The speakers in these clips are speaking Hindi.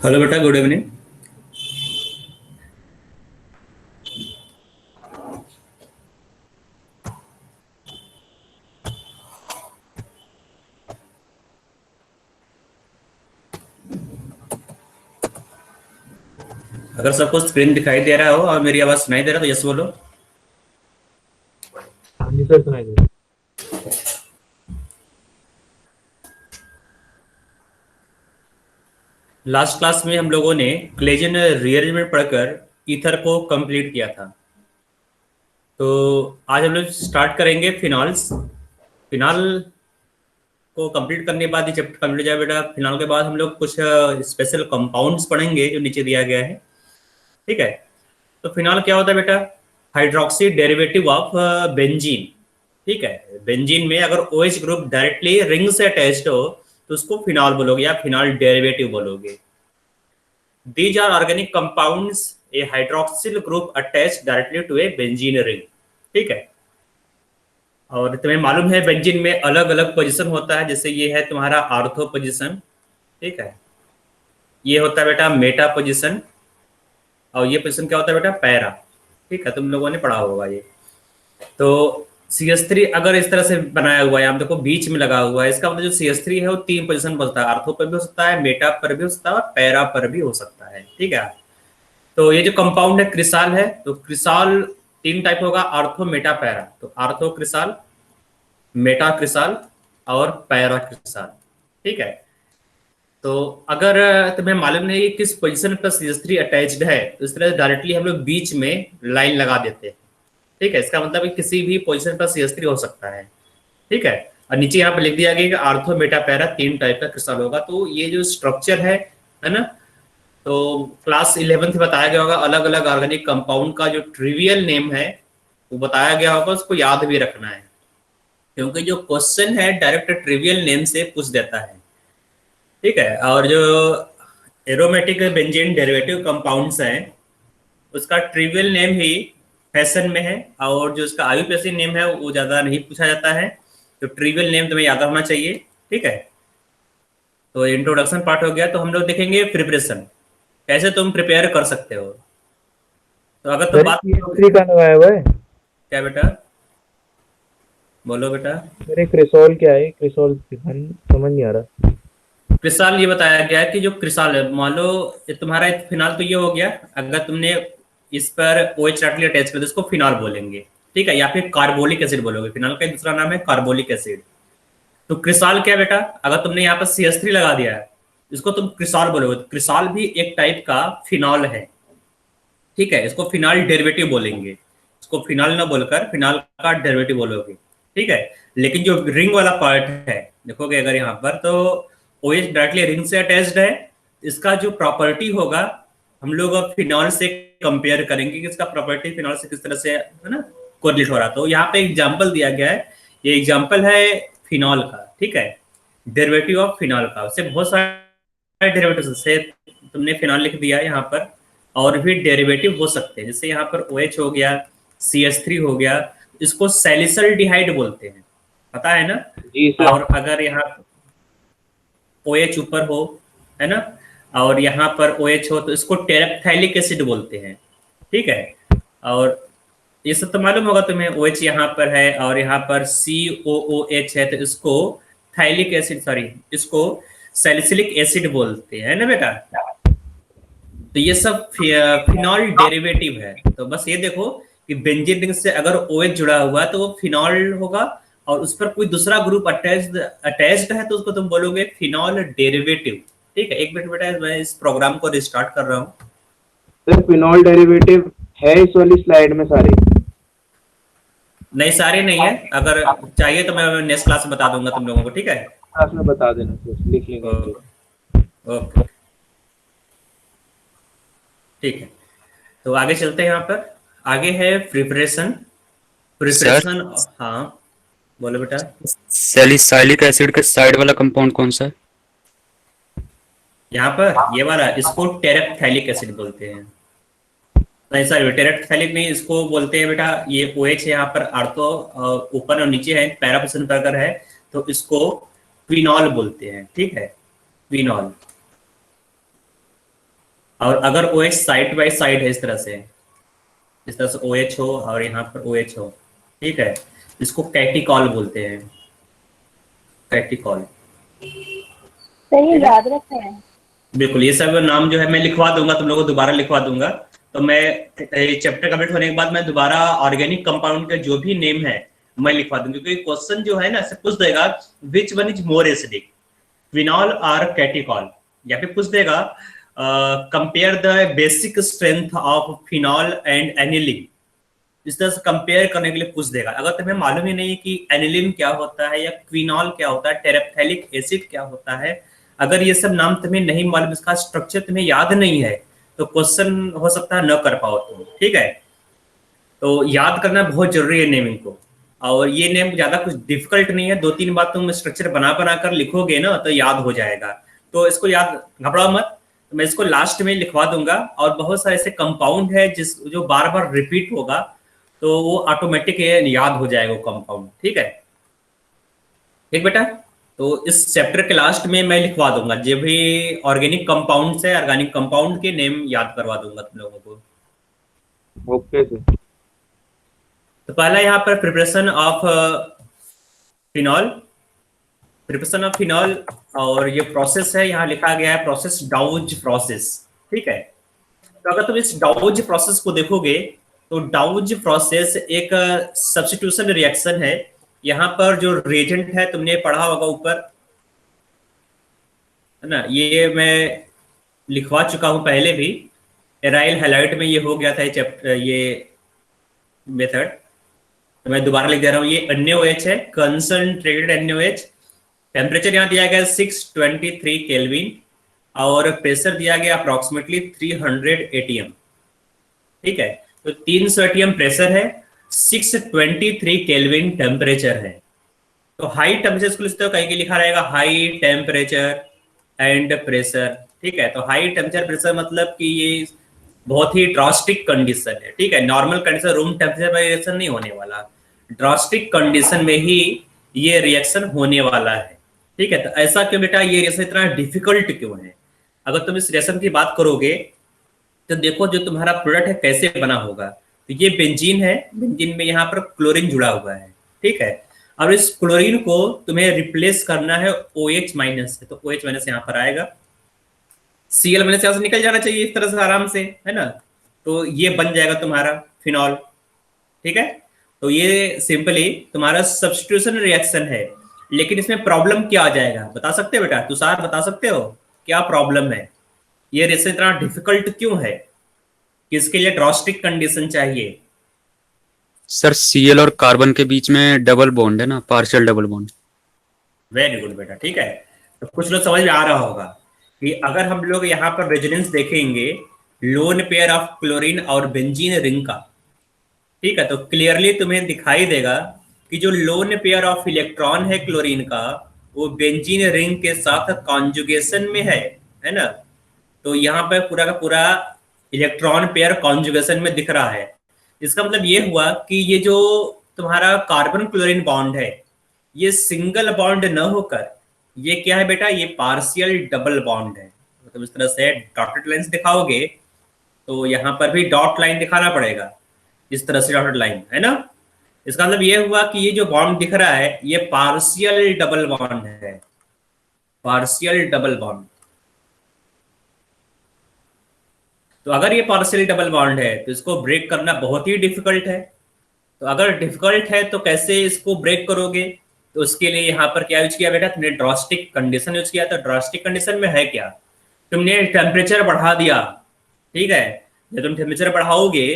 हेलो बेटा, गुड इवनिंग। अगर सबको स्क्रीन दिखाई दे रहा हो और मेरी आवाज सुनाई दे रहा है तो यस बोलो। हाँ जी सर, सुनाई दे रहा लास्ट क्लास में हम लोगों ने क्लेजन रीअरेंजमेंट पढ़कर ईथर को कंप्लीट किया था। तो आज हम लोग स्टार्ट करेंगे फिनॉल्स। फिनॉल को कंप्लीट करने के बाद ये चैप्टर कंप्लीट हो जाए बेटा। फिनॉल के बाद हम लोग कुछ स्पेशल कंपाउंड्स पढ़ेंगे जो नीचे दिया गया है। ठीक है। तो फिनॉल क्या होता है बेटा? Hydroxy derivative of benzene. ठीक है। बेंजीन में अगर OH ग्रुप डायरेक्टली रिंग से अटैच्ड हो तो उसको फिनॉल बोलोगे या फिनॉल डेरिवेटिव बोलोगे। These are organic compounds, a hydroxyl group attached directly to a benzene ring। ठीक है। और तुम्हें मालूम है बेंजीन में अलग अलग पोजीशन होता है, जैसे ये है तुम्हारा आर्थो पोजीशन। ठीक है। ये होता है बेटा मेटा पोजीशन। और ये पोजीशन क्या होता है बेटा? पैरा। ठीक है, तुम लोगों ने पढ़ा होगा ये। तो CS3 अगर इस तरह से बनाया हुआ है, हम देखो बीच में लगा हुआ है, इसका मतलब जो CS3 है वो 3 पोजीशन पर होता है। आर्थो पर भी हो सकता है, मेटा पर भी हो सकता है और पैरा पर भी हो सकता है। ठीक है। तो ये जो कंपाउंड है क्रिसाल है, तो क्रिसाल 3 टाइप होगा, आर्थो मेटा पैरा। तो आर्थो क्रिसाल, मेटा क्रिसाल और पैरा क्रिसाल। ठीक है। तो अगर तुम्हें मालूम नहीं कि किस पोजीशन पर CS3 अटैच्ड है, तो इस तरह से डायरेक्टली हम लोग बीच में लाइन लगा देते हैं। ठीक है। इसका मतलब किसी भी पोजीशन पर CS3 हो सकता है। ठीक है। और नीचे यहाँ पे लिख दिया गया कि आर्थो मेटा पैरा 3 टाइप का क्रिस्टल होगा। तो ये जो स्ट्रक्चर है ना, तो क्लास 11th में बताया गया होगा अलग अलग ऑर्गेनिक कंपाउंड का जो ट्रिवियल नेम है वो बताया गया होगा, उसको याद भी रखना है, क्योंकि जो क्वेश्चन है डायरेक्ट ट्रिवियल नेम से पूछ देता है। ठीक है। और जो एरोमेटिक बेंजीन डेरिवेटिव कंपाउंड्स हैं उसका ट्रिवियल नेम ही फैशन में है, और जो उसका आयुपेसी नेम है वो ज्यादा नहीं पूछा जाता है। तो ट्रिवियल नेम तुम्हें याद होना चाहिए। ठीक है। तो इंट्रोडक्शन पार्ट हो गया, तो हम लोग देखेंगे प्रिपरेशन, कैसे तुम प्रिपेयर कर सकते हो। तो अगर तुम सर। बात करोगे। CS3 का लगाया हुआ है। क्या बेटा? बोलो बेटा। सर, क्रिसोल क्या है? क्रिसोल समझ नहीं आ रहा। क्रिसाल ये बताया गया है कि जो क्रिसाल है, मान लो ये तुम्हारा एक फिनाल तो ये हो गया, अगर तुमने इस पर OH डायरेक्टली अटैच कर दिया इसको फिनाल बोलेंगे। ठीक है। या फिर कार्बोलिक एसिड बोलोगे, फिनाल का दूसरा नाम है कार्बोलिक एसिड। तो क्रिसाल क्या बेटा? अगर तुमने यहाँ पर CS3 लगा दिया है, इसको तुम क्रिसाल बोलोगे। तो क्रिसाल भी एक टाइप का फिनॉल है। ठीक है। इसको फिनाल डेरिवेटिव बोलेंगे, इसको फिनाल ना बोलकर फिनाल का डेरिवेटिव बोलोगे। ठीक है। लेकिन जो रिंग वाला पार्ट है, देखोगे अगर यहाँ पर, तो OH डायरेक्टली रिंग से अटैच्ड है। इसका जो प्रॉपर्टी होगा हम लोग अब फिनॉल से कंपेयर करेंगे कि इसका प्रॉपर्टी फिनॉल से किस तरह से है ना कोरिलेट हो रहा। तो यहाँ पे एग्जाम्पल दिया गया है, ये एग्जाम्पल है फिनॉल का। ठीक है। डेरिवेटिव ऑफ फिनॉल का, उससे बहुत सारे डेरिवेटिव से तुमने फिनॉल लिख दिया यहाँ पर, और भी डेरिवेटिव हो सकते हैं, जैसे यहाँ पर OH हो गया, CS3 हो गया, इसको सैलिसल्डिहाइड बोलते हैं, पता है ना। जी सर। और अगर यहाँ OH ऊपर हो, है ना, और यहाँ पर OH हो तो इसको टेरेप्थाइलिक एसिड बोलते हैं। ठीक है। और ये सब तो मालूम होगा तुम्हें, OH यहाँ पर है और यहाँ पर COOH है, तो इसको थाइलिक एसिड, सॉरी, इसको सैलिसिलिक एसिड बोलते हैं ना बेटा। तो ये सब फिनॉल डेरिवेटिव है। तो बस ये देखो कि बेंजीन रिंग से अगर OH जुड़ा हुआ है तो वो फिनॉल होगा, और उस पर कोई दूसरा ग्रुप अटैच्ड है तो उसको तुम बोलोगे फिनॉल डेरिवेटिव। ठीक है। एक मिनट बेटा, मैं इस प्रोग्राम को रिस्टार्ट कर रहा हूँ। सर, फिनॉल डेरिवेटिव है इस वाली स्लाइड में सारे? नहीं, सारे नहीं है, अगर चाहिए तो मैं नेक्स्ट क्लास में बता दूंगा तुम लोगों को। ठीक है। क्लास में बता देना सर, लिख लेंगे हम लोग। Okay okay. ठीक है। तो आगे चलते हैं, यहाँ पर आगे है प्रिपरेशन। Sir, preparation. हाँ, बोलो बेटा। सैलिसाइलिक एसिड का साइड वाला कंपाउंड कौन सा है? यहाँ पर ये वाला, इसको टेरेप्थैलिक एसिड बोलते हैं। नहीं सॉरी, टेरेप्थैलिक नहीं, इसको बोलते हैं बेटा, ये OH है यहाँ पर, आर्थो ऊपर और नीचे है, पैरा पोजीशन पर अगर है तो इसको क्विनॉल बोलते हैं। ठीक है। क्विनॉल। और अगर O H side by side है इस तरह से ओ एच हो और यहाँ पर ओ एच हो, ठीक है, इसको कैटिकॉल बोलते हैं, कैटिकॉल। सही है, ठीक है, याद रखना है। बिल्कुल, ये सब नाम जो है मैं लिखवा दूंगा, तुम लोगों को दोबारा लिखवा दूंगा। तो मैं चैप्टर कंप्लीट होने के बाद मैं दोबारा ऑर्गेनिक कंपाउंड के जो भी नेम है मैं लिखवा दूंगा, क्योंकि क्वेश्चन जो है ना से पूछ देगा which one is more acidic, phenol और कैटिकॉल, या फिर पूछ देगा compare the basic strength of phenol and aniline. इस तरह से कंपेयर करने के लिए पूछ देगा। अगर तुम्हें मालूम ही नहीं कि एनिलीन क्या होता है या क्विनॉल क्या होता है, टेरेप्थेलिक एसिड क्या होता है, अगर ये सब नाम तुम्हें नहीं मालूम, इसका स्ट्रक्चर तुम्हें याद नहीं है, तो क्वेश्चन हो सकता है न कर पाओ तुम। ठीक है, तो याद करना बहुत जरूरी है नेमिंग को। और ये नेम ज्यादा कुछ डिफिकल्ट नहीं है, 2-3 बार तुम स्ट्रक्चर बना बना कर लिखोगे ना तो याद हो जाएगा। तो इसको याद, घबराओ मत, तो मैं इसको लास्ट में लिखवा दूंगा। और बहुत सारे ऐसे कंपाउंड है जो बार बार रिपीट होगा, तो वो ऑटोमेटिक याद हो जाएगा वो कंपाउंड। ठीक है, ठीक बेटा। तो इस चैप्टर के लास्ट में मैं लिखवा दूंगा जो भी ऑर्गेनिक कंपाउंड है, ऑर्गेनिक कंपाउंड के नेम याद करवा दूंगा तुम लोगों को। Okay sir. तो पहला यहाँ पर preparation of phenol, preparation of phenol, और ये प्रोसेस है, यहाँ लिखा गया है प्रोसेस डाउज प्रोसेस। ठीक है, तो अगर तुम इस डाउज प्रोसेस को देखोगे तो डाउज प्रोसेस एक सब्स्टिट्यूशन रिएक्शन है। यहाँ पर जो रिएजेंट है तुमने पढ़ा होगा ऊपर, है ना, ये मैं लिखवा चुका हूं पहले भी, एराइल हैलाइड में ये हो गया था ये मेथड। तो मैं दोबारा लिख दे रहा हूँ, ये NaOH है, कंसंट्रेटेड NaOH। टेम्परेचर यहाँ दिया गया 623 केल्विन और प्रेशर दिया गया अप्रोक्सीमेटली 300 ATM। ठीक है, तो 300 ATM प्रेशर है, 623 केल्विन टेम्परेचर है। तो हाई टेम्परेचर को लिखते हो, कहीं लिखा रहेगा हाई टेम्परेचर एंड प्रेशर। ठीक है, तो हाई टेम्परेचर प्रेशर मतलब कि ये बहुत ही ड्रास्टिक कंडीशन है। ठीक है, नॉर्मल कंडीशन रूम टेम्परेचर पर रिएक्शन नहीं होने वाला, ड्रास्टिक कंडीशन में ही ये रिएक्शन होने वाला है। ठीक है, तो ऐसा क्यों बेटा, ये रिएक्शन इतना डिफिकल्ट क्यों है? अगर तुम इस रिएक्शन की बात करोगे तो देखो जो तुम्हारा प्रोडक्ट है कैसे बना होगा। तो ये बेंजीन है, बेंजीन में यहाँ पर क्लोरीन जुड़ा हुआ है। ठीक है, और इस क्लोरीन को तुम्हें रिप्लेस करना है OH माइनस से, तो OH माइनस यहाँ पर आएगा, Cl माइनस यहाँ से निकल जाना चाहिए इस तरह से आराम से, है ना। तो ये बन जाएगा तुम्हारा फिनॉल। ठीक है, तो ये सिंपली तुम्हारा सब्स्टिट्यूशन रिएक्शन है। लेकिन इसमें प्रॉब्लम क्या आ जाएगा बता सकते हो बेटा, तुषार बता सकते हो क्या प्रॉब्लम है? ये रिएक्शन इतना डिफिकल्ट क्यों है, किसके लिए ड्रास्टिक कंडीशन चाहिए? सर Cl और कार्बन के बीच में डबल बॉन्ड है ना, partial double bond. Very good बेटा। ठीक है, तो कुछ लोग समझ में आ रहा होगा कि अगर हम लोग यहाँ पर रेजोनेंस देखेंगे लोन पेयर ऑफ क्लोरीन और बेंजीन रिंग का, ठीक है, तो क्लियरली तुम्हें दिखाई देगा कि जो लोन पेयर ऑफ इलेक्ट्रॉन है क्लोरीन का वो बेंजीन रिंग के साथ कॉन्जुगेशन में है ना। तो यहाँ पर पूरा का पूरा इलेक्ट्रॉन पेयर कॉन्जुगेशन में दिख रहा है। इसका मतलब ये हुआ कि ये जो तुम्हारा कार्बन क्लोरीन बॉन्ड है ये सिंगल बॉन्ड न होकर ये क्या है बेटा, ये पार्शियल डबल बॉन्ड है। मतलब इस तरह से डॉटेड लाइंस दिखाओगे तो यहाँ पर भी डॉट लाइन दिखाना पड़ेगा, इस तरह से डॉटेड लाइन, है ना। इसका मतलब ये हुआ कि ये जो बॉन्ड दिख रहा है ये पार्शियल डबल बॉन्ड है, पार्शियल डबल बॉन्ड। तो अगर ये पार्शियल डबल बॉन्ड है तो इसको ब्रेक करना बहुत ही डिफिकल्ट है। तो अगर डिफिकल्ट है तो कैसे इसको ब्रेक करोगे? तो उसके लिए यहाँ पर क्या यूज किया बेटा, तुमने ड्रास्टिक कंडीशन यूज किया। तो ड्रास्टिक कंडीशन में है क्या, तुमने टेम्परेचर बढ़ा दिया। ठीक है, जब तुम टेम्परेचर बढ़ाओगे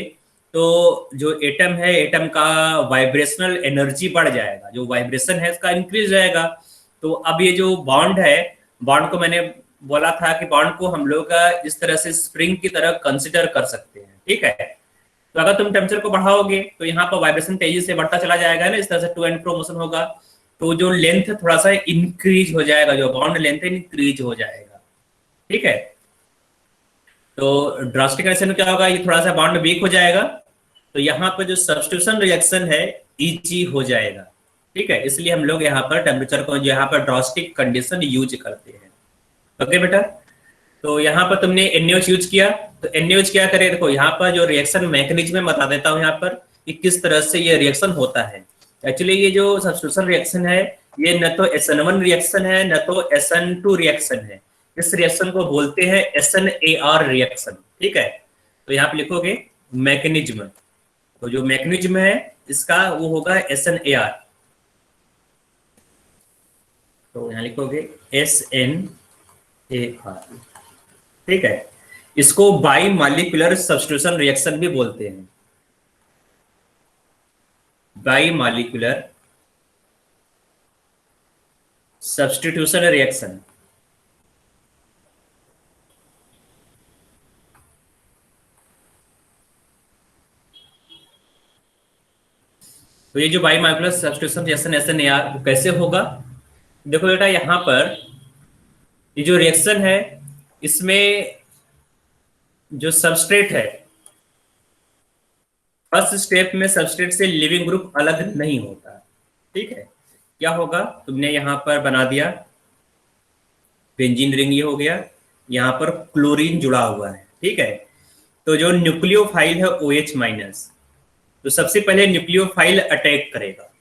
तो जो एटम है एटम का वाइब्रेशनल एनर्जी बढ़ जाएगा, जो वाइब्रेशन है इसका इंक्रीज जाएगा। तो अब ये जो बॉन्ड है, बॉन्ड को मैंने बोला था कि बॉन्ड को हम लोग इस तरह से स्प्रिंग की तरह कंसिडर कर सकते हैं। ठीक है, तो अगर तुम टेम्परेचर को बढ़ाओगे तो यहाँ पर वाइब्रेशन तेजी से बढ़ता चला जाएगा ना, इस तरह से टू एंड फ्रो मोशन होगा। तो जो लेंथ थोड़ा सा इंक्रीज हो जाएगा, जो बॉन्ड लेंथ है इंक्रीज हो जाएगा। ठीक है, तो ड्रास्टिक रिएक्शन में क्या होगा, ये थोड़ा सा बॉन्ड वीक हो जाएगा। तो यहाँ पर जो सब्स्टिट्यूशन रिएक्शन है इजी हो जाएगा। ठीक है, इसलिए हम लोग यहाँ पर टेम्परेचर को यहाँ पर ड्रास्टिक कंडीशन यूज करते हैं। ओके बेटा, तो यहाँ पर तुमने NaOH यूज किया, तो NaOH क्या करे, देखो यहाँ पर जो रिएक्शन मैकेनिज्म में बता देता हूँ यहाँ पर कि किस तरह से ये रिएक्शन होता है। एक्चुअली ये जो सब्स्टिट्यूशन रिएक्शन है ये न तो SN1 रिएक्शन है न तो SN2 रिएक्शन है, इस रिएक्शन को बोलते हैं SNAR रिएक्शन। ठीक है, तो यहाँ पे लिखोगे मैकेनिज्म, तो जो मैकेनिज्म है इसका वो होगा SNAR, तो यहाँ लिखोगे SNAR। ठीक है, इसको बाई मॉलिक्यूलर सब्स्टिट्यूशन रिएक्शन भी बोलते हैं, बाई मॉलिक्यूलर सब्स्टिट्यूशन रिएक्शन। तो ये जो by molecular substitution reaction SNAR कैसे होगा, देखो बेटा यहां पर ये जो रिएक्शन है इसमें जो सबस्ट्रेट है, फर्स्ट स्टेप में सबस्ट्रेट से लिविंग ग्रुप अलग नहीं होता। ठीक है, क्या होगा, तुमने यहां पर बना दिया बेंजीन रिंग, ये हो गया, यहां पर क्लोरीन जुड़ा हुआ है। ठीक है, तो जो न्यूक्लियोफाइल है OH माइनस, तो सबसे पहले न्यूक्लियोफाइल अटैक करेगा।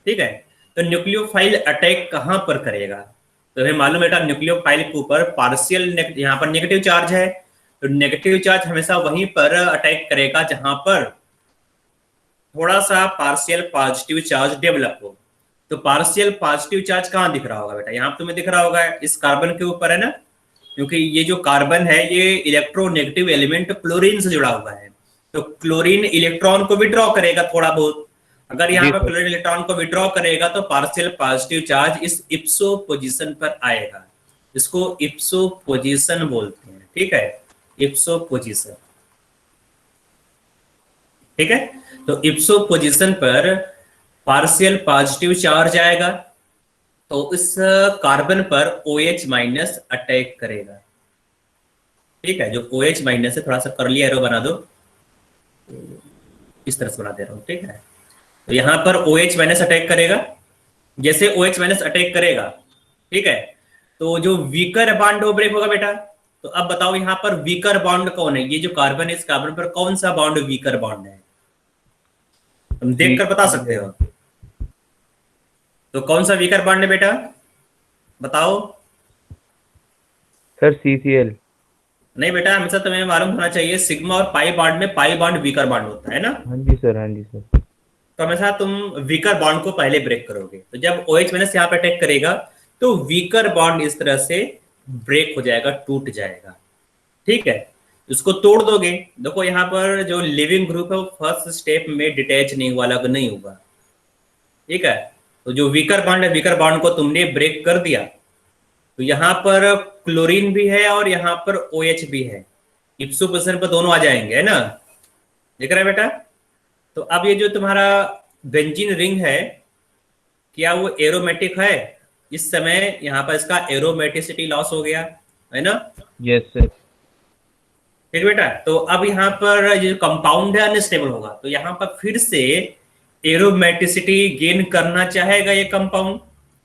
ठीक है, तो न्यूक्लियोफाइल अटैक कहां पर करेगा, तो हमें मालूम है न्यूक्लियोफाइल के ऊपर पार्शियल यहाँ पर नेगेटिव चार्ज है, तो नेगेटिव चार्ज हमेशा वहीं पर अटैक करेगा जहां पर थोड़ा सा पार्शियल पॉजिटिव चार्ज डेवलप हो। तो पार्शियल पॉजिटिव चार्ज कहाँ दिख रहा होगा बेटा, यहाँ तुम्हें दिख रहा होगा इस कार्बन के ऊपर है ना, क्योंकि ये जो कार्बन है ये इलेक्ट्रोनेगेटिव एलिमेंट क्लोरीन से जुड़ा हुआ है, तो क्लोरीन इलेक्ट्रॉन को विड्रॉ करेगा थोड़ा बहुत। अगर यहाँ पर क्लोरीन इलेक्ट्रॉन को विड्रॉ करेगा तो पार्शियल पॉजिटिव चार्ज इस इप्सो पोजीशन पर आएगा, इसको इप्सो पोजीशन बोलते हैं। ठीक है, इप्सो पोजीशन। ठीक है, तो इप्सो पोजीशन पर पार्शियल पॉजिटिव चार्ज आएगा, तो इस कार्बन पर OH माइनस अटैक करेगा। ठीक है, जो OH माइनस है थोड़ा सा कर्ली एरो बना दो, इस तरह से बना दे रहा हूं। ठीक है, तो यहां पर OH माइनस अटैक करेगा, जैसे OH माइनस अटैक करेगा, ठीक है, तो जो वीकर बॉन्ड वो ब्रेक होगा बेटा। तो अब बताओ यहाँ पर वीकर बॉन्ड कौन है, ये जो कार्बन है इस कार्बन पर कौन सा बॉन्ड वीकर बॉन्ड है, तुम देखकर बता सकते हो। तो कौन सा वीकर बॉन्ड है बेटा, बताओ। Sir CCl। नहीं बेटा, हमेशा तुम्हें मालूम होना चाहिए सिग्मा और पाई बॉन्ड में पाई बॉन्ड वीकर बॉन्ड होता है ना। हाँ जी सर, हाँ जी सर। तो हमेशा तुम वीकर बॉन्ड को पहले ब्रेक करोगे, तो जब OH माइनस यहाँ पे अटैक करेगा तो वीकर बॉन्ड इस तरह से ब्रेक हो जाएगा, टूट जाएगा। ठीक है, उसको तोड़ दोगे, देखो यहाँ पर जो लिविंग ग्रुप है वो फर्स्ट स्टेप में डिटैच नहीं हुआ, अलग नहीं हुआ। ठीक है, तो जो वीकर बॉन्ड है वीकर बॉन्ड को तुमने ब्रेक कर दिया, तो यहाँ पर क्लोरीन भी है और यहाँ पर OH भी है, इप्सो पोजीशन पर दोनों आ जाएंगे, है ना, दिख रहा है बेटा। तो अब ये जो तुम्हारा बेंजीन रिंग है क्या वो एरोमेटिक है, इस समय यहाँ पर इसका एरोमेटिसिटी लॉस हो गया है ना। Yes sir. ठीक बेटा, तो अब यहाँ पर जो कंपाउंड है अनस्टेबल होगा, तो यहाँ पर फिर से एरोमेटिसिटी गेन करना चाहेगा ये कंपाउंड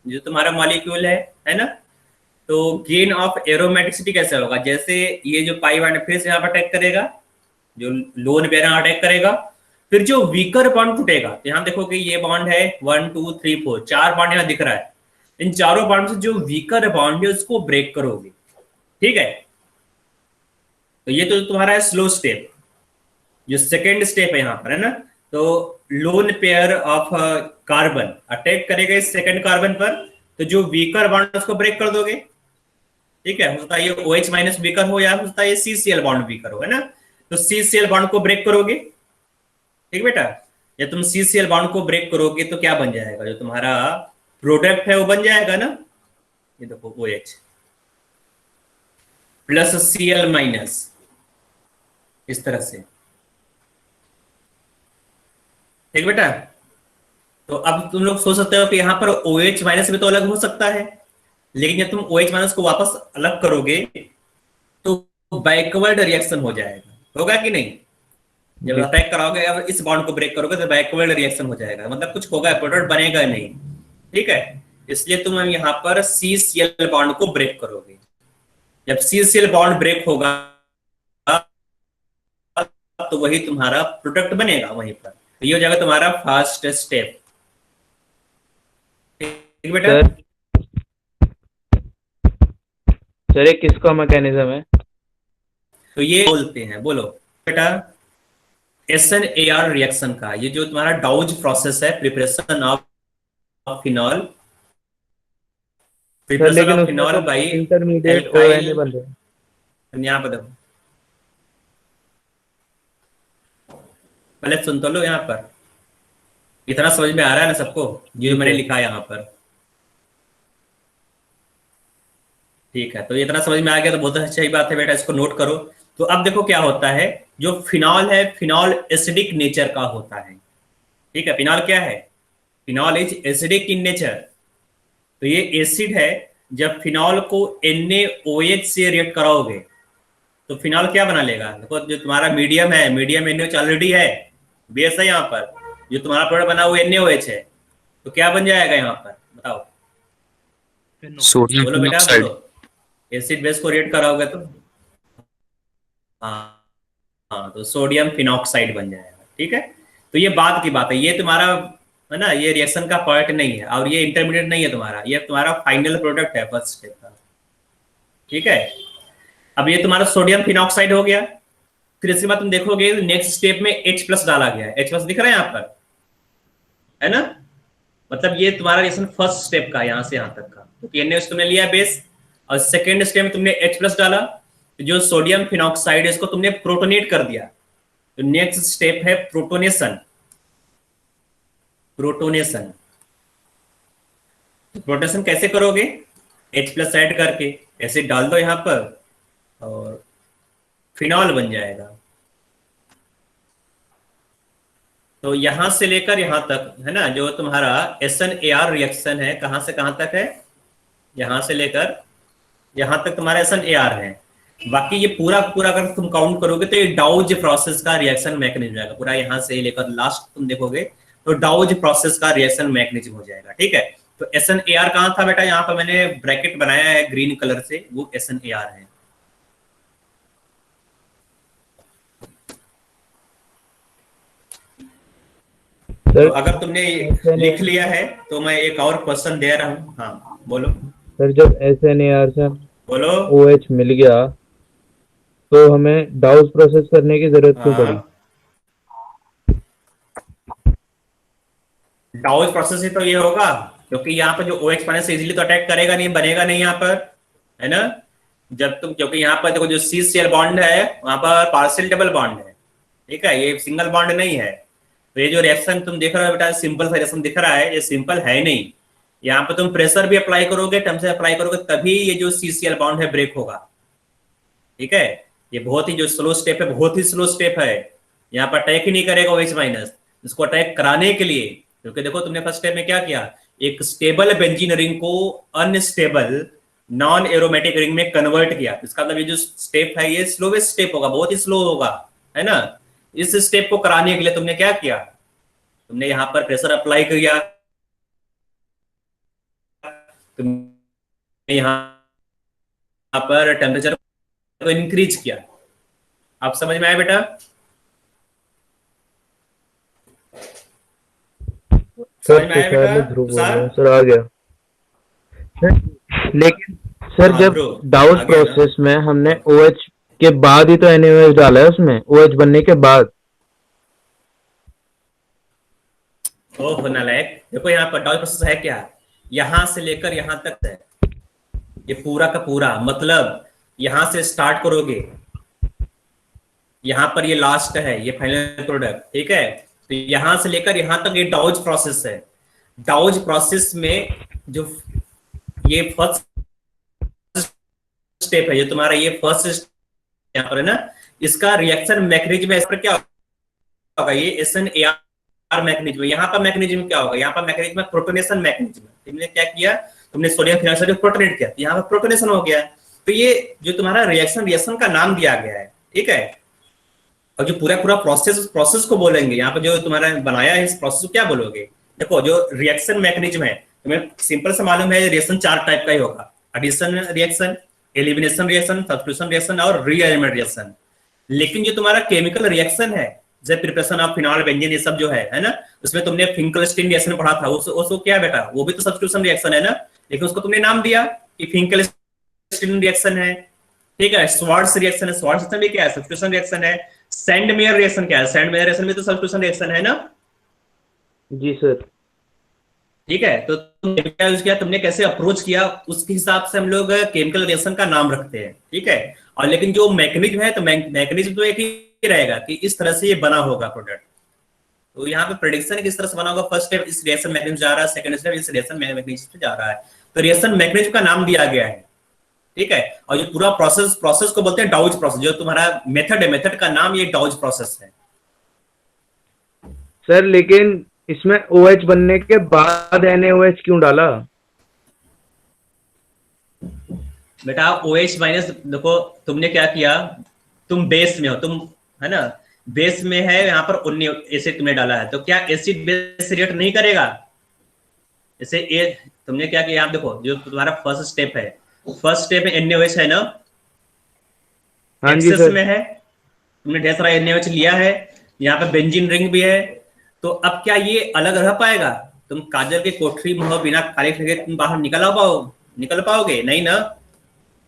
जो तुम्हारा मॉलिक्यूल है ना। तो गेन ऑफ एरोमेटिसिटी कैसे होगा, जैसे ये जो पाई बॉन्ड फिर से यहाँ पर अटैक करेगा, जो लोन पेयर अटैक करेगा, फिर जो वीकर बॉन्ड टूटेगा, तो यहाँ देखो कि ये बॉन्ड है 1 2 3 4 4 बॉन्ड यहाँ दिख रहा है, इन चारों बॉन्ड से जो वीकर बॉन्ड है उसको ब्रेक करोगे। ठीक है, तो ये तो तुम्हारा है स्लो स्टेप, जो सेकेंड स्टेप है यहाँ पर है ना। तो lone pair of carbon attack करेगा इस सेकेंड कार्बन पर, तो जो वीकर बॉन्ड उसको ब्रेक कर दोगे। ठीक है, हो सकता है ये OH माइनस वीकर हो या हो सकता है ये CCl बॉन्ड वीकर हो, है ना। तो CCl बॉन्ड को ब्रेक करोगे, ठीक बेटा, या तुम CCl बॉन्ड को ब्रेक करोगे तो क्या बन जाएगा, जो तुम्हारा प्रोडक्ट है वो बन जाएगा ना, ये देखो OH प्लस Cl माइनस, इस तरह से। ठीक बेटा, तो अब तुम लोग सोच सकते हो कि यहाँ पर OH माइनस भी तो अलग हो सकता है, लेकिन जब तुम OH माइनस को वापस अलग करोगे तो बैकवर्ड रिएक्शन हो जाएगा, होगा कि नहीं। जब अटैक कराओगे अब इस बॉन्ड को ब्रेक करोगे तो बैकवर्ड रिएक्शन हो जाएगा, मतलब कुछ होगा, प्रोडक्ट बनेगा नहीं। ठीक है, इसलिए तुम यहाँ पर CCl बॉन्ड को ब्रेक करोगे। जब CCl बॉन्ड ब्रेक होगा तो वही तुम्हारा प्रोडक्ट बनेगा वहीं पर। तो ये हो जाएगा तुम्हारा फर्स्ट स्टेप। ठीक बेटा। सर सर ये किसका मैकेनिज्म है? तो ये बोलते हैं, बोलो बेटा, SNAR रिएक्शन का। ये जो तुम्हारा डाउज प्रोसेस है, preparation of phenol, sir preparation लेकिन ऑफ उसमें फिनॉल तो बाई इंटरमीडिएट एल्काइल। ONA बन रहे हैं। यहाँ पर देखो, पहले सुन तो लो। यहाँ पर इतना समझ में आ रहा है ना सबको जो मैंने लिखा है यहाँ पर? ठीक है, तो इतना समझ में आ गया तो बहुत अच्छी बात है बेटा, इसको नोट करो। तो अब देखो क्या होता है, जो फिनॉल है, फिनॉल एसिडिक नेचर का होता है। ठीक है, फिनॉल क्या है? Phenol is acidic in nature. तो ये एसिड है। जब फिनॉल को NaOH से रिएक्ट कराओगे तो फिनॉल क्या बना लेगा? देखो, जो तुम्हारा मीडियम है, मीडियम NaOH ऑलरेडी है, बेस है। यहाँ पर जो तुम्हारा प्रोडक्ट बना वो NaOH है, तो क्या बन जाएगा यहाँ पर? बताओ, सोडियम बोलो बेटा, फिनॉक्साइड। बोलो। एसिड बेस को रिएक्ट कराओगे तो हाँ, हाँ, तो सोडियम फिनॉक्साइड बन जाएगा। ठीक है, तो ये बात की बात है, ये तुम्हारा है ना, ये रिएक्शन का पार्ट नहीं है और ये इंटरमीडिएट नहीं है तुम्हारा, ये तुम्हारा फाइनल प्रोडक्ट है फर्स्ट स्टेप का। ठीक है, अब ये तुम्हारा सोडियम फिनॉक्साइड हो गया। फिर इसके बाद तुम देखोगे नेक्स्ट स्टेप में H+ डाला गया है। H+ दिख रहा है यहाँ पर, है ना? मतलब ये तुम्हारा रिएक्शन फर्स्ट स्टेप का, यहाँ से यहाँ तक का। तो NaOH तुमने लिया बेस, और सेकेंड स्टेप में तुमने H+ डाला, तो जो सोडियम फिनॉक्साइड है इसको तुमने प्रोटोनेट कर दिया। तो नेक्स्ट स्टेप है प्रोटोनेशन। प्रोटोनेशन, प्रोटोनेशन कैसे करोगे? H+ ऐड करके एसिड डाल दो यहाँ पर और फिनॉल बन जाएगा। तो यहां से लेकर यहां तक है ना, जो तुम्हारा SNAR रिएक्शन है, कहां से कहां तक है? यहां से लेकर यहां तक तुम्हारा SNAR है। बाकी ये पूरा पूरा अगर तुम काउंट करोगे तो ये डाउज प्रोसेस का रिएक्शन मैकेनिज्म जाएगा पूरा। यहां से लेकर लास्ट तुम देखोगे तो डाउज प्रोसेस का रिएक्शन मैकेनिज्म हो जाएगा। ठीक है, तो SNAR कहां था बेटा? यहाँ पर मैंने ब्रैकेट बनाया है ग्रीन कलर से, वो SNAR है। तो अगर तुमने लिख लिया है तो मैं एक और क्वेश्चन दे रहा हूँ। हाँ बोलो। सर जब SNAR से बोलो। OH मिल गया तो हमें डाउज प्रोसेस करने की जरूरत क्यों पड़ी? डाउज प्रोसेस ही तो ये होगा, क्योंकि यहाँ पर जो OH पाने से इजीली तो अटैक करेगा नहीं, बनेगा नहीं यहाँ पर, है ना? जब तुम, क्योंकि यहाँ पर देखो जो CCl बॉन्ड है वहां पर पार्शियल डबल बॉन्ड है। ठीक है, ये सिंगल बॉन्ड नहीं है। तो ये जो रिएक्शन तुम देख रहे हो बेटा, सिंपल सा रिएक्शन दिख रहा है, ये सिंपल है नहीं। यहाँ पर तुम प्रेशर भी अप्लाई करोगे, टेम्परेचर अप्लाई करोगे, तभी ये जो CCl बॉन्ड है ब्रेक होगा। ठीक है, ये बहुत ही जो स्लो स्टेप है, बहुत ही स्लो स्टेप है। यहाँ पर अटैक ही नहीं करेगा OH-। इसको अटैक कराने के लिए, क्योंकि देखो तुमने फर्स्ट स्टेप में क्या किया, एक स्टेबल बेंजीन रिंग को अनस्टेबल नॉन एरोमेटिक रिंग में कन्वर्ट किया। इसका मतलब ये जो स्टेप है ये स्लोवेस्ट स्टेप होगा, बहुत ही स्लो होगा, है ना? इस स्टेप को कराने के लिए तुमने क्या किया, तुमने यहाँ पर प्रेशर अप्लाई किया, तुमने यहाँ पर टेम्परेचर को इंक्रीज किया। आप समझ में आया बेटा? समझ में आया बेटा? सर आ गया। लेकिन सर हाँ, जब ब्रो, डाउज आ गया ना? प्रोसेस में हमने OH के बाद ही तो NaOH डाला है उसमें, OH बनने के बाद। ओह नालायक, देखो यहाँ पर डाउज प्रोसेस है क्या, यहां से लेकर यहां तक है ये पूरा का पूरा। मतलब यहां से स्टार्ट करोगे, यहां पर ये लास्ट है, ये फाइनल प्रोडक्ट। ठीक है, तो यहां से लेकर यहां तक ये डाउज प्रोसेस है। डाउज प्रोसेस में जो ये फर्स्ट स्टेप है, ये तुम्हारा ये फर्स्ट यहाँ पर है ना, इसका रिएक्शन मैकेनिज्म इस पर क्या होगा, ये SNAR मैकेनिज्म। यहाँ पर मैकेनिज्म क्या होगा, यहाँ पर मैकेनिज्म प्रोटोनेशन मैकेनिज्म। तुमने क्या किया, तुमने सोडियम फिनॉक्साइड को प्रोटोनेट किया, यहाँ पर प्रोटोनेशन हो गया। तो ये जो तुम्हारा रिएक्शन का नाम दिया गया है। ठीक है, और जो पूरा पूरा प्रोसेस को बोलेंगे, यहाँ पर जो तुम्हारा बनाया है इस प्रोसेस को क्या बोलोगे? देखो जो रिएक्शन मैकेनिज्म है तुम्हें सिंपल से मालूम है, रिएक्शन 4 टाइप का ही होगा। Addition reaction, elimination reaction, substitution reaction और रीअरेंजमेंट रिएक्शन। लेकिन जो तुम्हारा केमिकल रिएक्शन है, जैसे प्रिपरेशन ऑफ फिनॉल बेंजीन, ये सब जो है ना, उसमें तुमने फिंकलस्टीन रिएक्शन पढ़ा था, उसको क्या बेटा, वो भी तो सब्स्टिट्यूशन रिएक्शन है ना, लेकिन उसको तुमने नाम दिया कि फिंकलस्टीन रिएक्शन है। ठीक है, स्वार्ट्स रिएक्शन है, स्वार्ट्स रिएक्शन भी क्या है, सब्स्टिट्यूशन रिएक्शन है। सैंडमेयर रिएक्शन क्या है, सैंडमेयर रिएक्शन भी तो सब्स्टिट्यूशन रिएक्शन है ना। जी सर। ठीक है, तो तुमने क्या यूज किया, तुमने कैसे अप्रोच किया, उसके हिसाब से हम लोग केमिकल रिएक्शन का नाम रखते हैं। ठीक है, और लेकिन जो मैकेनिज्म है, तो मैकेनिज्म तो एक ही रहेगा कि इस तरह से ये बना होगा प्रोडक्ट। तो यहाँ पे प्रेडिक्शन किस तरह से बना होगा, फर्स्ट स्टेप इस रिएक्शन मैकेनिज्म जा रहा है, सेकंड स्टेप इस रिएक्शन मैकेनिज्म पे जा रहा है, तो रिएक्शन मैकेनिज्म का नाम दिया गया है। ठीक है, और जो पूरा प्रोसेस को बोलते हैं डाउज प्रोसेस, जो तुम्हारा मेथड है, मेथड का नाम ये डाउज प्रोसेस है। सर लेकिन इसमें OH बनने के बाद NaOH क्यों डाला? बेटा OH माइनस, देखो तुमने क्या किया, तुम बेस में हो, तुम है ना, बेस में है, यहाँ पर एसिड तुमने डाला है, तो क्या एसिड बेस रिएक्ट नहीं करेगा? जैसे ये तुमने क्या किया, आप देखो जो तुम्हारा फर्स्ट स्टेप है, फर्स्ट स्टेप में NaOH है ना, हाँ जी एक्सेस सर। में है, तुमने ढेर सारा NaOH लिया है, यहाँ पे बेंजीन रिंग भी है, तो अब क्या ये अलग रह पाएगा? तुम काजल के कोठरी में हो, बिना खाली लगे तुम बाहर निकल पाओगे? नहीं ना।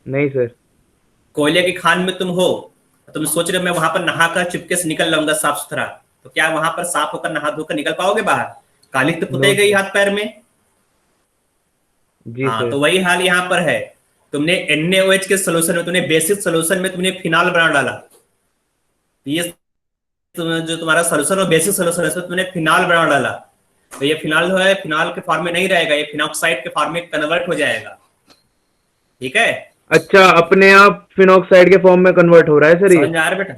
नहीं सर। कोयले की खान में तुम हो, तुम सोच रहे हो मैं वहां पर नहाकर चुपके से निकल लाऊंगा साफ सुथरा, तो क्या वहां पर साफ होकर नहा धोकर निकल पाओगे बाहर? काली तो पुते गई हाथ पैर में। जी हाँ, सर। तो वही हाल यहाँ पर है, तुमने NaOH के सोल्यूशन में, तुमने बेसिक सोल्यूशन में तुमने फिनॉल बना डाला, ये जो तुम्हारा सोल्यूशन और बेसिक सोल्यूशन है, इसमें तुमने फिनॉल बना डाला, तो ये फिनॉल जो है, फिनॉल के फॉर्म में नहीं रहेगा, ये फिनॉक्साइड के फॉर्म में कन्वर्ट हो जाएगा। ठीक है, अच्छा, अपने आप फिनॉक्साइड के फॉर्म में कन्वर्ट हो रहा है सर समझ ये? में आ रहा है बेटा?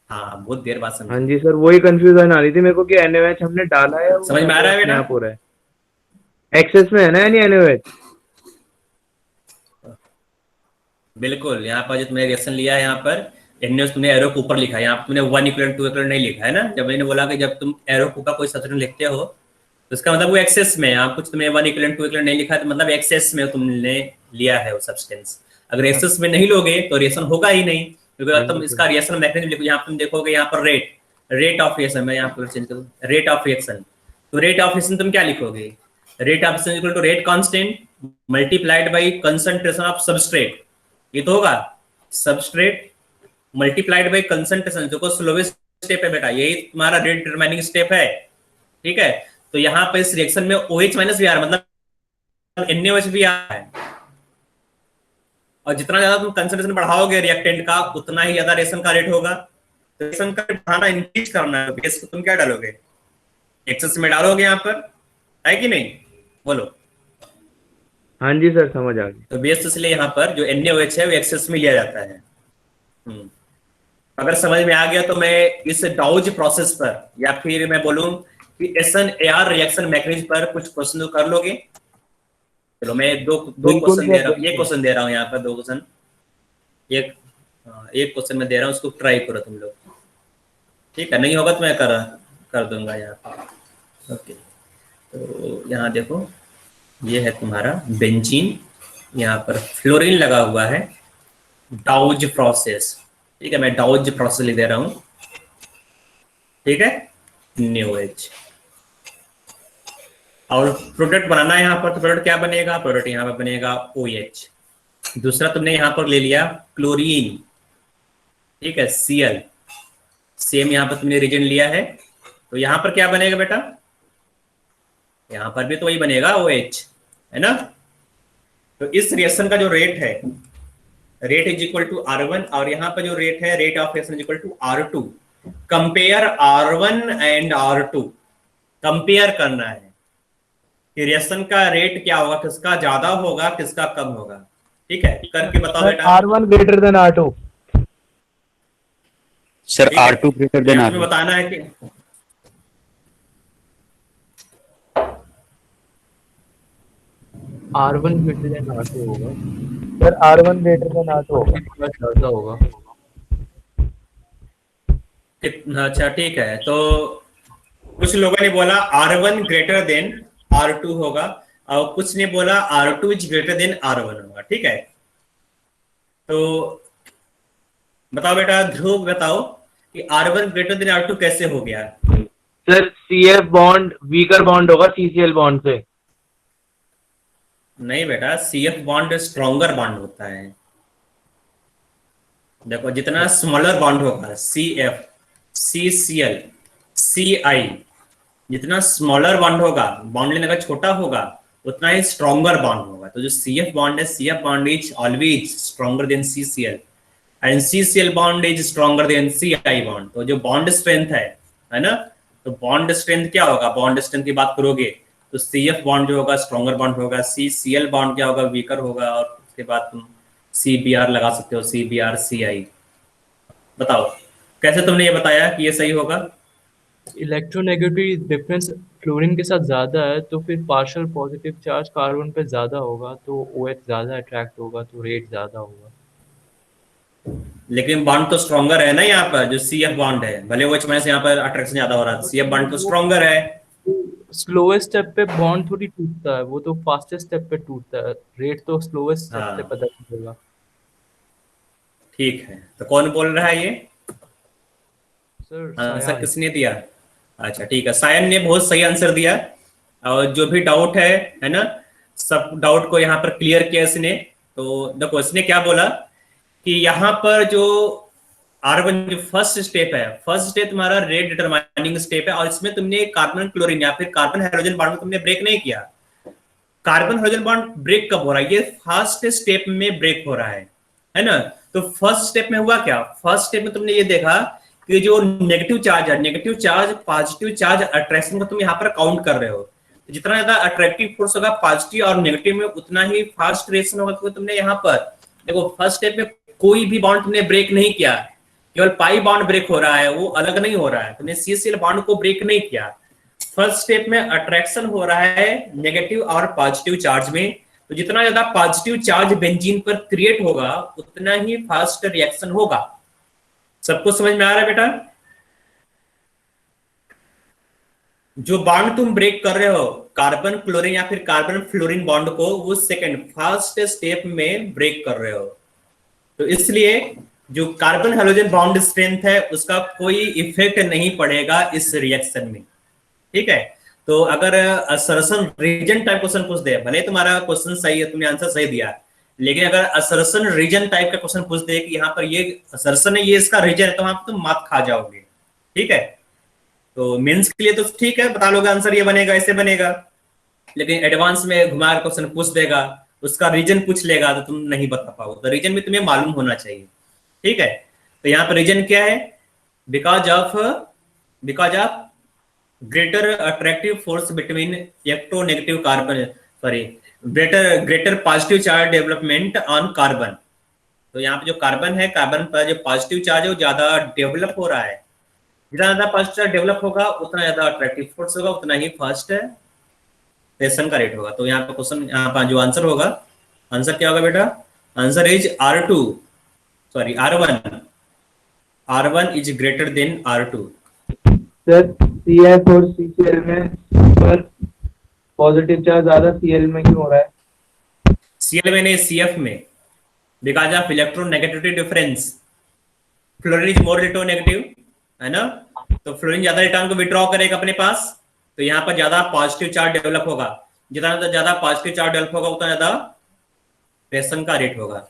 हाँ, बहुत देर बाद समझ। हाँ जी सर, वही कंफ्यूजन आ रही थी मेरे को कि NaOH हमने डाला है, समझ में आ रहा है बेटा? हो रहा है, एक्सेस में है ना यानी NaOH? बिल्कुल, यहाँ पर जो तुमने रिएक्शन लिया है, यहाँ पर NaOH तुमने एरो के ऊपर लिखा है, यहाँ पर तुमने 1 इक्विवेलेंट 2 इक्विवेलेंट नहीं लिखा है ना। जब मैंने बोला कि जब तुम एरो के ऊपर कोई सब्स्टिट्यूशन लिखते हो, तो इसका मतलब वो एक्सेस में है, यहाँ कुछ तुमने 1 इक्विवेलेंट 2 इक्विवेलेंट नहीं लिखा है, तो मतलब एक्सेस में तुमने लिया है वो सब्सटेंस। अगर एक्सेस में नहीं लोगे तो रिएक्शन होगा ही नहीं, क्योंकि तुम इसका रिएक्शन मैकेनिज्म लिखो, यहाँ तुम देखोगे यहाँ पर रेट ऑफ रिएक्शन, मैं यहाँ पर चेंज करूँ, रेट ऑफ रिएक्शन, तो रेट ऑफ रिएक्शन तुम क्या लिखोगे, rate of reaction equal to rate constant multiplied by concentration of substrate, ये तो होगा सबस्ट्रेट मल्टीप्लाइड बाय कंसंट्रेशन, जो को स्लोवेस्ट स्टेप है बेटा, यही तुम्हारा रेट डिटरमाइनिंग स्टेप है। ठीक है, तो यहाँ पर इस रिएक्शन में OH माइनस भी आ रहा है, मतलब NaOH भी आ रहा है, और जितना ज्यादा तुम कंसंट्रेशन बढ़ाओगे रिएक्टेंट का, उतना ही ज्यादा रिएक्शन का रेट होगा। तो रिएक्शन का बढ़ाना, इंक्रीज करना है, बेस को तुम क्या डालोगे, एक्सेस में डालोगे यहाँ पर, है कि नहीं, बोलो? हाँ जी सर, समझ आ गई। तो बेस इसलिए यहाँ पर जो NaOH है वो एक्सेस में लिया जाता है। अगर समझ में आ गया तो मैं इस डाउज प्रोसेस पर, या फिर मैं बोलूं कि SN-AR रिएक्शन मैकेनिज्म पर कुछ क्वेश्चन कर लोगे? चलो मैं दो क्वेश्चन दे रहा हूँ, ये क्वेश्चन दे रहा हूँ यहाँ पर, 2 क्वेश्चन, एक क्वेश्चन में दे रहा हूँ, उसको ट्राई करो तुम लोग। ठीक है, नहीं होगा तो मैं कर दूंगा यहाँ पर। ओके, तो यहाँ देखो, ये है तुम्हारा बेंजीन, यहाँ पर फ्लोरीन लगा हुआ है, डाउज प्रोसेस। ठीक है, मैं डाउज प्रोसेस लिख दे रहा हूँ। ठीक है, NaOH, और प्रोडक्ट बनाना है यहाँ पर, तो प्रोडक्ट क्या बनेगा, प्रोडक्ट यहाँ पर बनेगा OH। दूसरा तुमने यहाँ पर ले लिया क्लोरीन, ठीक है, Cl, सेम यहाँ पर तुमने रीजन लिया है, तो यहाँ पर क्या बनेगा बेटा, यहाँ पर भी तो वही बनेगा OH, है ना। तो इस रिएक्शन का जो रेट है, rate is equal to R1, और यहाँ पर जो रेट है, rate of reaction is equal to R2। Compare R1 and R2, compare करना है कि रिएक्शन का रेट क्या होगा, किसका ज्यादा होगा, किसका कम होगा। ठीक है, करके बताओ बेटा। R1 greater than R2। Sir R2 greater than तुम्हें R1। बताना है कि R1 ग्रेटर देन R2 होगा, sir R1 greater than R2 होगा। थोड़ा ज्यादा होगा। अच्छा ठीक है, तो कुछ लोगों ने बोला R1 ग्रेटर देन R2 होगा, और कुछ ने बोला R2 is greater than R1 होगा, ठीक है। तो बताओ बेटा, ध्रुव बताओ कि R1 ग्रेटर देन R2 कैसे हो गया? Sir CF bond weaker bond होगा CCl बॉन्ड से। नहीं बेटा, CF बॉन्ड स्ट्रॉन्गर बॉन्ड होता है। देखो, जितना स्मॉलर बॉन्ड होगा CF, CCl, CI, जितना स्मॉलर बॉन्ड होगा, बॉन्ड लेने का छोटा होगा, उतना ही स्ट्रॉन्गर बॉन्ड होगा। तो जो CF बॉन्ड है, CF bond is always stronger than CCl and CCl bond is stronger than CI bond. तो जो बॉन्ड स्ट्रेंथ है ना, तो बॉन्ड स्ट्रेंथ क्या होगा? बॉन्ड स्ट्रेंथ की बात करोगे तो CF बॉन्ड जो होगा स्ट्रॉन्गर बॉन्ड होगा, CCl बॉन्ड क्या होगा? वीकर होगा। और उसके बाद तुम CBr लगा सकते हो, CBr CI। बताओ कैसे तुमने ये बताया कि ये सही होगा? इलेक्ट्रोनेगेटिविटी डिफरेंस फ्लोरीन के साथ ज़्यादा है, तो फिर पार्शियल पॉजिटिव चार्ज कार्बन पे ज़्यादा होगा, तो OH ज़्यादा अट्रैक्ट होगा, तो रेट ज़्यादा होगा। लेकिन बॉन्ड तो स्ट्रॉन्गर है ना यहाँ पर, जो CF बॉन्ड है, भले वो OH से यहाँ पर अट्रैक्शन ज्यादा हो रहा है, CF बॉन्ड तो स्ट्रॉन्गर है। स्लोएस्ट स्टेप पे बॉन्ड थोड़ी टूटता है, वो तो फास्टेस्ट स्टेप पे टूटता है, रेट तो स्लोएस्ट स्टेप से हाँ पता चलेगा। ठीक है, तो कौन बोल रहा है ये? Sir answer Sayan. किसने दिया? अच्छा ठीक है, सायन ने बहुत सही आंसर दिया। और जो भी डाउट है ना, सब डाउट को यहाँ पर क्लियर किया इसने। तो देखो इसने क्या बोला कि यहाँ पर जो R1 जो फर्स्ट स्टेप है, फर्स्ट स्टेप तुम्हारा रेट डिटरमाइनिंग स्टेप है, और इसमें तुमने कार्बन क्लोरीन या फिर कार्बन हाइड्रोजन बॉन्ड में तुमने ब्रेक नहीं किया। कार्बन हाइड्रोजन बॉन्ड ब्रेक कब हो रहा है? ये फर्स्ट स्टेप में ब्रेक हो रहा है ना। तो फर्स्ट स्टेप में हुआ क्या? फर्स्ट स्टेप में तुमने ये देखा कि जो नेगेटिव चार्ज है, negative charge positive charge attraction को तुम यहाँ पर काउंट कर रहे हो। तो जितना ज्यादा अट्रैक्टिव फोर्स होगा पॉजिटिव और नेगेटिव में, उतना ही फास्ट रिएक्शन होगा। क्योंकि तुमने यहाँ पर देखो, फर्स्ट स्टेप में कोई भी बॉन्ड तुमने ब्रेक नहीं किया, केवल पाई बॉन्ड ब्रेक हो रहा है, वो अलग नहीं हो रहा है। तुमने CCl बॉन्ड को ब्रेक नहीं किया। फर्स्ट स्टेप में अट्रैक्शन हो रहा है नेगेटिव और पॉजिटिव चार्ज में। तो जितना ज्यादा पॉजिटिव चार्ज बेंजीन पर क्रिएट होगा, उतना ही फास्ट रिएक्शन होगा। सबको समझ में आ रहा है बेटा? जो बॉन्ड तुम ब्रेक कर रहे हो, कार्बन क्लोरीन या फिर कार्बन फ्लोरीन बॉन्ड को, वो सेकंड फर्स्ट स्टेप में ब्रेक कर रहे हो। तो इसलिए जो कार्बन हाइड्रोजन बॉन्ड स्ट्रेंथ है, उसका कोई इफेक्ट नहीं पड़ेगा इस रिएक्शन में, ठीक है। तो अगर असर्शन रीजन टाइप क्वेश्चन पूछ दे, भले तुम्हारा क्वेश्चन सही है, तुमने आंसर सही दिया, लेकिन अगर असर्शन रीजन टाइप का क्वेश्चन पूछ दे कि यहाँ पर ये असर्शन है, ये इसका रीजन है, तो वहां पर तुम मात खा जाओगे, ठीक है। तो मेंस के लिए तो ठीक है, बता लोगे आंसर ये बनेगा, ऐसे बनेगा। लेकिन एडवांस में घुमा कर क्वेश्चन पूछ देगा, उसका रीजन पूछ लेगा, तो तुम नहीं बता पाओगे। तो रीजन भी तुम्हें मालूम होना चाहिए, ठीक है। तो यहाँ पर रीजन क्या है? Because of greater attractive force between electronegative carbon, sorry, greater positive charge development on carbon. तो यहाँ पे जो कार्बन है, कार्बन पर जो पॉजिटिव चार्ज है वो ज्यादा डेवलप हो रहा है। जितना ज्यादा पॉजिटिव चार्ज डेवलप होगा, उतना ज्यादा अट्रैक्टिव फोर्स होगा, उतना ही फास्ट रिएक्शन का रेट होगा। तो यहाँ पे क्वेश्चन, यहाँ पर जो आंसर होगा, आंसर क्या होगा बेटा? Answer is R2, sorry R1 is greater than R2। Sir CF और CCl में पर पॉजिटिव चार्ज ज्यादा CL में क्यों हो रहा है? CL में नहीं, CF में, because of electronegativity difference. Fluorine is more electronegative, है ना। तो फ्लोरीन ज्यादा इलेक्ट्रॉन को विड्रॉ करेगा अपने पास, तो यहाँ पर ज्यादा पॉजिटिव चार्ज डेवलप होगा। जितना ज्यादा पॉजिटिव चार्ज डेवलप होगा, उतना ज्यादा रिएक्शन का रेट होगा।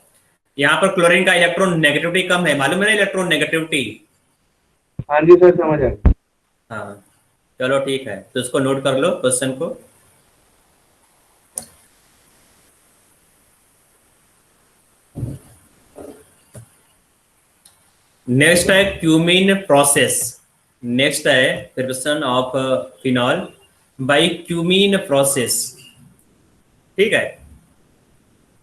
यहाँ पर क्लोरीन का इलेक्ट्रॉन नेगेटिविटी कम है, मालूम है ना इलेक्ट्रॉन नेगेटिविटी? हाँ जी सर, समझ आया। हाँ चलो ठीक है, तो इसको नोट कर लो क्वेश्चन को। नेक्स्ट है क्यूमीन प्रोसेस। नेक्स्ट है preparation of phenol by cumene process, ठीक है।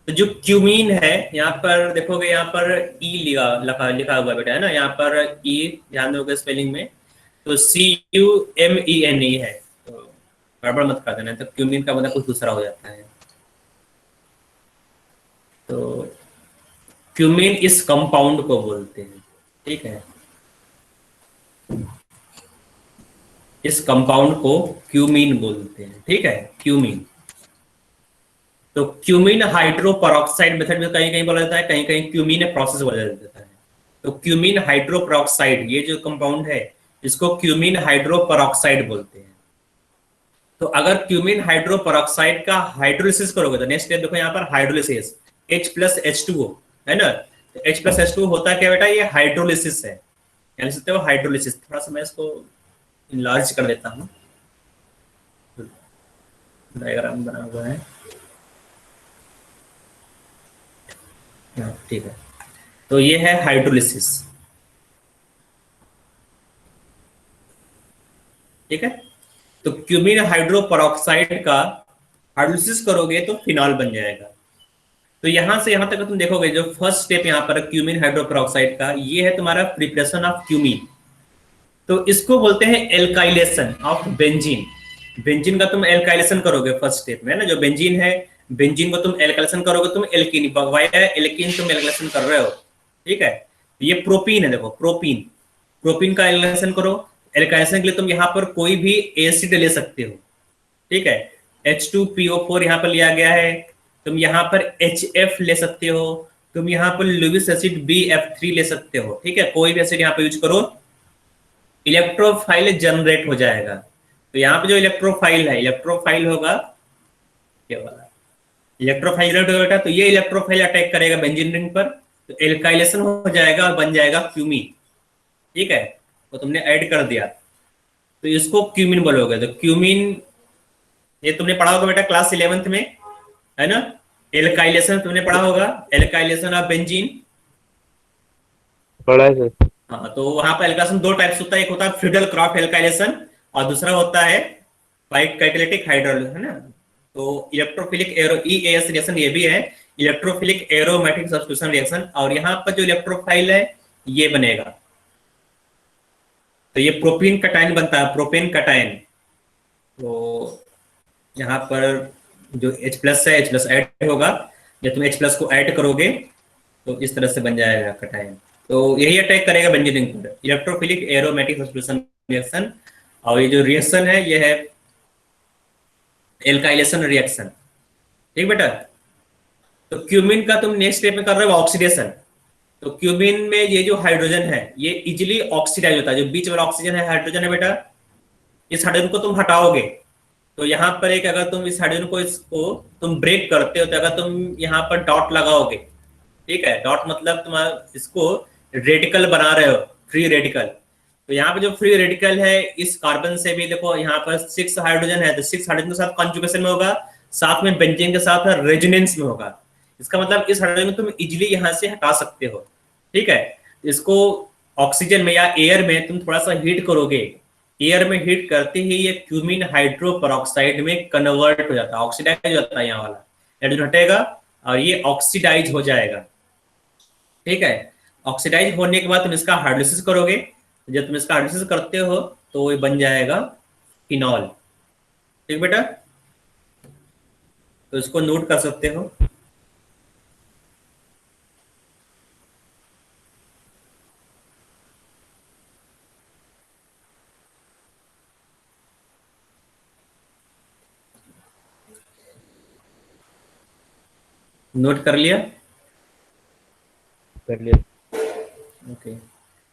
तो जो क्यूमीन है, यहाँ पर देखोगे, यहाँ पर ई लिखा हुआ बेटा, है ना। यहाँ पर ई ध्यान दोगे स्पेलिंग में, तो CUMENE है, तो गड़बड़ मत कर देना, तो क्यूमीन का मतलब कुछ दूसरा हो जाता है। तो क्यूमीन इस कंपाउंड को बोलते हैं, ठीक है। इस कंपाउंड को क्यूमीन बोलते हैं, ठीक है, क्यूमीन। तो क्यूमीन हाइड्रो पेरोक्साइड मेथड में कहीं कहीं बोला जाता है, कहीं कहीं क्यूमीन प्रोसेस बोला जाता है। तो क्यूमीन हाइड्रो पेरोक्साइड ये जो कंपाउंड है इसको क्यूमीन हाइड्रो पेरोक्साइड बोलते हैं। तो अगर क्यूमीन हाइड्रो पेरोक्साइड का हाइड्रोलिसिस करोगे तो नेक्स्ट स्टेप देखो यहाँ पर हाइड्रोलिसिस H+H2O है ना। तो H+H2O होता है क्या बेटा, ये हाइड्रोलिसिस है, यानी सकते हो हाइड्रोलिसिस। थोड़ा सा मैं इसको इनलार्ज कर देता हूँ, डायग्राम बना हुआ है, ठीक है। तो ये है हाइड्रोलिसिस, ठीक है। तो क्यूमीन हाइड्रो पेरोक्साइड का हाइड्रोलिसिस करोगे तो फिनॉल बन जाएगा। तो यहां से यहां तक तुम देखोगे जो फर्स्ट स्टेप यहाँ पर क्यूमीन हाइड्रो पेरोक्साइड का, ये है तुम्हारा प्रिपरेशन ऑफ क्यूमीन। तो इसको बोलते हैं एल्काइलेशन ऑफ बेंजीन। बेंजीन का तुम एल्काइलेशन करोगे फर्स्ट स्टेप में, है ना। जो बेंजीन है, बेंजीन को तुम एल्काइलेशन करोगे, तुम एल्कीन वाया एल्कीन तुम एल्काइलेशन कर रहे हो, ठीक है। ये प्रोपीन है, देखो प्रोपीन, प्रोपीन का एल्काइलेशन करो। एल्काइलेशन के लिए तुम यहाँ पर कोई भी एसिड ले सकते हो, ठीक है। H2PO4 यहाँ पर लिया गया है, तुम यहाँ पर HF ले सकते हो, तुम यहाँ पर लुइस एसिड BF3 ले सकते हो, ठीक है। कोई भी एसिड यहाँ पे यूज करो, इलेक्ट्रोफाइल जनरेट हो जाएगा। तो यहाँ पे जो इलेक्ट्रोफाइल है, इलेक्ट्रोफाइल होगा ये वाला, इलेक्ट्रोफाइल जनरेट होगा, तो ये इलेक्ट्रोफाइल अटैक करेगा बेंजीन रिंग पर, तो एल्काइलेशन हो जाएगा और बन जाएगा क्यूमीन, ठीक है। तो तुमने ऐड कर दिया तो इसको क्यूमीन बोलोगे। तो क्यूमीन ये तुमने पढ़ा होगा बेटा क्लास 11th में, है ना। एल्काइलेशन तुमने पढ़ा होगा, एल्काइलेशन ऑफ बेंजीन पढ़ा है सर। हाँ, तो वहां पर एल्काइलेशन दो टाइप्स होता है, एक होता है फ्रीडल क्रॉफ एल्काइलेशन और दूसरा होता है बाइकैटालिटिक हाइड्रोलिसिस, है ना। तो इलेक्ट्रोफिलिक एरो EAS रिएक्शन ये भी है, इलेक्ट्रोफिलिक एरोमेटिक सब्स्टिट्यूशन रिएक्शन, और यहाँ पर जो इलेक्ट्रोफाइल है ये बनेगा। तो ये प्रोपीन कटायन बनता है, प्रोपेन कटायन। तो यहाँ पर जो H+ है, H+ ऐड होगा, या तुम H+ को ऐड करोगे तो इस तरह से बन जाएगा कटायन। तो यही अटैक करेगा बेंजीन रिंग पर, इलेक्ट्रोफिलिक एरोमेटिक सब्स्टिट्यूशन रिएक्शन। और ये जो रिएक्शन है ये है एल्काइलेशन रिएक्शन, ठीक बेटा। तो क्यूमीन का तुम नेक्स्ट स्टेप में कर रहे हो ऑक्सीडेशन। तो क्यूमीन में ये जो हाइड्रोजन है ये इजिली ऑक्सीडाइज होता है, जो बीच वाला ऑक्सीजन है हाइड्रोजन है बेटा, इस हाइड्रोजन को तुम हटाओगे तो यहाँ पर एक, अगर तुम इस हाइड्रोजन को इसको तुम ब्रेक करते हो तो अगर तुम यहाँ पर डॉट लगाओगे, ठीक है, डॉट मतलब तुम इसको रेडिकल बना रहे हो, फ्री रेडिकल। तो यहाँ पे जो फ्री रेडिकल है इस कार्बन से भी देखो यहाँ पर 6 हाइड्रोजन है, तो 6 हाइड्रोजन के साथ कॉन्जुगेशन में होगा, साथ में बेंजीन के साथ रेजोनेंस में होगा। इसका मतलब इस हाइड्रोजन को तुम इजिली यहाँ से हटा सकते हो, ठीक है। इसको ऑक्सीजन में या एयर में तुम थोड़ा सा हीट करोगे, एयर में हीट करते ही ये क्यूमीन हाइड्रो पेरोक्साइड में कन्वर्ट हो जाता है, ऑक्सीडाइज हो जाता है, यहाँ वाला हाइड्रोजन हटेगा और ये ऑक्सीडाइज हो जाएगा, ठीक है। ऑक्सीडाइज होने के बाद तुम इसका हाइड्रोलिसिस करोगे, जब तुम इसका हाइड्रोलिसिस करते हो तो ये बन जाएगा फिनॉल, ठीक बेटा। तो इसको नोट कर सकते हो। नोट कर लिया? कर लिया। ओके,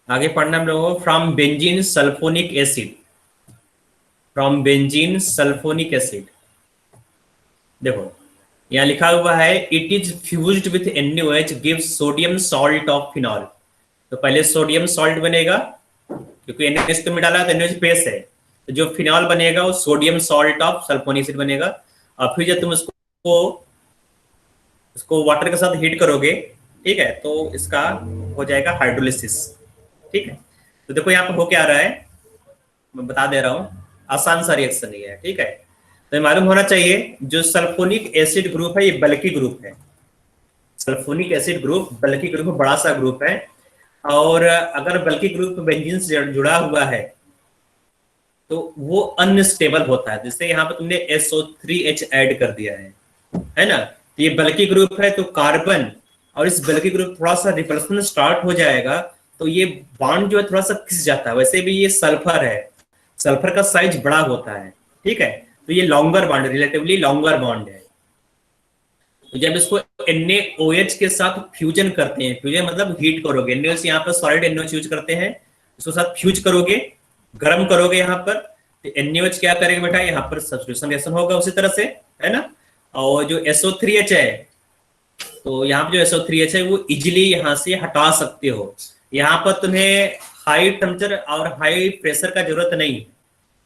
आगे पढ़ना हम लोगों को from benzene sulphonic acid, from benzene sulphonic acid. देखो यहाँ लिखा हुआ है it is fused with NaOH gives sodium salt of phenol. तो पहले सोडियम सॉल्ट बनेगा क्योंकि NaOH तो में डाला तो NaOH बेस है, तो जो फिनॉल बनेगा वो sodium salt of sulphonic acid बनेगा। और फिर जब तुम इसको वाटर के साथ हीट करोगे, ठीक है, तो इसका हो जाएगा हाइड्रोलिसिस, ठीक है। तो देखो यहाँ पे हो क्या रहा है, मैं बता दे रहा हूँ, आसान सा रिएक्शन ही है, ठीक है। तो मालूम होना चाहिए जो सल्फोनिक एसिड ग्रुप है ये बल्की ग्रुप है, सल्फोनिक एसिड ग्रुप बल्की ग्रुप, बड़ा सा ग्रुप है। और अगर बल्की ग्रुप बेंजीन से जुड़ा हुआ है तो वो अनस्टेबल होता है, जैसे यहाँ पे तुमने SO3H ऐड कर दिया है ना। तो ये बल्की ग्रुप है, तो कार्बन और इस बल्की ग्रुप थोड़ा सा रिपल्सन स्टार्ट हो जाएगा तो ये बॉन्ड जो है थोड़ा सा खिंच जाता है। वैसे भी ये सल्फर है, सल्फर का साइज बड़ा होता है, ठीक है। तो ये longer bond, relatively longer bond है। तो जब इसको NaOH के साथ फ्यूजन करते हैं, फ्यूजन मतलब हीट करोगे, NaOH यहाँ पर सॉलिड NaOH यूज करते हैं, इसको साथ फ्यूज करोगे, गर्म करोगे यहाँ पर, तो NaOH क्या करेगा बेटा, यहाँ पर सब्स्टिट्यूशन रिएक्शन होगा उसी तरह से, है ना। और जो SO3H है, तो यहाँ पे जो SO3H है वो इजिली यहाँ से हटा सकते हो। यहाँ पर तुम्हें हाई टेम्परेचर और हाई प्रेशर का जरूरत नहीं है,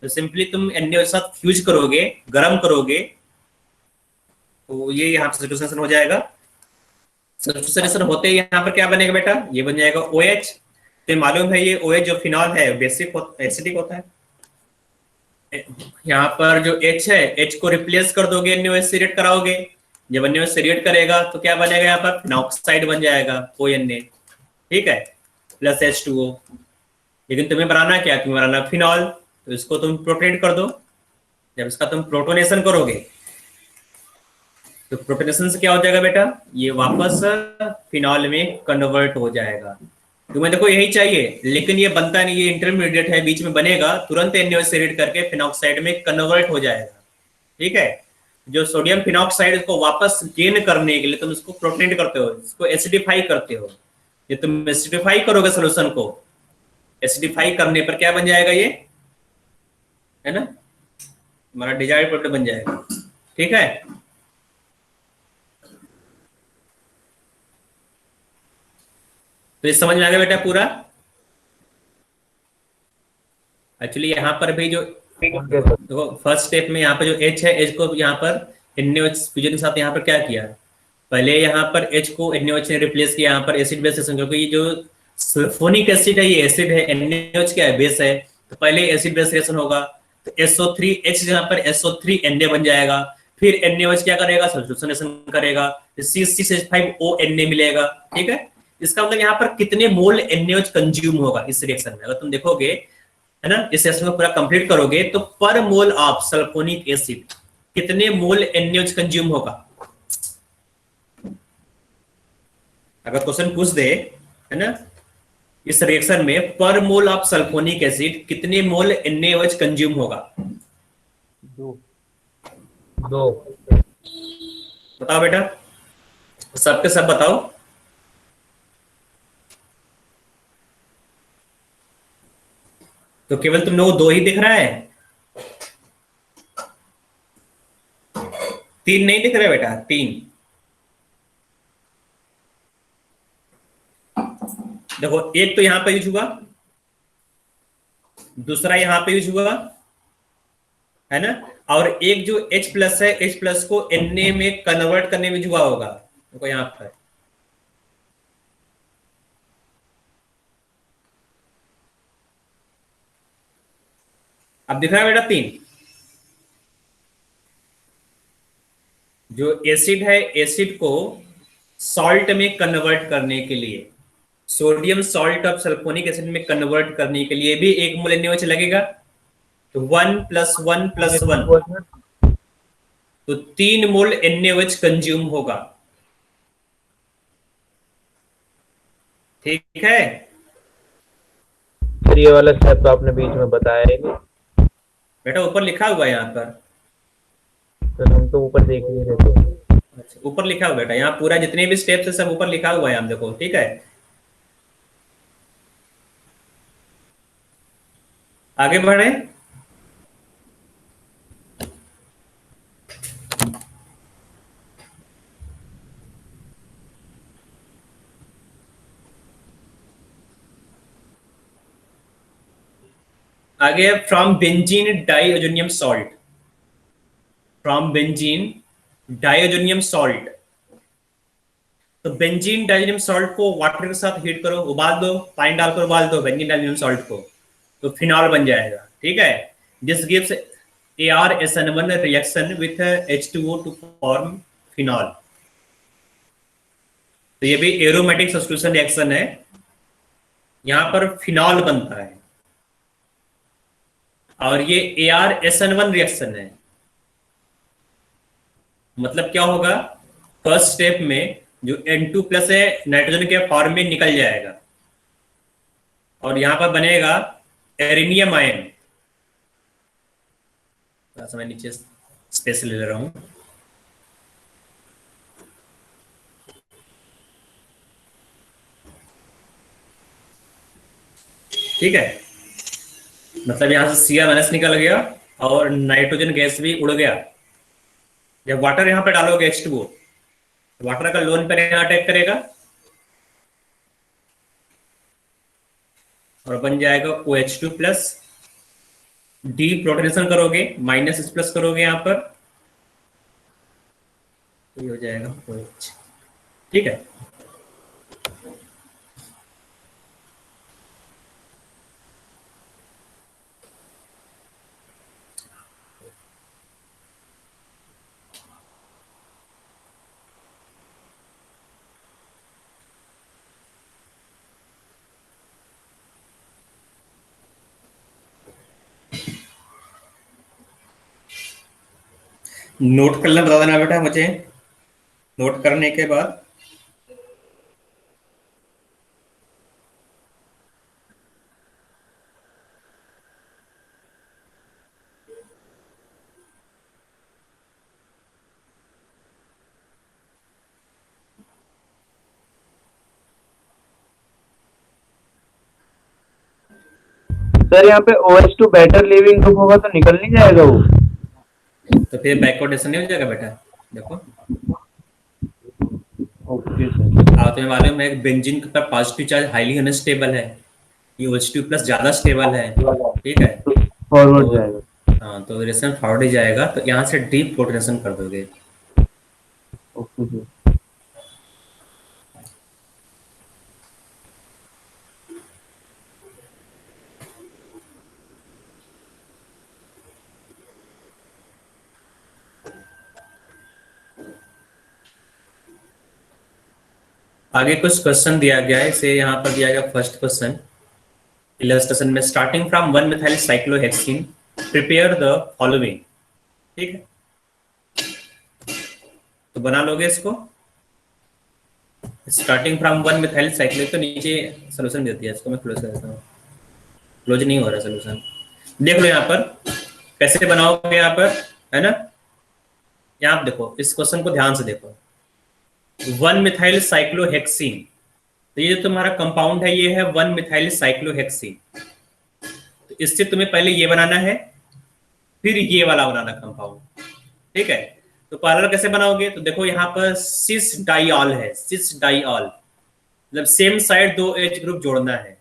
तो सिंपली तुम NaOH के साथ फ्यूज करोगे, गर्म करोगे, तो ये यहाँ पे सब्स्टिट्यूशन हो जाएगा। सब्स्टिट्यूशन होते ही यहाँ पर क्या बनेगा बेटा, ये बन जाएगा OH। तो मालूम है ये OH जो फिनॉल है बेसिक एसिडिक होता है। यहाँ पर जो H है, H को रिप्लेस कर दोगे, NaOH से रिएक्ट कराओगे, जब NaOH से रिएक्ट करेगा तो क्या बनेगा, यहाँ पर फिनॉक्साइड बन जाएगा ONA, ठीक है, प्लस H2O। लेकिन तुम्हें बनाना क्या, तुम्हें बनाना फिनॉल, तो इसको तुम प्रोटोनेट कर दो। जब इसका तुम प्रोटोनेशन करोगे तो प्रोटोनेशन से क्या हो जाएगा बेटा, ये वापस फिनॉल में कन्वर्ट हो जाएगा। तुम्हें देखो यही चाहिए, लेकिन ये बनता नहीं, ये इंटरमीडिएट है, बीच में बनेगा, तुरंत NaOH से रिएक्ट करके फिनॉक्साइड में कन्वर्ट हो जाएगा, ठीक है। जो सोडियम फिनॉक्साइड को वापस गेन करने के लिए तुम इसको प्रोटोनेट करते हो, इसको एसिडिफाई करते हो। ये तुम एसिडिफाई करोगे सोल्यूशन को, एसिडिफाई करने पर क्या बन जाएगा, ये है ना, हमारा डिजायर्ड प्रोडक्ट बन जाएगा, ठीक है। तो ये समझ में आ गया बेटा पूरा। एक्चुअली यहाँ पर भी जो देखो फर्स्ट स्टेप में यहाँ पर जो H है, H को यहाँ पर NaOH फ्यूजन के साथ यहाँ पर क्या किया, पहले यहाँ पर H को NaOH ने रिप्लेस किया यहाँ पर एसिड बेस रिएक्शन, क्योंकि ये जो सल्फोनिक एसिड है ये एसिड है, NaOH क्या है, बेस है, तो पहले एसिड बेस रिएक्शन होगा, तो SO3H यहाँ पर SO3Na बन जाएगा, फिर NaOH क्या करेगा, सब्स्टिट्यूशन रिएक्शन करेगा, C6H5ONa मिलेगा, ठीक है। इसका मतलब यहाँ पर कितने मोल NaOH कंज्यूम होगा इस रिएक्शन में, अगर तुम देखोगे, है ना, इस रिएक्शन को पूरा कंप्लीट करोगे तो पर मोल ऑफ सल्फोनिक एसिड कितने मोल NaOH कंज्यूम होगा। अगर क्वेश्चन पूछ दे, है ना, इस रिएक्शन में पर मोल ऑफ सल्फोनिक एसिड कितने मोल NaOH कंज्यूम होगा, 2 बताओ बेटा, सबके सब बताओ। तो केवल तुम लोग 2 ही दिख रहा है, 3 नहीं दिख रहा बेटा, 3 देखो, एक तो यहां पे यूज हुआ, दूसरा यहां पे यूज हुआ, है ना, और एक जो H प्लस है, H प्लस को Na में कन्वर्ट करने में हुआ होगा, देखो यहां पर। अब दिख रहा है बेटा 3, जो एसिड है, एसिड को सॉल्ट में कन्वर्ट करने के लिए, sodium salt of sulphonic acid में कन्वर्ट करने के लिए भी 1 मोल NaOH लगेगा, तो 1 + 1 + 1, तो 3 मोल NaOH कंज्यूम होगा, ठीक है। फिर ये वाला स्टेप तो आपने बीच में बताया है कि बेटा ऊपर लिखा हुआ है यहाँ पर, तो हम तो ऊपर देख नहीं रहे थे। अच्छा ऊपर लिखा हुआ बेटा, यहाँ पूरा जितने भी स्टेप्स है सब ऊपर लिखा हुआ है, हम देखो, ठीक है। आगे बढ़े, आगे from benzene diazonium salt, from benzene diazonium salt, तो बेंजीन डाइओजोनियम सॉल्ट को वाटर के साथ हीट करो, उबाल दो, पानी डालकर उबाल दो बेंजीन डाइओजोनियम सॉल्ट को, तो फिनॉल बन जाएगा, ठीक है। This gives ArSN1 reaction with H2O to form phenol. तो ये भी एरोमेटिक सब्स्टिट्यूशन रिएक्शन है, यहां पर फिनॉल बनता है, और ये ArSN1 रिएक्शन है। मतलब क्या होगा, फर्स्ट स्टेप में जो N2+ है नाइट्रोजन के फॉर्म में निकल जाएगा, और यहां पर बनेगा एरिनियम आयन। थोड़ा सा मैं नीचे स्पेस ले रहा हूं, ठीक है, मतलब यहाँ से Cr माइनस निकल गया और नाइट्रोजन गैस भी उड़ गया। जब वाटर यहाँ पे डालोगे H2O, वाटर का लोन पेयर यहाँ अटैक करेगा और बन जाएगा OH2 प्लस। डी प्रोटोनेशन करोगे, माइनस H प्लस करोगे यहाँ पर, तो ये हो जाएगा OH। ठीक है, नोट कर लेना, बता देना बेटा मुझे नोट करने के बाद। सर यहाँ पे OH2 बेटर लिविंग ग्रुप होगा तो निकल नहीं जाएगा वो? तो फिर बैकवर्डेशन नहीं हो जाएगा बेटा। देखो ओके सर। तुम्हें मालूम है बेंजीन का पॉजिटिव चार्ज हाईली अनस्टेबल है, ये OH2 प्लस ज्यादा स्टेबल है। ठीक है, फॉरवर्ड जाएगा। हाँ, तो रिएक्शन फॉरवर्ड ही जाएगा, तो यहाँ से डीप प्रोटोनेशन कर दोगे। Okay sir. आगे कुछ क्वेश्चन दिया गया है, इसे यहाँ पर दिया गया फर्स्ट क्वेश्चन इलस्ट्रेशन में, starting from 1 methyl cyclohexene prepare the following. ठीक है, तो बना लोगे इसको। स्टार्टिंग फ्रॉम 1 मिथाइल साइक्लो, तो नीचे सोल्यूशन दे दिया, इसको मैं क्लोज कर देता हूँ, क्लोज नहीं हो रहा सोल्यूशन। देख लो यहाँ पर कैसे बनाओगे यहाँ पर, है ना। यहाँ देखो, इस क्वेश्चन को ध्यान से देखो, 1 मिथाइल साइक्लोहेक्सीन, तो ये जो तुम्हारा कंपाउंड है ये है 1 मिथाइल साइक्लोहेक्सीन। तो इससे तुम्हें पहले ये बनाना है, फिर ये वाला बनाना कंपाउंड। ठीक है, तो पैरेलल कैसे बनाओगे, तो देखो यहाँ पर सिस डाइऑल है, सिस डाइऑल मतलब सेम साइड 2 OH ग्रुप जोड़ना है।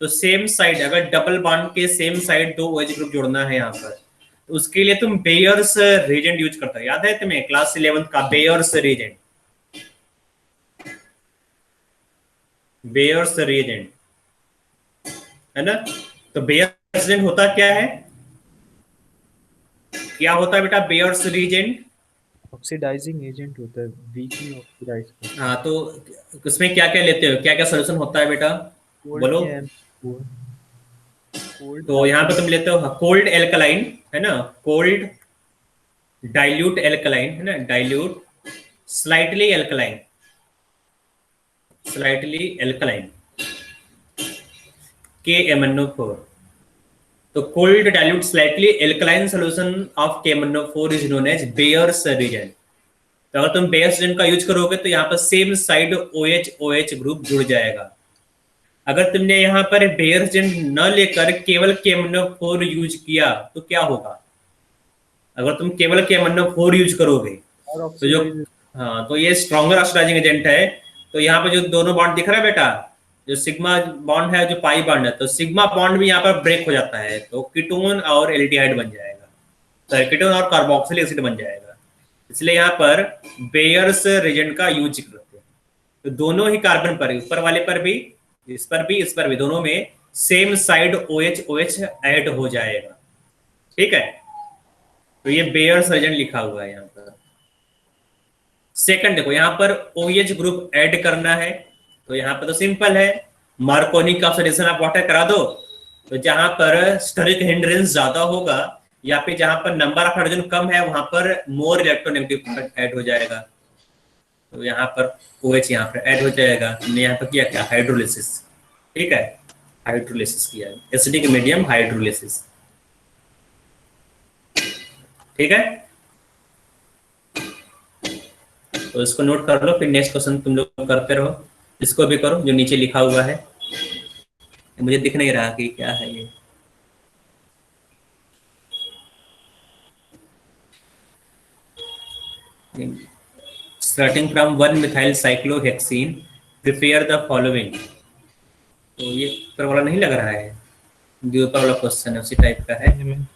तो सेम साइड, अगर डबल बॉन्ड के सेम साइड 2 OH ग्रुप जोड़ना है यहाँ पर, तो उसके लिए तुम बेयर्स रेजेंट यूज करते हो। याद है तुम्हें क्लास 11 का बेयर्स रेजेंट, बेयर्स रेजेंट, है ना। तो बेयर्स रेजेंट होता क्या है, क्या होता है बेटा बेयर्स रेजेंट? ऑक्सीडाइजिंग एजेंट होता है, वीकली ऑक्सीडाइज करता हाँ, तो उसमें क्या क्या लेते हो, क्या क्या सोल्यूशन होता है बेटा, बोलो। है। तो यहाँ पे तुम लेते हो कोल्ड एल्कलाइन, है ना, कोल्ड डाइल्यूट एल्कलाइन, है ना, dilute slightly alkaline, slightly alkaline KMnO4। तो cold dilute slightly alkaline solution of KMnO4 is known as Baeyer's reagent. तो अगर तुम बेयर्स रेजेंट का यूज करोगे तो यहाँ पर same side OH OH group जुड़ जाएगा। अगर तुमने यहाँ पर बेयर्स रेजेंट न लेकर केवल KMnO4 यूज किया तो क्या होगा, अगर तुम केवल KMnO4 यूज करोगे तो जो, हाँ, तो ये स्ट्रॉन्गर ऑक्सीडाइजिंग एजेंट है। तो यहाँ पे जो दोनों बॉन्ड दिख रहा है बेटा, जो सिग्मा बॉन्ड है, जो पाई बॉन्ड है, तो सिग्मा बॉन्ड भी यहाँ पर ब्रेक हो जाता है, तो कीटोन और एल्डिहाइड बन जाएगा, तो कीटोन और कार्बोक्सिलिक एसिड बन जाएगा। इसलिए यहाँ पर बेयर्स रेजेंट का यूज करते हैं। तो दोनों ही कार्बन पर, ऊपर वाले पर भी, इस पर भी, इस पर भी, दोनों में same side OH OH add हो जाएगा। ठीक है, तो ये बेयर्स रेजेंट लिखा हुआ है यहाँ पर। सेकंड देखो, यहाँ पर OH ग्रुप ऐड करना है, तो यहाँ पर तो सिंपल है, मार्कोनी का ऑक्सीडेशन आप वाटर करा दो। तो जहां पर स्टेरिक हिंड्रेंस ज्यादा होगा या फिर जहां पर नंबर ऑफ हाइड्रोजन कम है वहां पर मोर इलेक्ट्रोनेगेटिव ऐड हो जाएगा। तो यहाँ पर OH यहाँ पर ऐड हो जाएगा। हमने यहाँ पर किया क्या, हाइड्रोलिसिस। ठीक है, हाइड्रोलिसिस किया, एसिडिक मीडियम हाइड्रोलिसिस। ठीक है, तो इसको नोट कर लो, फिर नेक्स्ट क्वेश्चन तुम लोग करते रहो, इसको भी करो जो नीचे लिखा हुआ है। मुझे दिख नहीं रहा कि क्या है ये। Starting from 1 methyl cyclohexene prepare the following. तो ये ऊपर वाला नहीं लग रहा है, जो ऊपर वाला क्वेश्चन है उसी टाइप का है।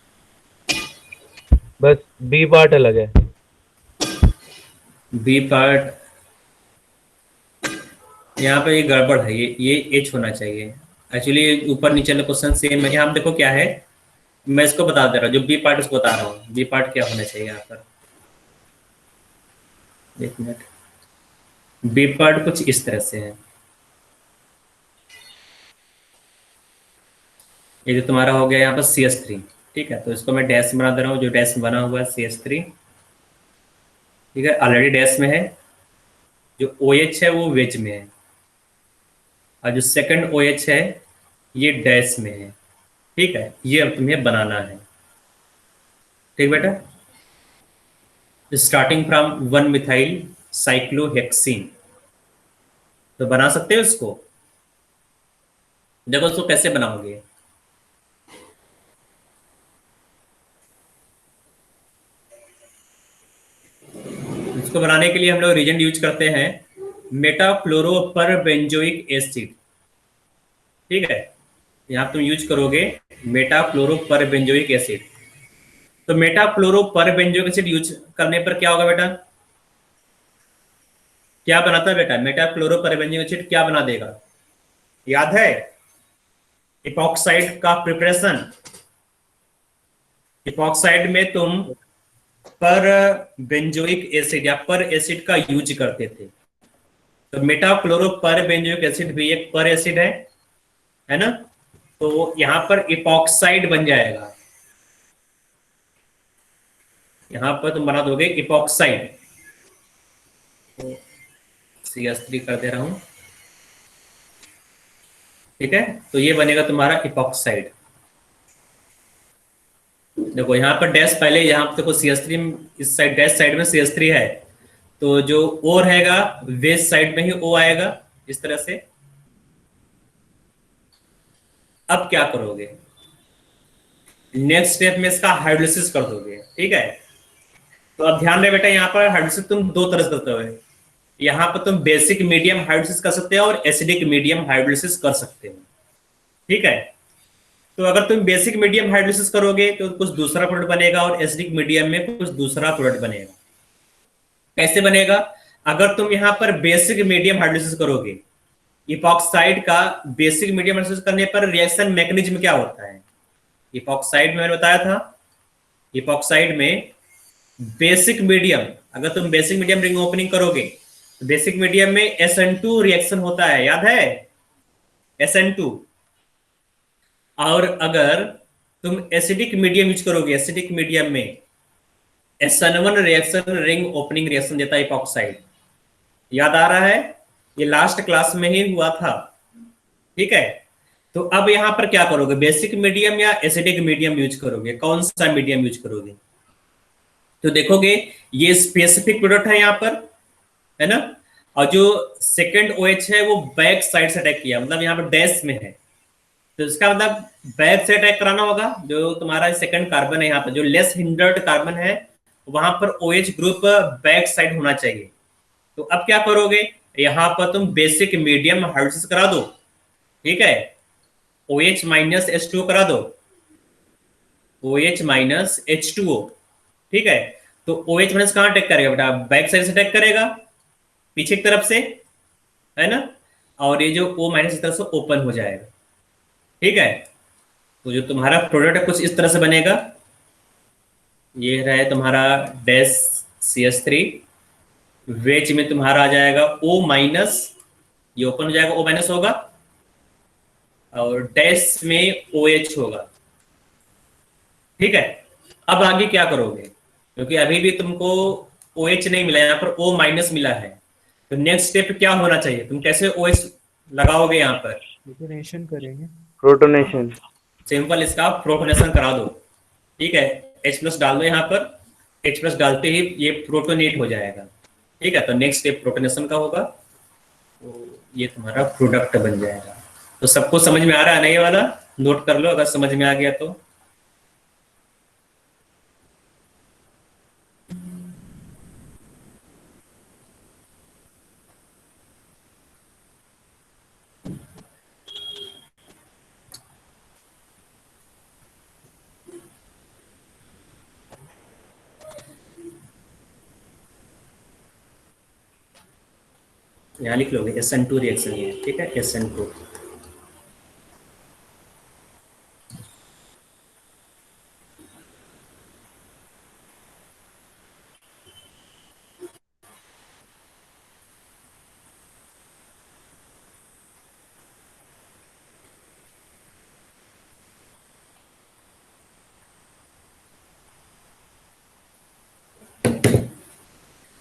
बस बी पार्ट अलग है। बी पार्ट यहाँ पे ये गड़बड़ है, ये एच होना चाहिए। एक्चुअली ऊपर नीचे वाला क्वेश्चन सेम है। यहाँ देखो क्या है, मैं इसको बता दे रहा हूँ, जो बी पार्ट उसको बता रहा हूँ। बी पार्ट क्या होना चाहिए यहाँ पर, एक मिनट। बी पार्ट कुछ इस तरह से है। ये जो तुम्हारा हो गया यहाँ पर CH3, ठीक है, तो इसको मैं डैश बना दे रहा हूँ। जो डैश में बना हुआ है CH3, ठीक है, ऑलरेडी डैश में है। जो OH है वो वेज में है, और जो सेकंड OH है ये डैश में है। ठीक है, ये अब तुम्हें बनाना है। ठीक बेटा, स्टार्टिंग फ्रॉम 1 मिथाइल साइक्लोहेक्सीन, तो बना सकते हो इसको। देखो इसको कैसे बनाओगे। इसको बनाने के लिए हम लोग रिएजेंट यूज करते हैं मेटाफ्लोरोपरबेंजोइक एसिड। ठीक है, यहाँ तुम यूज करोगे मेटाफ्लोरोपरबेंजोइक एसिड। तो मेटाफ्लोरोपरबेंजोइक एसिड यूज करने पर क्या होगा बेटा, क्या बनाता है बेटा, मेटाफ्लोरोपरबेंजोइक एसिड क्या बना देगा, याद है? इपॉक्साइड का प्रिपरेशन। इपॉक्साइड में तुम पर बेंजोइक एसिड या पर एसिड का यूज करते थे। तो मेटाफ्लोरोपरबेंजोइक एसिड भी एक पर एसिड है ना। तो यहां पर इपॉक्साइड बन जाएगा। यहां पर तुम बना दोगे इपॉक्साइड। तो CH3 कर दे रहा हूं, ठीक है। तो ये बनेगा तुम्हारा इपॉक्साइड। देखो यहाँ पर डैश पहले, यहाँ पर देखो CH3 इस साइड, डैश साइड में CH3 है, तो जो O रहेगा वेज साइड में ही O आएगा, इस तरह से। अब क्या करोगे, नेक्स्ट स्टेप में इसका हाइड्रोलिसिस कर दोगे। ठीक है, तो अब ध्यान रहे बेटा, यहाँ पर हाइड्रोलिसिस तुम दो तरह से करते हो। यहाँ पर तुम बेसिक मीडियम हाइड्रोलिसिस कर सकते हो और एसिडिक मीडियम हाइड्रोलिसिस कर सकते हो। ठीक है, तो अगर तुम बेसिक मीडियम हाइड्रोलिसिस करोगे तो कुछ दूसरा प्रोडक्ट बनेगा, और एसिडिक मीडियम में कुछ दूसरा प्रोडक्ट बनेगा। कैसे बनेगा, अगर तुम यहाँ पर बेसिक मीडियम हाइड्रोलिसिस करोगे, इपॉक्साइड का बेसिक मीडियम हाइड्रोलिसिस करने पर रिएक्शन मैकेनिज्म क्या होता है। इपॉक्साइड में मैंने बताया था, इपॉक्साइड में बेसिक मीडियम, अगर तुम बेसिक मीडियम रिंग ओपनिंग करोगे तो बेसिक मीडियम में SN2 रिएक्शन होता है, याद है, SN2। और अगर तुम एसिडिक मीडियम यूज करोगे, एसिडिक मीडियम में SN1 reaction ring opening reaction देता है इपॉक्साइड। याद आ रहा है, ये लास्ट क्लास में ही हुआ था। ठीक है, तो अब यहां पर क्या करोगे, बेसिक मीडियम या एसिडिक मीडियम यूज करोगे, कौन सा मीडियम यूज करोगे। तो देखोगे ये स्पेसिफिक प्रोडक्ट है यहाँ पर, है ना। और जो सेकंड OH है वो बैक साइड से अटैक किया, मतलब यहाँ पर डैश में है, तो इसका मतलब बैक से अटैक कराना होगा। जो तुम्हारा सेकंड कार्बन है यहाँ पर, जो लेस हिंडर्ड कार्बन है, वहां पर OH ग्रुप बैक साइड होना चाहिए। तो अब क्या करोगे, यहाँ पर तुम बेसिक मीडियम हाइड्रोलिसिस करा दो। ठीक है, OH माइनस H2O करा दो, OH माइनस H2O। ठीक है, तो OH माइनस कहाँ अटैक करेगा बेटा, बैक साइड से अटैक करेगा, पीछे की तरफ से, है ना। और ये जो O माइनस इस तरह से ओपन हो जाएगा। ठीक है, तो जो तुम्हारा प्रोडक्ट है कुछ इस तरह से बनेगा। ये रहे तुम्हारा डैश CH3, वेज में तुम्हारा आ जाएगा O माइनस, ये ओपन हो जाएगा, O माइनस होगा, और डैश में OH होगा। ठीक है, अब आगे क्या करोगे, क्योंकि अभी भी तुमको OH नहीं मिला, यहाँ पर O माइनस मिला है, तो नेक्स्ट स्टेप क्या होना चाहिए, तुम कैसे OH लगाओगे यहाँ पर, प्रोटोनेशन करेंगे। प्रोटोनेशन, सिंपल इसका प्रोटोनेशन करा दो। ठीक है, H+ डाल दो यहाँ पर, H+ डालते ही ये प्रोटोनेट हो जाएगा। ठीक है, तो नेक्स्ट स्टेप प्रोटोनेशन का होगा, तो ये तुम्हारा प्रोडक्ट बन जाएगा। तो सबको समझ में आ रहा है ना ये वाला? नोट कर लो अगर समझ में आ गया तो। यहाँ लिख लोगे SN2 रिएक्शन ये, ठीक है, SN2।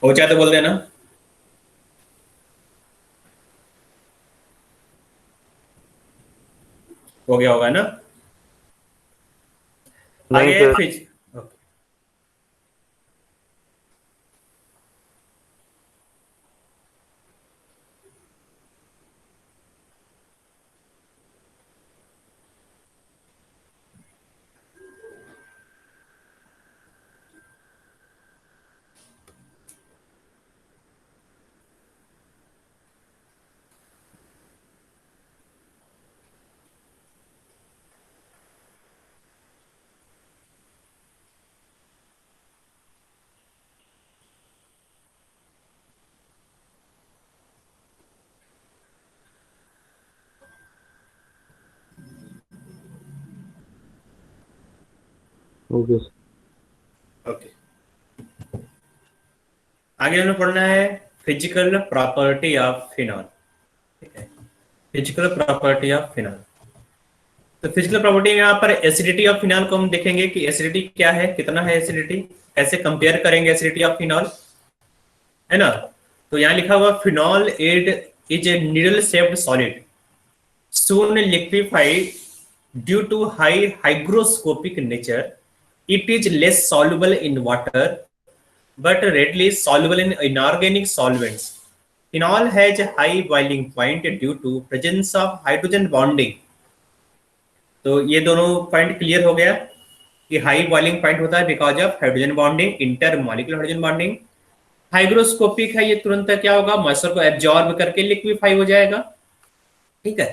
हो जाए तो बोल देना। हो गया होगा ना? नहीं आगे सर। फिर ओके। ओके, आगे हमें पढ़ना है फिजिकल प्रॉपर्टी ऑफ फिनॉल। ठीक है, फिजिकल प्रॉपर्टी ऑफ फिनॉल। तो फिजिकल प्रॉपर्टी में यहाँ पर एसिडिटी ऑफ फिनॉल को हम देखेंगे कि एसिडिटी क्या है, कितना है एसिडिटी, कैसे कंपेयर करेंगे एसिडिटी ऑफ फिनॉल, है ना? तो यहाँ लिखा हुआ phenol it is a needle shaped solid soon liquefied due to high hygroscopic nature. It is less soluble in water but readily soluble in inorganic solvents. Phenol has a high boiling point due to presence of hydrogen bonding. तो ये दोनों पॉइंट क्लियर हो गया कि हाई बॉइलिंग पॉइंट होता है because of hydrogen bonding, inter molecular hydrogen bonding. Hygroscopic है, ये तुरंत क्या होगा, मॉइस्चर को एब्जॉर्ब करके लिक्विफाई हो जाएगा। ठीक है,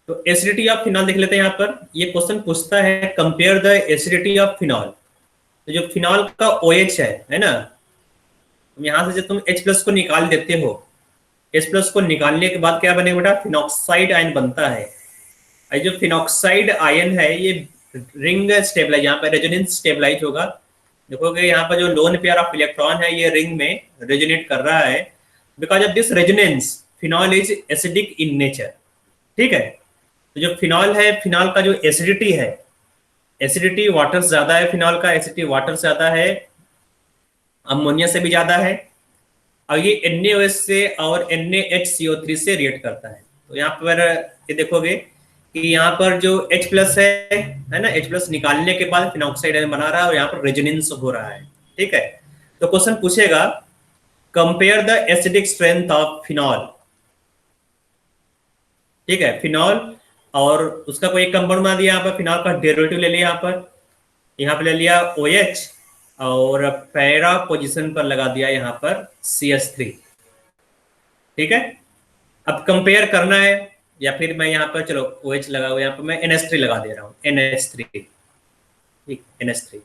तो एसिडिटी ऑफ फिनॉल देख लेते हैं। यहाँ पर ये क्वेश्चन पूछता है compare the acidity of phenol. तो जो फिनॉल का OH है ना, यहाँ से जब तुम H+ को निकाल देते हो, H+ को निकालने के बाद क्या बनेगा बेटा, फिनॉक्साइड आयन बनता है। जो फिनॉक्साइड आयन है ये रिंग स्टेबलाइज, यहाँ पर रेजोनेंस स्टेबलाइज होगा। देखोगे यहाँ पर जो लोन पेयर ऑफ इलेक्ट्रॉन है ये रिंग में रेजोनेट कर रहा है। Because of this resonance phenol is acidic in nature. ठीक है, तो जो फिनॉल है, फिनॉल का जो एसिडिटी है, एसिडिटी वाटर से ज्यादा है, फिनॉल का एसिडिटी वाटर से ज्यादा है, अमोनिया से भी ज्यादा है, और ये NaOH से और NaHCO3 से रिएक्ट करता है। तो यहाँ पर ये देखोगे कि यहाँ पर जो H+ है ना, H+ निकालने के बाद फिनॉक्साइड आयन बना रहा है और यहाँ पर रेजोनेंस हो रहा है। ठीक है, तो क्वेश्चन पूछेगा compare the acidic strength of phenol. ठीक है, फिनॉल और उसका कोई कंपाउंड बना दिया, यहाँ पर फिनॉल का डेरिवेटिव ले लिया, यहाँ पर ले लिया OH और पैरा पोजीशन पर लगा दिया यहाँ पर CH3। ठीक है, अब कंपेयर करना है, या फिर मैं यहाँ पर चलो OH लगा हुआ, यहाँ पर मैं NH3 लगा दे रहा हूँ, NH3। ठीक, NH3।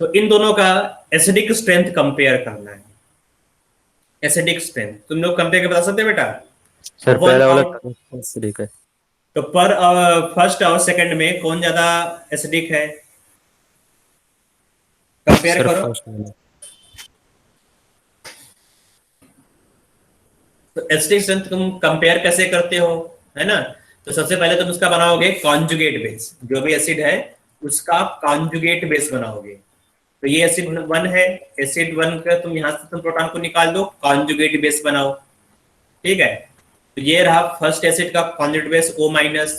तो इन दोनों का एसिडिक स्ट्रेंथ कंपेयर करना है। एसिडिक स्ट्रेंथ तुम लोग कंपेयर कर बता सकते हो बेटा? सर पहला वाला एसिडिक है। तो पर फर्स्ट और सेकंड में कौन ज्यादा एसिडिक है, कंपेयर करो। तो एसिडिक स्ट्रेंथ तुम कंपेयर कैसे करते हो, है ना? तो सबसे पहले तुम उसका बनाओगे कॉन्जुगेट बेस, जो भी एसिड है उसका कॉन्जुगेट बेस बनाओगे। तो ये एसिड 1 है, एसिड 1 का तुम यहाँ से तुम प्रोटॉन को निकाल दो, कॉन्जुगेट बेस बनाओ। ठीक है, तो ये रहा फर्स्ट एसिड का conjugate base O-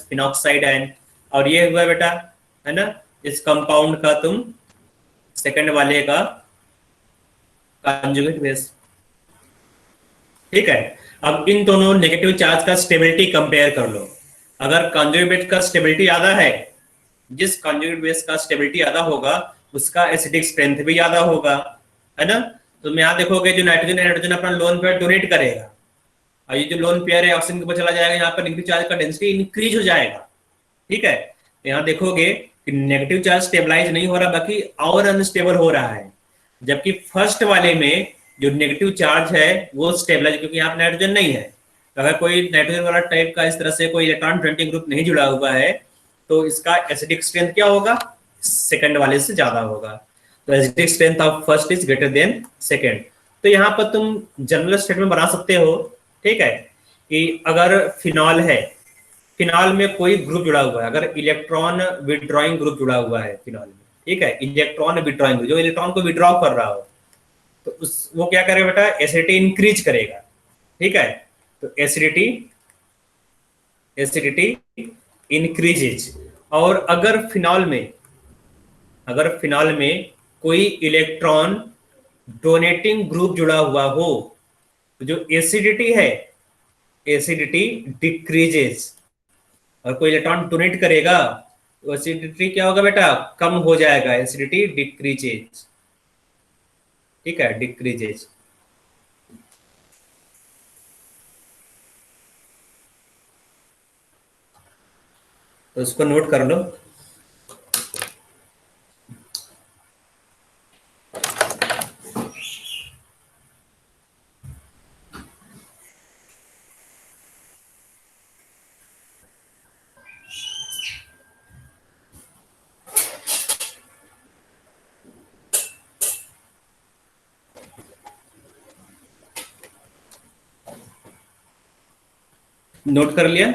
phenoxide ion, और ये हुआ बेटा, है ना, इस कंपाउंड का तुम सेकंड वाले का कॉन्जुगेट बेस। ठीक है, अब इन दोनों नेगेटिव चार्ज का स्टेबिलिटी कंपेयर कर लो। अगर कॉन्जुगेट बेस का स्टेबिलिटी ज्यादा है, जिस कॉन्जुगेट बेस का स्टेबिलिटी ज्यादा होगा उसका एसिडिक स्ट्रेंथ भी ज्यादा होगा, है ना। तो यहाँ देखोगे जो नाइट्रोजन है, नाइट्रोजन अपना लोन पेयर डोनेट करेगा, और ये जो लोन पेयर है ऑक्सीजन के ऊपर चला जाएगा, यहाँ पर नेगेटिव चार्ज का डेंसिटी इंक्रीज हो जाएगा, ठीक है। तो यहाँ देखोगे कि नेगेटिव चार्ज स्टेबलाइज नहीं हो रहा, बाकी और अनस्टेबल हो रहा है, जबकि फर्स्ट वाले में जो नेगेटिव चार्ज है वो स्टेबलाइज, क्योंकि यहाँ पर नाइट्रोजन नहीं है। तो अगर कोई नाइट्रोजन वाला टाइप का इस तरह से कोई इलेक्ट्रॉन डोनेटिंग ग्रुप नहीं जुड़ा हुआ है तो इसका एसिडिक स्ट्रेंथ क्या होगा, सेकंड वाले से ज्यादा होगा। तो acidic strength of first is greater than second. तो यहाँ पर तुम जनरल स्टेटमेंट बना सकते हो, ठीक है, कि अगर फिनॉल है, फिनॉल में कोई ग्रुप जुड़ा हुआ है, अगर इलेक्ट्रॉन विड्रॉइंग ग्रुप जुड़ा हुआ है फिनॉल में, ठीक है, इलेक्ट्रॉन विड्रॉइंग ग्रुप जो इलेक्ट्रॉन को विड्रॉ कर रहा हो, तो उस वो क्या करेगा बेटा, एसिडिटी इंक्रीज करेगा, ठीक है। तो एसिडिटी इंक्रीजेज। और अगर फिनॉल में कोई इलेक्ट्रॉन डोनेटिंग ग्रुप जुड़ा हुआ हो तो जो एसिडिटी है, एसिडिटी डिक्रीजेस। और कोई इलेक्ट्रॉन डोनेट करेगा तो एसिडिटी क्या होगा बेटा, कम हो जाएगा, एसिडिटी डिक्रीजेस, ठीक है, डिक्रीजेस। तो इसको नोट कर लो। नोट कर लिया?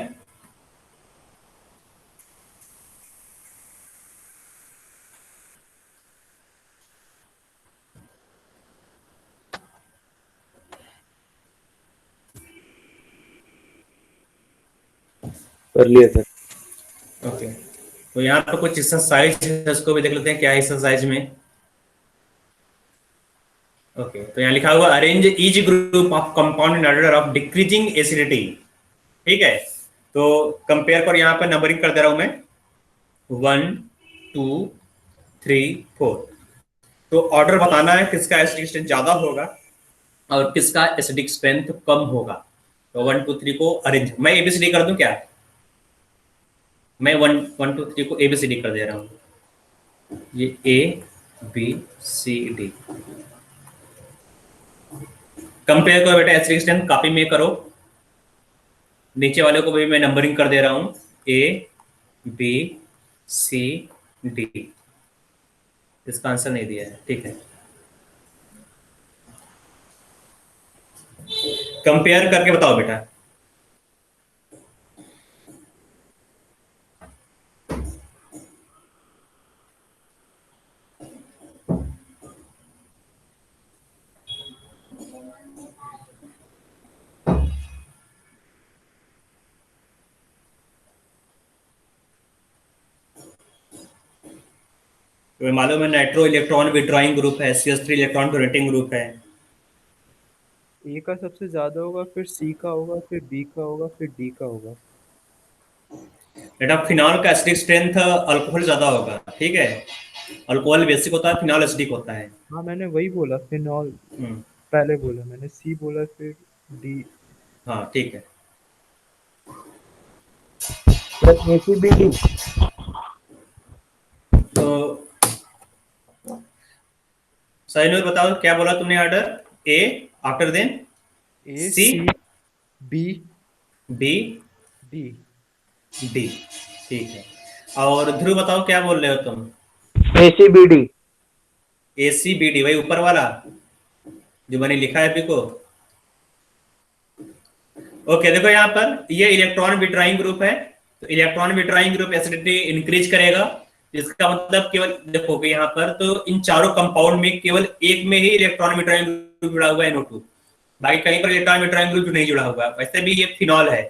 कर लिया सर। ओके, तो यहाँ पर कुछ एक्सरसाइज है, उसको भी देख लेते हैं क्या है एक्सरसाइज में। ओके, तो यहाँ लिखा हुआ arrange each group of compound in order of decreasing acidity, ठीक है। तो कंपेयर कर, यहाँ पर नंबरिंग कर दे रहा हूं मैं, 1 2 3 4। तो ऑर्डर बताना है किसका एसिडिक स्ट्रेंथ ज्यादा होगा और किसका एसिडिक स्ट्रेंथ कम होगा। तो 1 2 3 को अरेंज, मैं एबीसीडी कर दूं क्या, मैं 1 1 2 3 को एबीसीडी कर दे रहा हूं, ये A B C D. Compare करो बेटा, एसिडिक स्ट्रेंथ कॉपी में करो, नीचे वाले को भी मैं नंबरिंग कर दे रहा हूं, ए बी सी डी। इसका आंसर नहीं दिया है, ठीक है। कंपेयर करके बताओ बेटा। तो मालूम है नाइट्रो इलेक्ट्रॉन विड्रॉइंग ग्रुप है, CH3 इलेक्ट्रॉन डोनेटिंग ग्रुप है। ए का सबसे ज्यादा होगा, फिर सी का होगा, फिर बी का होगा, फिर डी का होगा। बेटा फिनॉल का एसिडिक स्ट्रेंथ अल्कोहल ज्यादा होगा, ठीक है, अल्कोहल बेसिक होता है, फिनॉल एसिडिक होता है। हाँ मैंने वही बोला, फिनॉल पहले बोला मैंने, सी बोला फिर डी। हाँ ठीक है। एसीबीडी। तो सही में बताओ क्या बोला तुमने order, A after then A C B B D D, ठीक है। और ध्रुव बताओ क्या बोल रहे हो तुम, एसीबीडी। ACBD, वही ऊपर वाला जो मैंने लिखा है अभी को। ओके देखो यहाँ पर ये इलेक्ट्रॉन विड्रॉइंग ग्रुप है, तो electron withdrawing group acidity increase करेगा, इसका मतलब केवल देखोगे यहाँ पर तो इन चारों कंपाउंड में केवल एक में ही इलेक्ट्रॉन विड्रॉइंग ग्रुप जुड़ा हुआ है NO2, बाकी कहीं पर इलेक्ट्रॉन विड्रॉइंग ग्रुप नहीं जुड़ा हुआ है। वैसे भी ये फिनॉल है,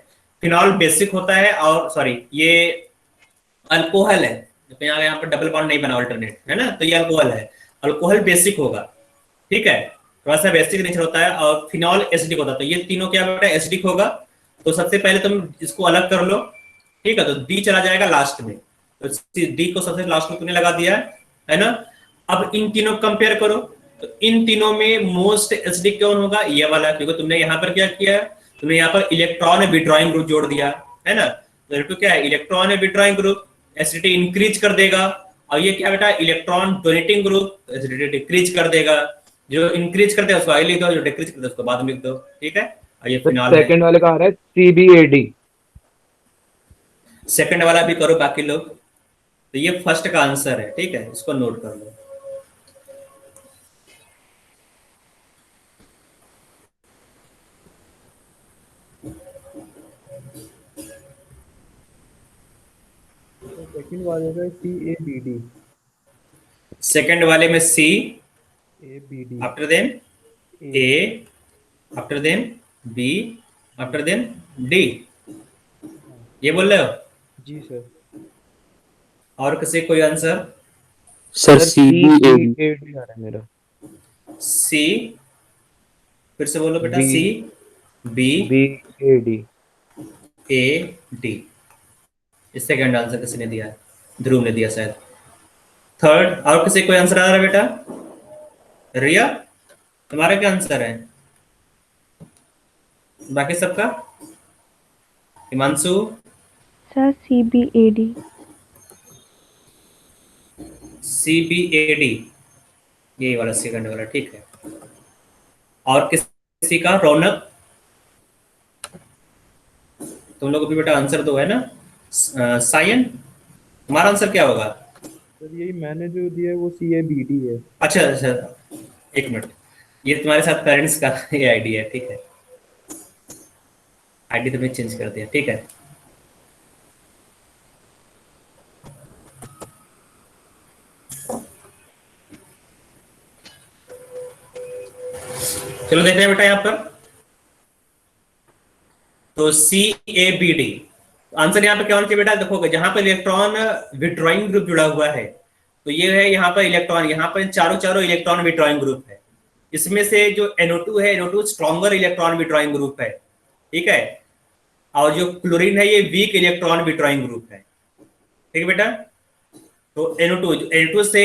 फिनॉल बेसिक होता है, और सॉरी ये अल्कोहल है, तो यहाँ पर डबल बॉन्ड नहीं बना अल्टरनेट, है ना, तो ये अल्कोहल है, अल्कोहल बेसिक होगा, ठीक है, थोड़ा सा बेसिक नेचर होता है, और फिनॉल एसिडिक होता है। तो ये तीनों क्या बेटा एसिडिक होगा। तो सबसे पहले तुम इसको अलग कर लो, ठीक है, तो डी चला जाएगा लास्ट में, तो डी को सबसे लास्ट में तूने लगा दिया है ना। अब इन तीनों कंपेयर करो, तो इन तीनों में मोस्ट एसिडिक कौन होगा, ये वाला, क्योंकि तुमने यहाँ पर क्या किया, तुमने यहाँ पर इलेक्ट्रॉन विड्रॉइंग ग्रुप जोड़ दिया है ना। तो क्या है, electron withdrawing group acidity increase कर देगा, और ये क्या बेटा, electron donating group acidity decrease कर देगा। जो इंक्रीज करते हैं उसको आगे लिख दो, जो डिक्रीज करते हैं उसको बाद में लिख दो, ठीक है। और ये फिनाल है। सेकंड वाले का आ रहा है CBAD। सेकंड वाला भी करो बाकी लोग। तो ये फर्स्ट का आंसर है, ठीक है, इसको नोट कर लो। सेकंड वाले का CABD। सेकंड वाले में C, ABD। After then A, after then B, after then D, ये बोल रहे हो। जी सर। और किसी कोई answer? Sir sir CBAD। CBAD आ रहा है मेरा। सी, फिर से बोलो बेटा, B C B BAD। A D. इस सेकंड आंसर किसी ने दिया है? ध्रुव ने दिया शायद। थर्ड, और किसी कोई आंसर आ रहा है बेटा? रिया, तुम्हारा क्या आंसर है? बाकी सबका? हिमांशु? Sir CBAD। CBAD, ये वाला सेकंड वाला, ठीक है। और किसी का? रौनक, तुम लोग भी बेटा आंसर दो, है ना। सायन, तुम्हारा आंसर क्या होगा? सर यही मैंने जो दिया है वो CABD है। अच्छा अच्छा, एक मिनट, ये तुम्हारे साथ पेरेंट्स का ये आईडी है, ठीक है। आईडी तुमने चेंज कर दिया, ठीक है। चलो देखते हैं बेटा यहाँ पर। तो CABD आंसर यहाँ पे क्या होना चाहिए बेटा? देखोगे जहां पर इलेक्ट्रॉन विड्रॉइंग ग्रुप जुड़ा हुआ है, तो ये है यहाँ पर इलेक्ट्रॉन, यहाँ पर चारों चारों इलेक्ट्रॉन विड्रॉइंग ग्रुप है। इसमें से जो NO2 है, NO2 stronger electron withdrawing group है, ठीक है। और जो क्लोरीन है ये वीक इलेक्ट्रॉन विड्रॉइंग ग्रुप है, ठीक है बेटा। तो NO2 से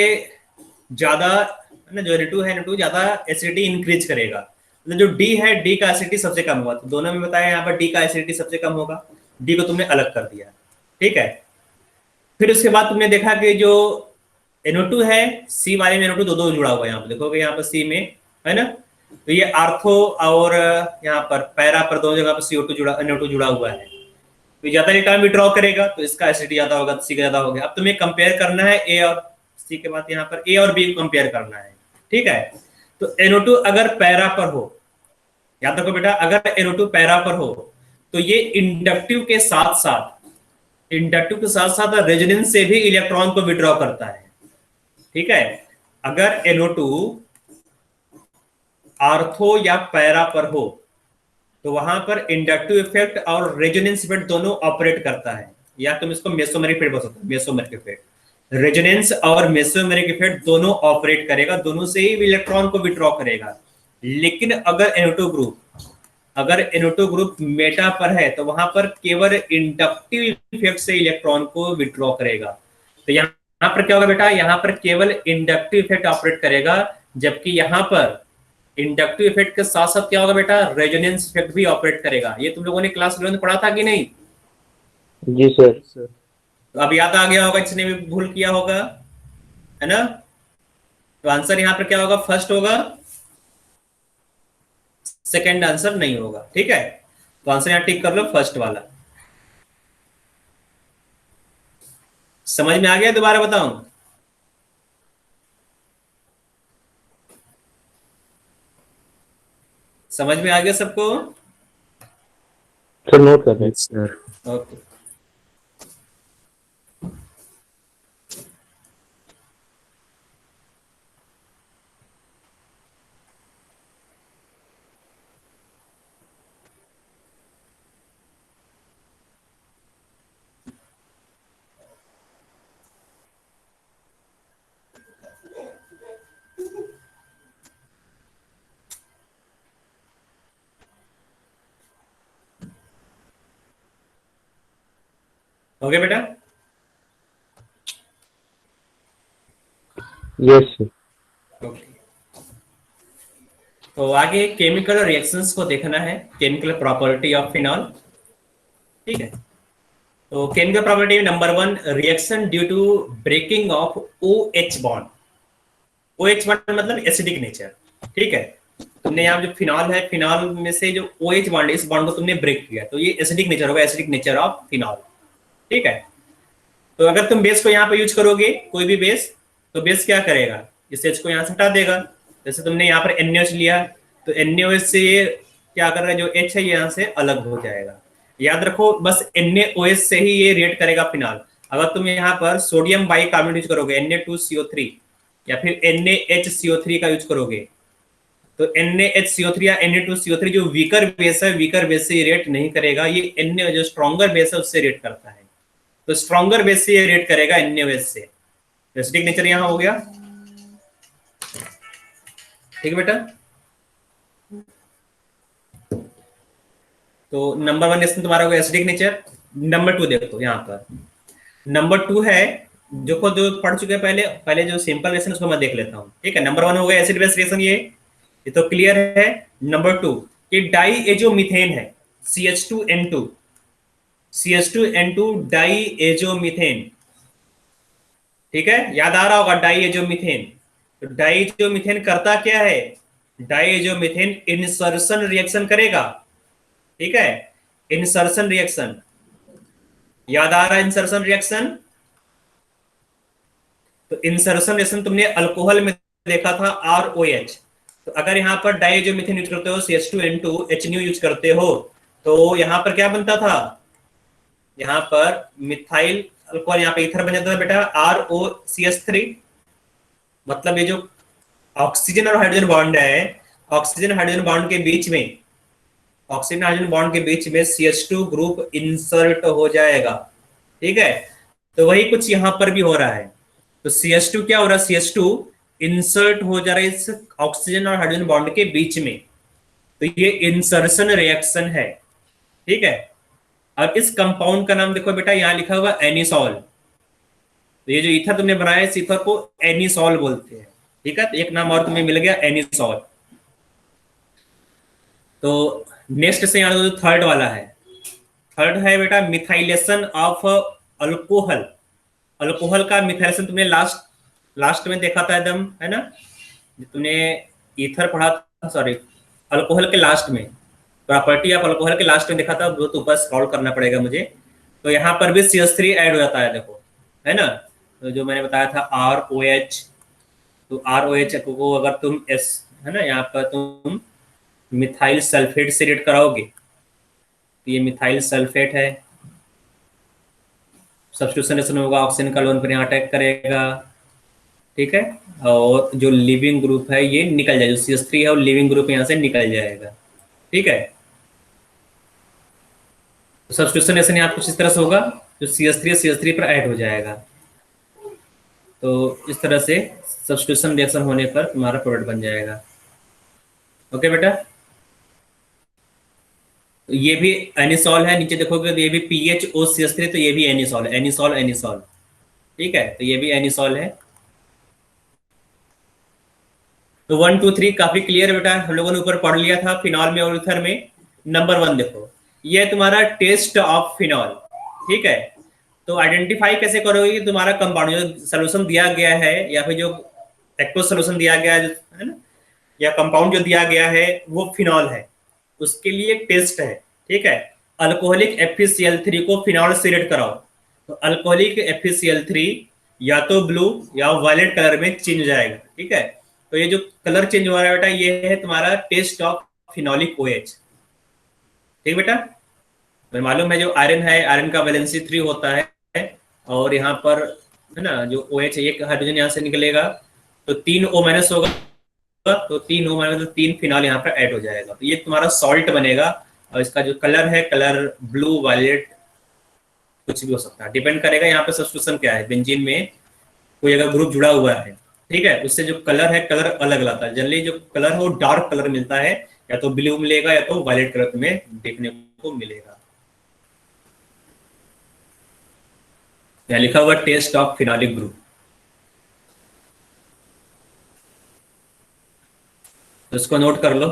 ज्यादा है ना, जो NO2 है, NO2 ज्यादा एसिडिटी इंक्रीज करेगा। मतलब जो D है, D का एसिडिटी सबसे कम होगा, तो दोनों में बताया यहाँ पर D का एसिडिटी सबसे कम होगा, D को तुमने अलग कर दिया, ठीक है। फिर उसके बाद तुमने देखा कि जो NO2 है, C वाले में NO2 दो दो जुड़ा हुआ है, यहाँ पर देखोगे, यहाँ पर C में है ना। तो ये आर्थो और यहाँ पर पैरा पर दोनों जगह पर CO2 जुड़ा, NO2 जुड़ा हुआ है, तो ज्यादा इलेक्ट्रॉन विड्रॉ करेगा, तो इसका एसिडिटी ज्यादा होगा, तो सी का ज्यादा हो गया। अब तुम्हें कंपेयर करना है ए और सी के बाद यहाँ पर ए और बी को कंपेयर करना है, ठीक है। तो NO2 अगर पैरा पर हो, याद रखो बेटा, अगर NO2 पैरा पर हो तो ये इंडक्टिव के साथ साथ रेजोनेंस से भी इलेक्ट्रॉन को विड्रॉ करता है, ठीक है। अगर NO2 आर्थो या पैरा पर हो तो वहां पर इंडक्टिव इफेक्ट और रेजोनेंस इफेक्ट दोनों ऑपरेट करता है, या तुम इसको मेसोमेरिक इफेक्ट बोल सकते हो। मेसोमेरिक इफेक्ट, रेजोनेंस और मेसोमेरिक इफेक्ट दोनों ऑपरेट करेगा, दोनों से ही इलेक्ट्रॉन को विड्रॉ करेगा। लेकिन अगर NO2 ग्रुप मेटा पर है तो वहां पर केवल इंडक्टिव इफेक्ट से इलेक्ट्रॉन को विड्रॉ करेगा। तो यहाँ पर क्या होगा बेटा, यहाँ पर केवल इंडक्टिव इफेक्ट ऑपरेट करेगा, जबकि यहाँ पर इंडक्टिव इफेक्ट के साथ साथ क्या होगा बेटा, रेजोनेंस इफेक्ट भी ऑपरेट करेगा। ये तुम लोगों ने क्लास 11 में पढ़ा था कि नहीं? जी सर। तो अब याद आ गया होगा, जिसने भी भूल किया होगा, है ना। तो आंसर यहाँ पर क्या होगा, फर्स्ट होगा, सेकंड आंसर नहीं होगा, ठीक है। तो आंसर यहाँ टिक कर लो, फर्स्ट वाला। समझ में आ गया? दोबारा बताऊं? समझ में आ गया सबको? सर नोट कर रहे हैं। Sir okay. हो गया बेटा? Yes sir. ओके, तो आगे केमिकल रिएक्शंस को देखना है, केमिकल प्रॉपर्टी ऑफ फिनॉल। ठीक है, तो chemical property number 1, reaction due to breaking of OH bond. OH bond मतलब एसिडिक नेचर। ठीक है, तुमने यहाँ जो फिनॉल है, फिनॉल में से जो OH बॉन्ड है, इस बॉन्ड को तुमने ब्रेक किया, तो ये एसिडिक नेचर होगा, एसिडिक नेचर ऑफ फिनॉल। ठीक है, तो अगर तुम बेस को यहाँ पे यूज करोगे, कोई भी बेस, तो बेस क्या करेगा, इस H को यहाँ से हटा देगा। जैसे तुमने यहाँ पर NaOH लिया, तो NaOH से ये क्या कर रहा है, जो H है ये यहाँ से अलग हो जाएगा। याद रखो, बस NaOH से ही ये रिएक्ट करेगा फिनॉल। अगर तुम यहाँ पर सोडियम बाइकार्बोनेट यूज करोगे, Na2CO3 या फिर NaHCO3 का यूज करोगे, तो NaHCO3 या Na2CO3 जो वीकर बेस है, वीकर बेस से रिएक्ट नहीं करेगा। ये Na जो स्ट्रॉन्गर बेस है उससे रिएक्ट करता है, तो स्ट्रॉन्गर बेस से ये रिएक्ट करेगा NaOH से। एसिडिक नेचर यहां हो गया। ठीक है बेटा, तो नंबर 1 रिएक्शन तुम्हारा होगा एसिडिक नेचर। नंबर 2 देखो यहाँ पर, नंबर 2 है जो पढ़ चुके हैं पहले, जो सिंपल रिएक्शन उसको मैं देख लेता हूँ। ठीक है, नंबर 1 हो गया एसिड बेस रिएक्शन, ये तो क्लियर है। नंबर 2, ये डाईएजोमीथेन है, CH2N2, CH2N2 डाईएजोमीथेन। ठीक है, याद आ रहा होगा डाईएजोमीथेन। तो डाईएजोमीथेन करता क्या है, डाईएजोमीथेन इंसर्शन रिएक्शन करेगा। ठीक है, इंसर्शन रिएक्शन, याद आ रहा है इंसर्शन रिएक्शन? तो इंसर्शन रिएक्शन तुमने अल्कोहल में देखा था, ROH। तो अगर यहाँ पर डाईएजोमीथेन यूज करते हो, CH2N2 HNO यूज करते हो, तो यहाँ पर क्या बनता था, यहाँ पर मिथाइल अल्कोहल, यहाँ पे ईथर बन जाता था बेटा, ROCH3। मतलब ये जो ऑक्सीजन और हाइड्रोजन बॉन्ड है, ऑक्सीजन हाइड्रोजन बॉन्ड के बीच में, ऑक्सीजन हाइड्रोजन बॉन्ड के बीच में CH2 ग्रुप इंसर्ट हो जाएगा। ठीक है, तो वही कुछ यहाँ पर भी हो रहा है। तो CH2 क्या हो रहा है, CH2 इंसर्ट हो जा रहा है इस ऑक्सीजन और हाइड्रोजन बॉन्ड के बीच में, तो ये इंसर्शन रिएक्शन है। ठीक है, अब इस कंपाउंड का नाम देखो बेटा, यहां लिखा हुआ एनिसॉल। तो ये जो ईथर तुमने बनाया, इस ईथर को एनिसॉल बोलते हैं। ठीक है, तो एक नाम और तुम्हें मिल गया, एनिसॉल। तो नेक्स्ट से यहाँ जो थर्ड वाला है, थर्ड है बेटा मिथाइलेशन ऑफ अल्कोहल। अल्कोहल का मिथाइलेशन तुमने लास्ट में देखा था एकदम, है ना, तुमने ईथर पढ़ा था, सॉरी अल्कोहल के लास्ट में, प्रॉपर्टी ऑफ अल्कोहल के लास्ट में देखा था, वो तो ऊपर स्क्रॉल करना पड़ेगा मुझे। तो यहाँ पर भी CH3 ऐड हो जाता है, देखो, है ना। तो जो मैंने बताया था ROH, तो ROH को अगर तुम है ना, यहाँ पर तुम मिथाइल सल्फेट से रिएक्ट कराओगे, तो ये मिथाइल सल्फेट है, सब्स्टिट्यूशन होगा, ऑक्सीजन का लोन पर यहाँ अटैक करेगा। ठीक है, और जो लिविंग ग्रुप है ये निकल जाएगा, जो CH3 है वो लिविंग ग्रुप यहाँ से निकल जाएगा। ठीक है, तो सब्स्टिट्यूशन यहाँ कुछ इस तरह से होगा, जो CH3 पर ऐड हो जाएगा। तो इस तरह से सब्स्टिट्यूशन रिएक्शन होने पर तुम्हारा प्रोडक्ट बन जाएगा। ओके बेटा, तो ये भी एनिसॉल है, नीचे देखोगे तो ये भी PHOCH3, तो ये भी एनिसॉल है, एनिसॉल। ठीक है, तो ये भी एनिसॉल है। तो 1 2 3 काफी क्लियर बेटा, हम लोगों ने ऊपर पढ़ लिया था फिनॉल में और ईथर में। नंबर 1 देखो, ये तुम्हारा टेस्ट ऑफ फिनॉल। ठीक है, तो आइडेंटिफाई कैसे करोगे कि तुम्हारा कंपाउंड जो सोल्यूशन दिया गया है, या फिर जो एक्वस सोल्यूशन दिया गया है ना, या कंपाउंड जो दिया गया है वो फिनॉल है, उसके लिए एक टेस्ट है। ठीक है, अल्कोहलिक FeCl3 को फिनॉल से रिएक्ट कराओ, तो अल्कोहलिक FeCl3 या तो ब्लू या वायलेट कलर में चेंज हो जाएगा। ठीक है, तो ये जो कलर चेंज हो रहा है बेटा, ये है तुम्हारा टेस्ट ऑफ फिनॉलिक OH। ठीक बेटा, मैं मालूम है जो आयरन है, आयरन का वैलेंसी 3 होता है, और यहाँ पर है ना जो OH है, एक हाइड्रोजन यहाँ से निकलेगा, तो 3 O- होगा, तो 3 O- तो 3 फिनॉल यहाँ पर ऐड हो जाएगा, तो ये तुम्हारा सॉल्ट बनेगा। और इसका जो कलर है, कलर ब्लू, वायलेट, कुछ भी हो सकता है, डिपेंड करेगा यहाँ पे सब्स्टिट्यूशन क्या है। बेंजीन में कोई अगर ग्रुप जुड़ा हुआ है, ठीक है, उससे जो कलर है, कलर अलग आता है। जनरली जो कलर है वो डार्क कलर मिलता है, या तो ब्लू मिलेगा या तो वायलेट कलर तुम्हें देखने को मिलेगा। यहाँ लिखा हुआ टेस्ट ऑफ फिनॉलिक ग्रुप, तो इसको नोट कर लो।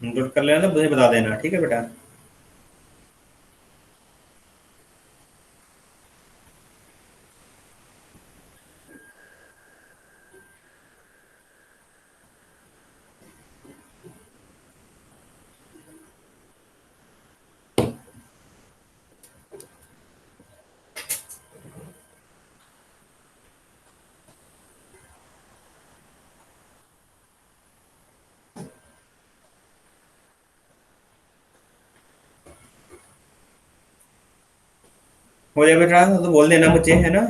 नोट कर लेना तो मुझे बता देना, ठीक है बेटा। हो जाए बेटा तो बोल देना मुझे, है ना।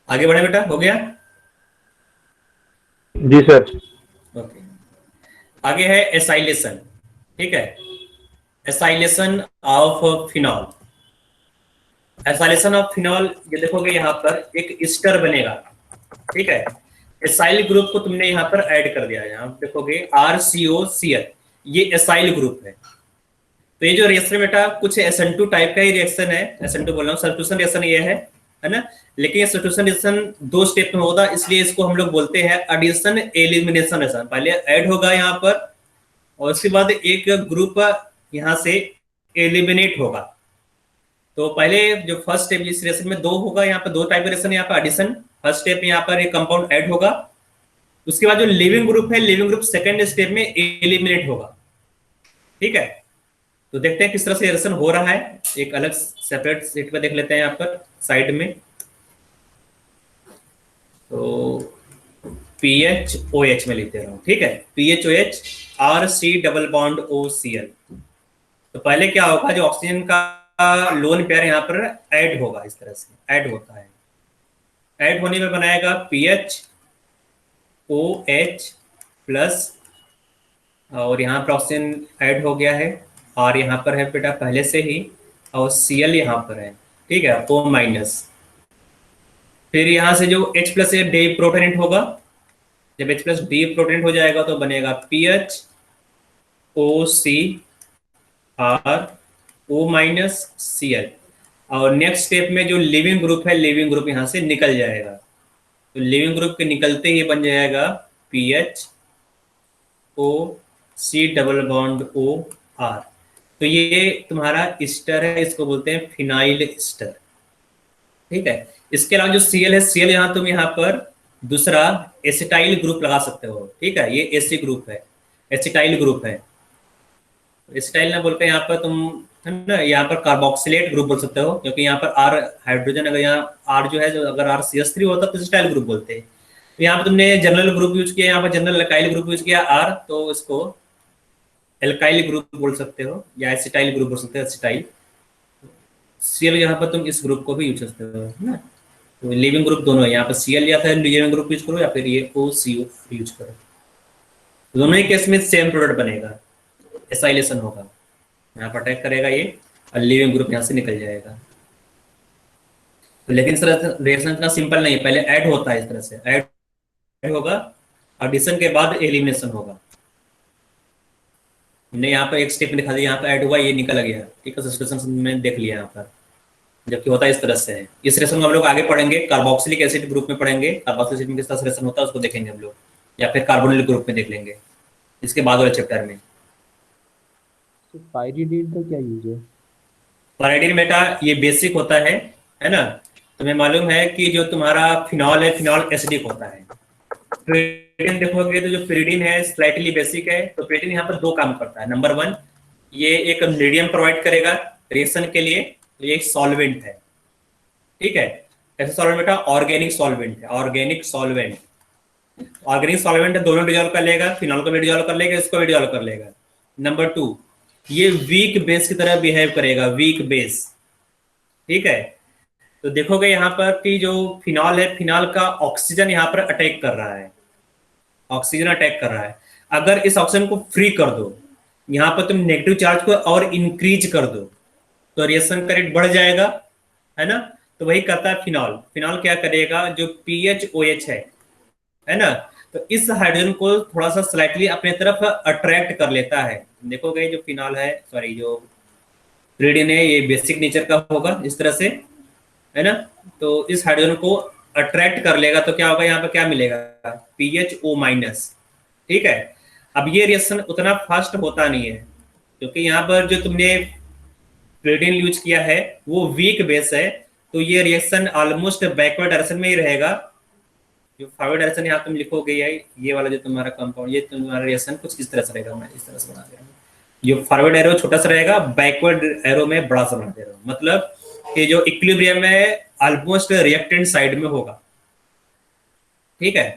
आगे बढ़े बेटा, हो गया। जी सर। ओके, आगे है एसाइलेशन, ठीक है। Acylation of phenol. Acylation of phenol, ये देखोगे यहाँ पर एक एस्टर बनेगा, ठीक है। एसाइल ग्रुप को तुमने यहाँ पर ऐड कर दिया, यहाँ देखोगे RCOCl, ये एसाइल ग्रुप है। तो ये जो रिएक्शन बेटा कुछ SN2 टाइप का ही रिएक्शन है, SN2 बोल रहा हूँ, सब्स्टिट्यूशन रिएक्शन ये है ना। लेकिन ये सब्स्टिट्यूशन रिएक्शन 2 स्टेप में होगा, इसलिए इसको हम लोग बोलते हैं एडिशन एलिमिनेशन रिएक्शन। पहले ऐड होगा यहाँ पर और उसके बाद एक ग्रुप यहाँ से एलिमिनेट होगा। तो पहले जो फर्स्ट स्टेप इस रिएक्शन में 2 होगा, यहाँ पर 2 टाइप का रिएक्शन, यहाँ पर एडिशन फर्स्ट स्टेप में यहाँ पर एक कंपाउंड ऐड होगा। उसके बाद जो लिविंग ग्रुप है, लिविंग ग्रुप सेकेंड स्टेप में एलिमिनेट होगा, ठीक है। तो देखते हैं किस तरह से रिएक्शन हो रहा है, एक अलग सेपरेट सीट पर देख लेते हैं यहाँ पर साइड में। तो PHOH में लिखते रहो, ठीक है, PHOH RC double bond OCl। तो पहले क्या होगा, जो ऑक्सीजन का लोन पेयर यहाँ पर ऐड होगा, इस तरह से ऐड होता है। ऐड होने में बनाएगा PHOH प्लस, और यहाँ पर ऑक्सीजन ऐड हो गया है, और यहाँ पर है बेटा पहले से ही, और Cl यहाँ पर है, ठीक है, O-। फिर यहाँ से जो H प्लस है डी प्रोटोनेट होगा, जब H प्लस डी प्रोटोनेट हो जाएगा तो बनेगा PHOCrO-Cl। और नेक्स्ट स्टेप में जो लिविंग ग्रुप है, लिविंग ग्रुप यहाँ से निकल जाएगा। तो लिविंग ग्रुप के निकलते ही बन जाएगा PHOC डबल बॉन्ड OR। तो ये तुम्हारा एस्टर है, इसको बोलते हैं फिनाइल एस्टर, ठीक है। इसके अलावा जो Cl है, Cl यहाँ तुम यहाँ पर दूसरा एसिटाइल ग्रुप लगा सकते हो, ठीक है, ये एसी ग्रुप है, एसिटाइल ग्रुप है। एसिटाइल ना बोलकर यहाँ पर तुम है ना, यहाँ पर कार्बोक्सिलेट ग्रुप बोल सकते हो, क्योंकि यहाँ पर R हाइड्रोजन, अगर यहाँ R जो है, जो अगर RCH3 होता तो एसिटाइल ग्रुप बोलते हैं। तो यहाँ पर तुमने जनरल ग्रुप यूज किया, यहाँ पर जनरल अल्काइल ग्रुप यूज किया R, तो इसको एल्काइल ग्रुप बोल सकते हो या एसिटाइल ग्रुप बोल सकते हो, एसिटाइल। Cl यहाँ पर तुम इस ग्रुप को भी यूज कर सकते हो, है ना। तो लिविंग ग्रुप दोनों है, यहाँ पर Cl या फिर लिविंग ग्रुप यूज करो या फिर ये OCO यूज करो, दोनों ही केस में सेम प्रोडक्ट बनेगा, एसाइलेशन होगा, यहाँ पर अटैक करेगा ये और लिविंग ग्रुप यहाँ से निकल जाएगा। तो लेकिन इस तरह रिएक्शन इतना सिंपल नहीं है, पहले ऐड होता है, इस तरह से ऐड होगा, एडिशन के बाद एलिमिनेशन होगा। हमने यहाँ पर एक स्टेप में दिखा दिया, यहाँ पर ऐड हुआ, ये निकल गया, ठीक है, सब्स्टिट्यूशन में देख लिया यहाँ पर, जबकि होता है इस तरह से है। इस रिएक्शन को हम लोग आगे पढ़ेंगे, कार्बोक्सिलिक एसिड ग्रुप में पढ़ेंगे, कार्बोक्सिलिक एसिड में किस तरह से रिएक्शन होता है उसको देखेंगे हम लोग, या फिर कार्बोनिल ग्रुप में देख लेंगे इसके बाद वाले चैप्टर में। तो पाइरीडीन का क्या यूज है? पाइरीडीन बेटा ये बेसिक होता है ना। तुम्हें मालूम है कि जो तुम्हारा फिनॉल है, फिनॉल एसिडिक होता है। pyridine देखोगे तो जो pyridine है स्लाइटली बेसिक है। तो pyridine यहाँ पर दो काम करता है। नंबर वन, ये एक मीडियम प्रोवाइड करेगा रिएक्शन के लिए, तो ये एक सॉल्वेंट है, ठीक है। कैसे सॉल्वेंट बेटा? ऑर्गेनिक सॉल्वेंट है, ऑर्गेनिक सॉल्वेंट। ऑर्गेनिक सॉल्वेंट दोनों डिजोल्व कर लेगा, फिनॉल को भी डिजोल्व कर लेगा, इसको भी डिजोल्व कर लेगा। नंबर टू, ये वीक बेस की तरह बिहेव करेगा, वीक बेस, ठीक है। तो देखोगे यहाँ पर कि जो फिनॉल है, फिनॉल का ऑक्सीजन यहाँ पर अटैक कर रहा है, ऑक्सीजन अटैक कर रहा है। अगर इस ऑक्सीजन को फ्री कर दो, यहाँ पर तुम नेगेटिव चार्ज को और इंक्रीज कर दो, तो रिएक्शन का रेट बढ़ जाएगा, है ना। तो वही करता है फिनॉल। फिनॉल क्या करेगा, जो PHOH है ना, तो इस हाइड्रोजन को थोड़ा सा स्लाइटली अपने तरफ अट्रैक्ट कर लेता है। देखोगे जो फिनॉल है, सॉरी जो pyridine है, ये बेसिक नेचर का होगा इस तरह से, है ना। तो इस हाइड्रोजन को अट्रैक्ट कर लेगा, तो क्या होगा, यहाँ पर क्या मिलेगा, PHO-, ठीक है। अब ये रिएक्शन उतना फास्ट होता नहीं है, क्योंकि यहाँ पर जो तुमने pyridine यूज किया है वो वीक बेस है, तो ये रिएक्शन ऑलमोस्ट बैकवर्ड डायरेक्शन में ही रहेगा। जो फॉरवर्ड डायरेक्शन यहाँ तुम लिखोगे, ये वाला जो तुम्हारा कंपाउंड, ये तुम्हारा रिएक्शन कुछ इस तरह से रहेगा। मैं इस तरह से बना दे रहा हूँ, जो फॉरवर्ड एरो छोटा सा रहेगा, बैकवर्ड एरो में बड़ा सा बना दे रहा हूँ। मतलब कि जो इक्विलिब्रियम है ऑलमोस्ट रिएक्टेंट साइड में होगा, ठीक है।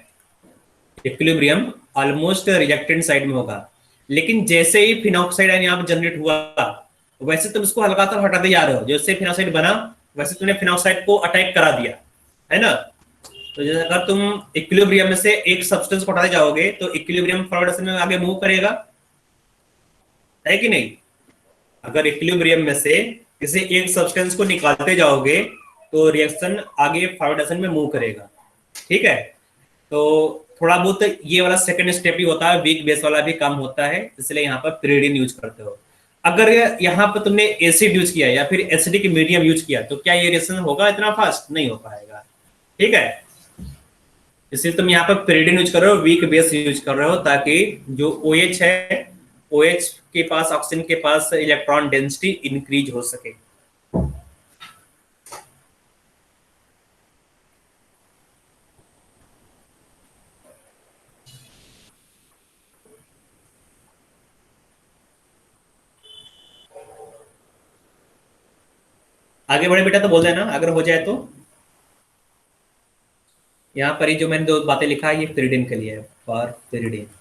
इक्विलिब्रियम ऑलमोस्ट रिएक्टेंट साइड में होगा, लेकिन जैसे ही फिनॉक्साइड आयन यहाँ पर जनरेट हुआ, वैसे तुम इसको हल्का सा हटाते जा रहे हो। जैसे फिनॉक्साइड बना, वैसे तुमने फिनॉक्साइड को अटैक करा दिया, है ना। तो जैसे अगर तुम इक्विलिब्रियम में से एक सब्सटेंस को हटाते जाओगे, तो इक्विलिब्रियम फॉरवर्ड डायरेक्शन में आगे मूव करेगा, है कि नहीं। अगर इक्विलिब्रियम में से किसी एक सब्सटेंस को निकालते जाओगे, तो रिएक्शन आगे फॉरवर्ड डायरेक्शन में मूव करेगा, ठीक है। तो थोड़ा बहुत ये वाला सेकंड स्टेप ही होता है, वीक बेस वाला भी काम होता है, इसलिए यहाँ पर pyridine यूज करते हो। अगर यहाँ पर तुमने एसिड यूज किया या फिर एसिडिक मीडियम यूज किया, तो क्या ये रिएक्शन होगा? इतना फास्ट नहीं हो पाएगा, ठीक है। इसलिए तुम यहाँ पर pyridine यूज कर रहे हो, वीक बेस यूज कर रहे हो, ताकि जो OH है, OH के पास, ऑक्सीजन के पास इलेक्ट्रॉन डेंसिटी इंक्रीज हो सके। आगे बढ़े बेटा तो बोल देना अगर हो जाए तो। यहाँ पर ही जो मैंने दो बातें लिखा है, ये pyridine के लिए है, फॉर pyridine।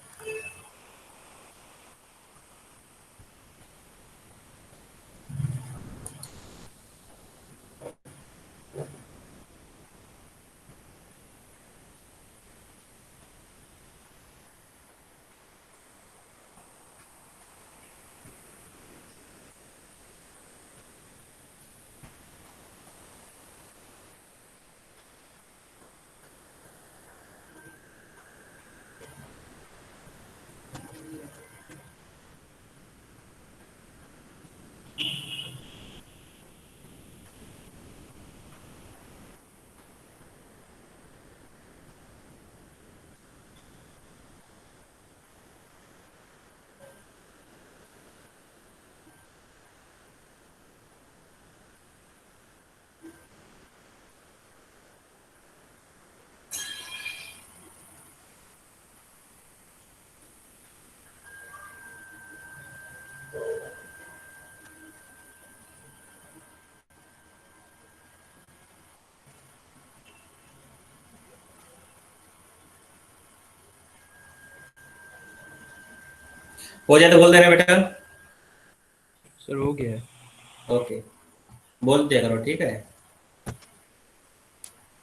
हो जाए तो बोल देना बेटा। सर हो गया है। ओके, बोल दिया करो, ठीक है।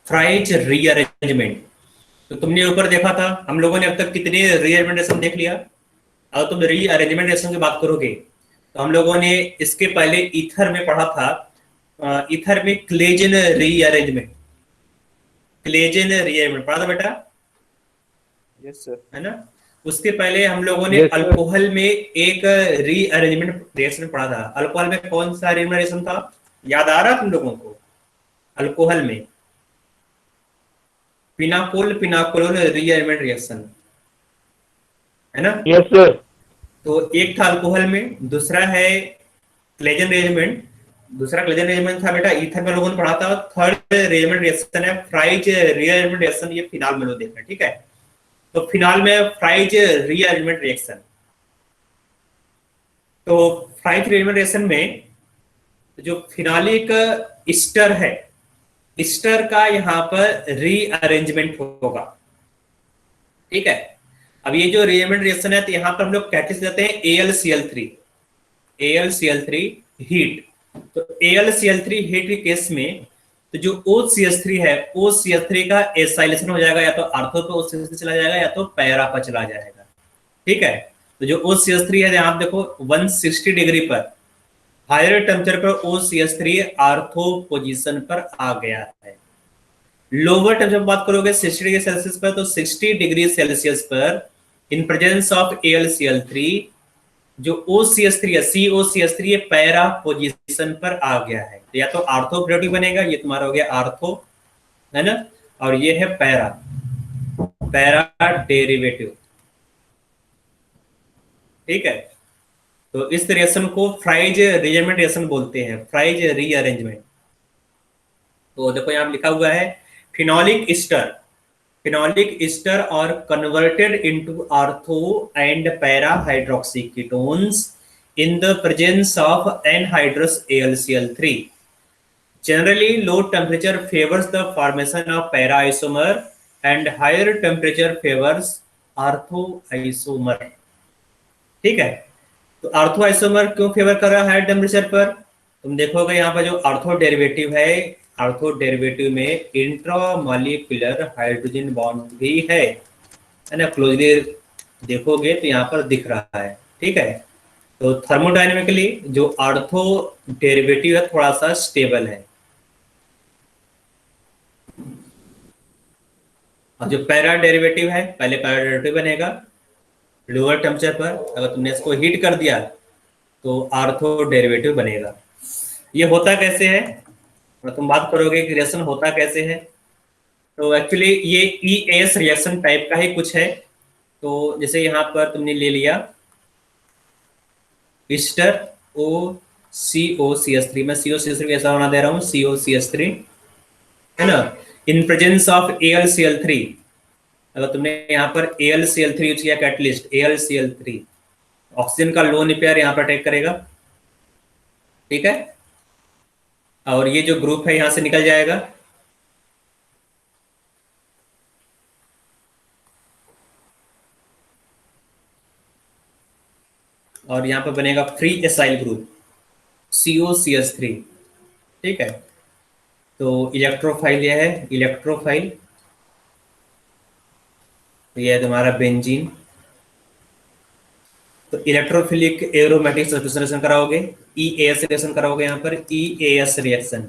फ्राइज रीअरेंजमेंट, तो तुमने ऊपर देखा था, हम लोगों ने अब तक कितने रीअरेंजमेंट रिएक्शन देख लिया। अगर तुम रीअरेंजमेंट रिएक्शन की बात करोगे, तो हम लोगों ने इसके पहले ईथर में पढ़ा था। ईथर में क्लेजन रीअरेंजमेंट, क्लेजन रीअरेंजमेंट पढ़ा था बेटा, यस सर। है ना। उसके पहले हम लोगों ने Yes, sir. अल्कोहल में एक रीअरेंजमेंट रिएक्शन पढ़ा था। अल्कोहल में कौन सा रीअरेंजमेंट रिएक्शन था, याद आ रहा तुम लोगों को? अल्कोहल में पिनाकोल पिनाकोलोल रीअरेंजमेंट रिएक्शन, है ना। Yes sir. तो एक था अल्कोहल में, दूसरा है क्लेजन रेजमेंट, दूसरा क्लेजन रेजमेंट था बेटा ईथर में लोगों ने पढ़ा था। थर्ड रेजमेंट रिएक्शन है फ्राइज रीअरेंजमेंट रिएक्शन, ये फिनाल में लोग देखना, ठीक है। तो फिनाल में फ्राइज रीअरेंजमेंट रिएक्शन, तो फ्राइज रीअरेंजमेंट रिएक्शन में जो फिनालिक ईस्टर है, ईस्टर का यहाँ पर रीअरेंजमेंट होगा, ठीक है। अब ये जो रीअरेंजमेंट रिएक्शन है तो यहाँ पर हम लोग कैटेलिस्ट देते हैं AlCl3, AlCl3 हीट। तो AlCl3 हीट के केस में तो जो OCH3 है, OCH3 का एसाइलेशन हो जाएगा, या तो आर्थो पे OCH3 चला जाएगा या तो पैरा पर चला जाएगा, ठीक है। तो जो OCH3 है आप देखो 160 डिग्री पर हायर टेम्परेचर पर OCH3 आर्थो पोजीशन पर आ गया है। लोअर टेम्परेचर बात करोगे 60 डिग्री सेल्सियस पर, तो 60 डिग्री सेल्सियस पर इन प्रेजेंस ऑफ AlCl3 जो OCH3 है, COCH3 ये पैरा पोजीशन पर आ गया है। तो या तो आर्थो प्रोडक्ट बनेगा, ये तुम्हारा हो गया आर्थो, है ना, और ये है पैरा, पैरा डेरिवेटिव, ठीक है। तो इस रिएक्शन को फ्राइज रीअरेंजमेंट रिएक्शन बोलते हैं, फ्राइज रीअरेंजमेंट। तो देखो यहाँ लिखा हुआ है phenolic Easter, phenolic ester are converted into ortho and para hydroxy ketones in the presence of anhydrous AlCl3. Generally, low temperature favors the formation of para isomer and higher temperature favors ortho isomer, ठीक है। तो ऑर्थो आइसोमर क्यों फेवर कर रहा है हाई टेम्परेचर पर? तुम देखोगे यहाँ पर जो ऑर्थो डेरिवेटिव है, ऑर्थो डेरिवेटिव में इंट्रामॉलिक्यूलर हाइड्रोजन बॉन्ड भी है ना, क्लोजली देखोगे तो यहाँ पर दिख रहा है, ठीक है। तो थर्मोडायनेमिकली जो ऑर्थो डेरिवेटिव है थोड़ा सा स्टेबल है, और जो पैरा डेरिवेटिव है पहले पैरा डेरिवेटिव बनेगा लोअर टेम्परेचर पर, अगर तुमने इसको हीट कर दिया तो ऑर्थो डेरिवेटिव बनेगा। ये होता कैसे है, और तुम बात करोगे कि रिएक्शन होता कैसे है, तो एक्चुअली ये EAS रिएक्शन टाइप का ही कुछ है। तो जैसे यहाँ पर तुमने ले लिया ईस्टर COCH3, मैं COCH3 कैसा होना दे रहा हूँ, COCH3, है ना, इन प्रेजेंस ऑफ AlCl3। अगर तुमने यहाँ पर AlCl3 यूज किया कैटलिस्ट, AlCl3 ऑक्सीजन का लोन पेयर यहाँ पर अटैक करेगा, ठीक है, और ये जो ग्रुप है यहां से निकल जाएगा, और यहां पर बनेगा फ्री एसाइल ग्रुप COCH3, ठीक है। तो इलेक्ट्रोफाइल ये है, इलेक्ट्रोफाइल, तो ये है तुम्हारा बेंजीन। तो इलेक्ट्रोफिलिक एरोमेटिक सब्स्टिट्यूशन कराओगे, EAS रिएक्शन कराओगे, यहाँ पर EAS रिएक्शन,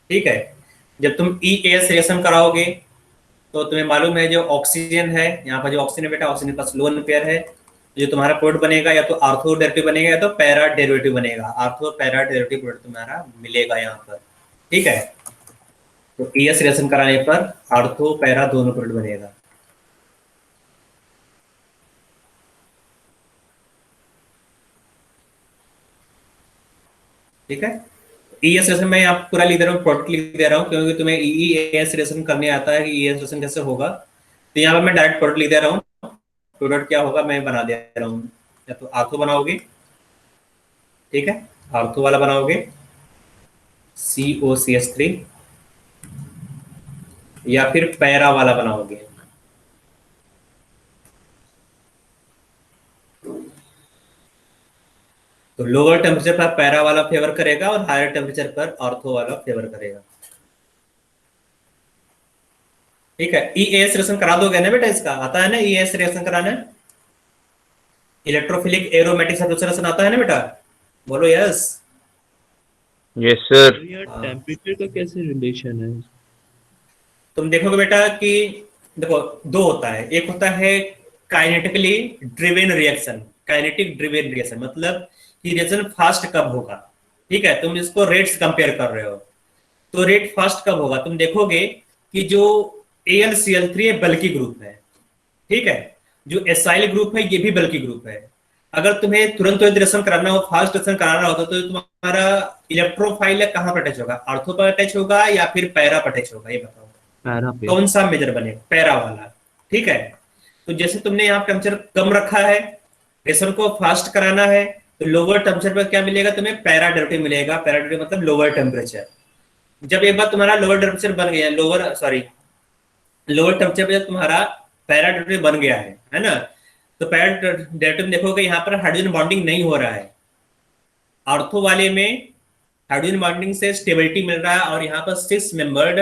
ठीक है। जब तुम EAS रिएक्शन कराओगे तो तुम्हें मालूम है जो ऑक्सीजन है, यहाँ पर जो ऑक्सीजन है बेटा, ऑक्सीजन के पास लोन पेयर है, जो तुम्हारा प्रोडक्ट बनेगा या तो आर्थो डेरिवेटिव बनेगा या तो पैरा डेरिवेटिव बनेगा, आर्थो पैरा डेरिवेटिव प्रोडक्ट तुम्हारा मिलेगा यहाँ पर, ठीक है। तो EAS रिएक्शन कराने पर आर्थो पैरा दोनों प्रोडक्ट बनेगा, ठीक है। EAS रिएक्शन में आप पूरा लिख दे रहा हूँ, प्रोडक्ट लिख दे रहा हूँ क्योंकि तुम्हें EAS रिएक्शन करने आता है कि EAS रिएक्शन कैसे होगा। तो यहाँ पर मैं डायरेक्ट प्रोडक्ट लिख दे रहा हूँ, प्रोडक्ट क्या होगा मैं बना दे रहा हूँ, या तो आर्थो बनाओगे, ठीक है, आर्थो वाला बनाओगे COCH3, या फिर पैरा वाला बनाओगे, तो लोअर टेम्परेचर पर पैरा वाला फेवर करेगा और हायर टेम्परेचर पर ऑर्थो वाला फेवर करेगा, ठीक है। EAS रिएक्शन करा दोगे ना बेटा, इसका आता है ना EAS रिएक्शन कराना, इलेक्ट्रोफिलिक एरोमेटिक सब्स्टिट्यूशन आता है ना बेटा, बोलो यस। Yes sir. टेम्परेचर का कैसे रिलेशन है? तुम देखोगे बेटा कि देखो दो होता है, एक होता है kinetically driven reaction, kinetic driven reaction मतलब कि रिएक्शन फास्ट कब होगा, ठीक है। तुम इसको रेट्स कंपेयर कर रहे हो, तो रेट फास्ट कब होगा, तुम देखोगे कि जो AlCl3 बल्कि ग्रुप है, ठीक है, जो एसाइल ग्रुप है ये भी बल्की ग्रुप है। अगर तुम्हें तुरंत तुरंत रिएक्शन कराना हो, फास्ट रिएक्शन कराना होता तो तुम्हारा इलेक्ट्रोफाइल कहाँ पर अटैच होगा, आर्थो पर अटैच होगा या फिर पैरा पर अटैच होगा, ये बताओ पैरा पे। कौन सा मेजर बनेगा, पैरा वाला। ठीक है, तो जैसे तुमने यहाँ टेम्परेचर कम रखा है, रिएक्शन को फास्ट कराना है, तो लोअर टेम्परेचर पर क्या मिलेगा तुम्हें, पैरा डेरिवेटिव मिलेगा। पैरा डेरिवेटिव मतलब लोअर टेम्परेचर। जब एक बार तुम्हारा लोअर टेम्परेचर बन गया, लोअर टेम्परेचर पे जब तुम्हारा पैरा डेरिवेटिव बन गया है ना, तो पैरा डेरिवेटिव देखोगे यहाँ पर हाइड्रोजन बॉन्डिंग नहीं हो रहा है। आर्थो वाले में हाइड्रोजन बॉन्डिंग से स्टेबिलिटी मिल रहा है और यहाँ पर 6 मेंबर्ड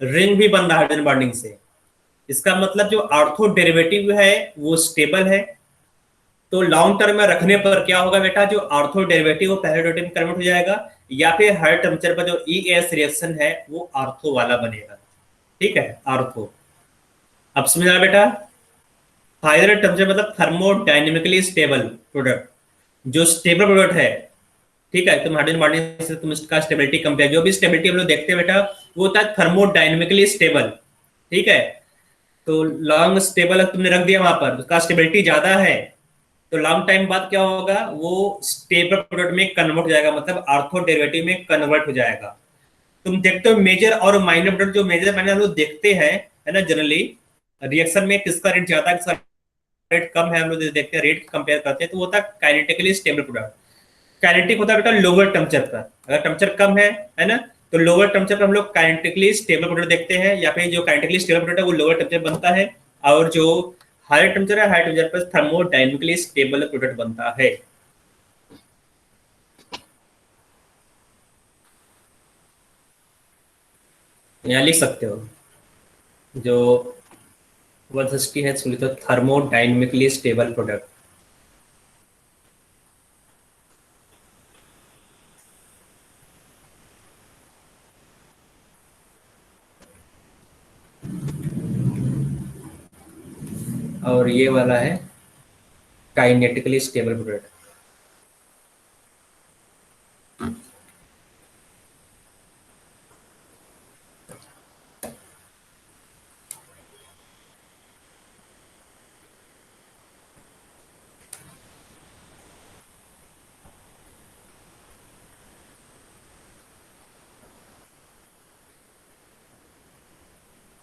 रिंग भी बन रहा है हाइड्रोजन बॉन्डिंग से। इसका मतलब जो आर्थो डेरिवेटिव है वो स्टेबल है। तो लॉन्ग टर्म में रखने पर क्या होगा बेटा, जो आर्थो डेरिवेटिव वो पैरा डेरिवेटिव में कन्वर्ट हो जाएगा, या फिर हायर टेम्परेचर पर जो ES रिएक्शन है वो आर्थो वाला बनेगा। ठीक है, आर्थो। अब समझ आया बेटा, हायर टेम्परेचर मतलब थर्मोडायनेमिकली स्टेबल प्रोडक्ट, जो स्टेबल प्रोडक्ट है। ठीक है, तुम हाइड्रोजन बॉन्डिंग से तुम इसका स्टेबिलिटी कंपेयर, जो भी स्टेबिलिटी हम लोग देखते हैं बेटा वो होता है थर्मोडायनेमिकली स्टेबल। ठीक है, तो लॉन्ग स्टेबल तुमने रख दिया वहां पर, उसका स्टेबिलिटी ज्यादा है, तो लॉन्ग टाइम बाद क्या होगा, वो स्टेबल प्रोडक्ट में कन्वर्ट हो जाएगा, मतलब आर्थो डेरिवेटिव में कन्वर्ट हो जाएगा। तुम देखते हो मेजर और माइनर प्रोडक्ट, जो मेजर माइनर हम लोग देखते हैं है ना, जनरली रिएक्शन में किसका रेट ज्यादा है किसका रेट कम है, हम लोग देखते हैं, रेट कंपेयर करते हैं, तो वो होता है काइनेटिकली स्टेबल प्रोडक्ट। काइनेटिक होता है बेटा लोअर टेम्परेचर पर, अगर टेम्परेचर कम है ना, तो लोअर टेम्परेचर पर हम लोग काइनेटिकली स्टेबल प्रोडक्ट देखते हैं, या फिर जो काइनेटिकली स्टेबल प्रोडक्ट है वो लोअर टेम्परेचर बनता है, और जो हायर टेम्परेचर है, हायर टेम्परेचर पर थर्मोडायनेमिकली स्टेबल प्रोडक्ट बनता है। यहाँ लिख सकते हो जो 160 है, तो थर्मोडायनेमिकली स्टेबल प्रोडक्ट। और ये वाला है काइनेटिकली स्टेबल प्रोडक्ट।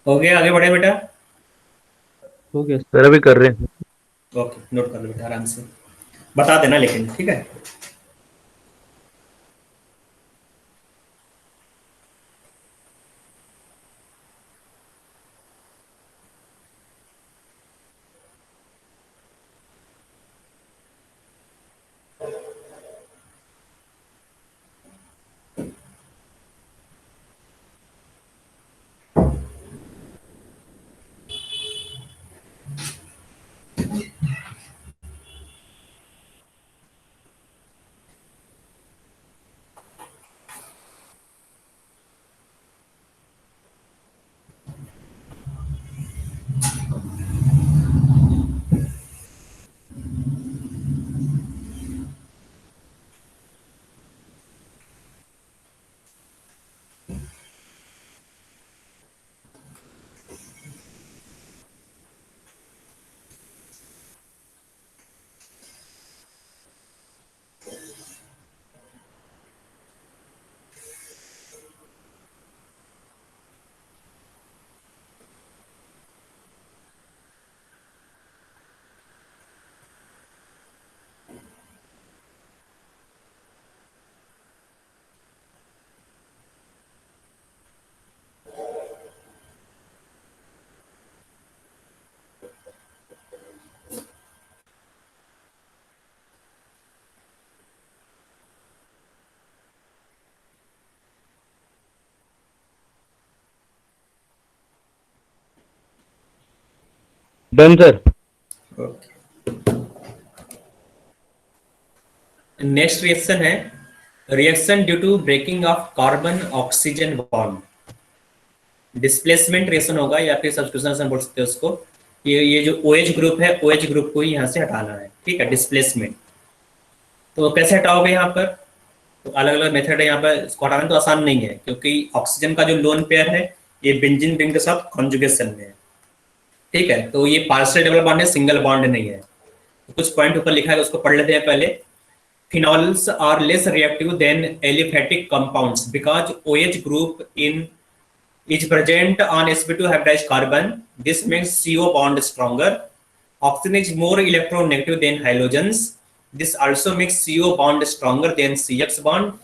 हो गया, आगे बढ़े बेटा। हो गया। सर अभी कर रहे हैं। ओके, नोट कर लो बेटा आराम से, बता देना लेकिन, ठीक है। Done sir. नेक्स्ट रिएक्शन है reaction due to breaking of carbon oxygen bond. Displacement reaction होगा या फिर सब्स्टिट्यूशन रिएक्शन बोल सकते हैं उसको। ये जो OH ग्रुप है, OH ग्रुप को ही यहाँ से हटाना है। ठीक है, डिस्प्लेसमेंट। तो कैसे हटाओगे यहाँ पर, तो अलग अलग मेथड है यहाँ पर। इसको हटाना तो आसान नहीं है, क्योंकि ऑक्सीजन का जो लोन पेयर है ये बेंजीन रिंग के साथ कॉन्जुगेशन में है। ठीक है, तो ये पार्शियल डबल बॉन्ड है, सिंगल बॉन्ड नहीं है। तो कुछ पॉइंट ऊपर लिखा है, उसको पढ़ लेते हैं पहले। Phenols are less reactive than aliphatic compounds because OH group in is present on sp2 hybridized carbon. This makes CO bond stronger. Oxygen is more electronegative than halogens. This also makes CO bond stronger than CX bond.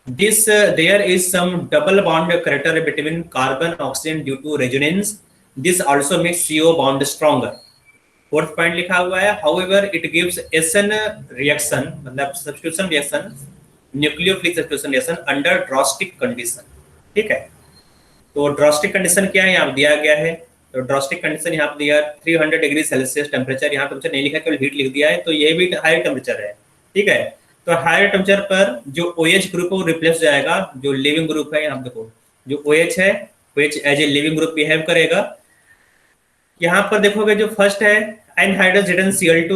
There is some double bond character between carbon oxygen due to resonance. This also makes CO bond stronger. Fourth point लिखा हुआ है, however it gives S N reaction, मतलब substitution reaction, nucleophilic substitution reaction under drastic condition. ठीक है, तो ड्रॉस्टिक कंडीशन क्या है यहाँ दिया गया है। तो ड्रॉस्टिक कंडीशन यहाँ पे दिया 300 डिग्री सेल्सियस टेम्परेचर, यहाँ टेम्परेचर नहीं लिखा, केवल हीट लिख दिया है, तो ये भी हायर टेम्परेचर है। ठीक है, तो हायर टेम्परेचर पर जो OH ग्रुप है वो रिप्लेस हो जाएगा, जो लिविंग ग्रुप है। यहाँ देखो जो OH है, OH as a living group behave करेगा। यहाँ पर देखोगे जो फर्स्ट है एनहाइड्रस रिटर्न Cl2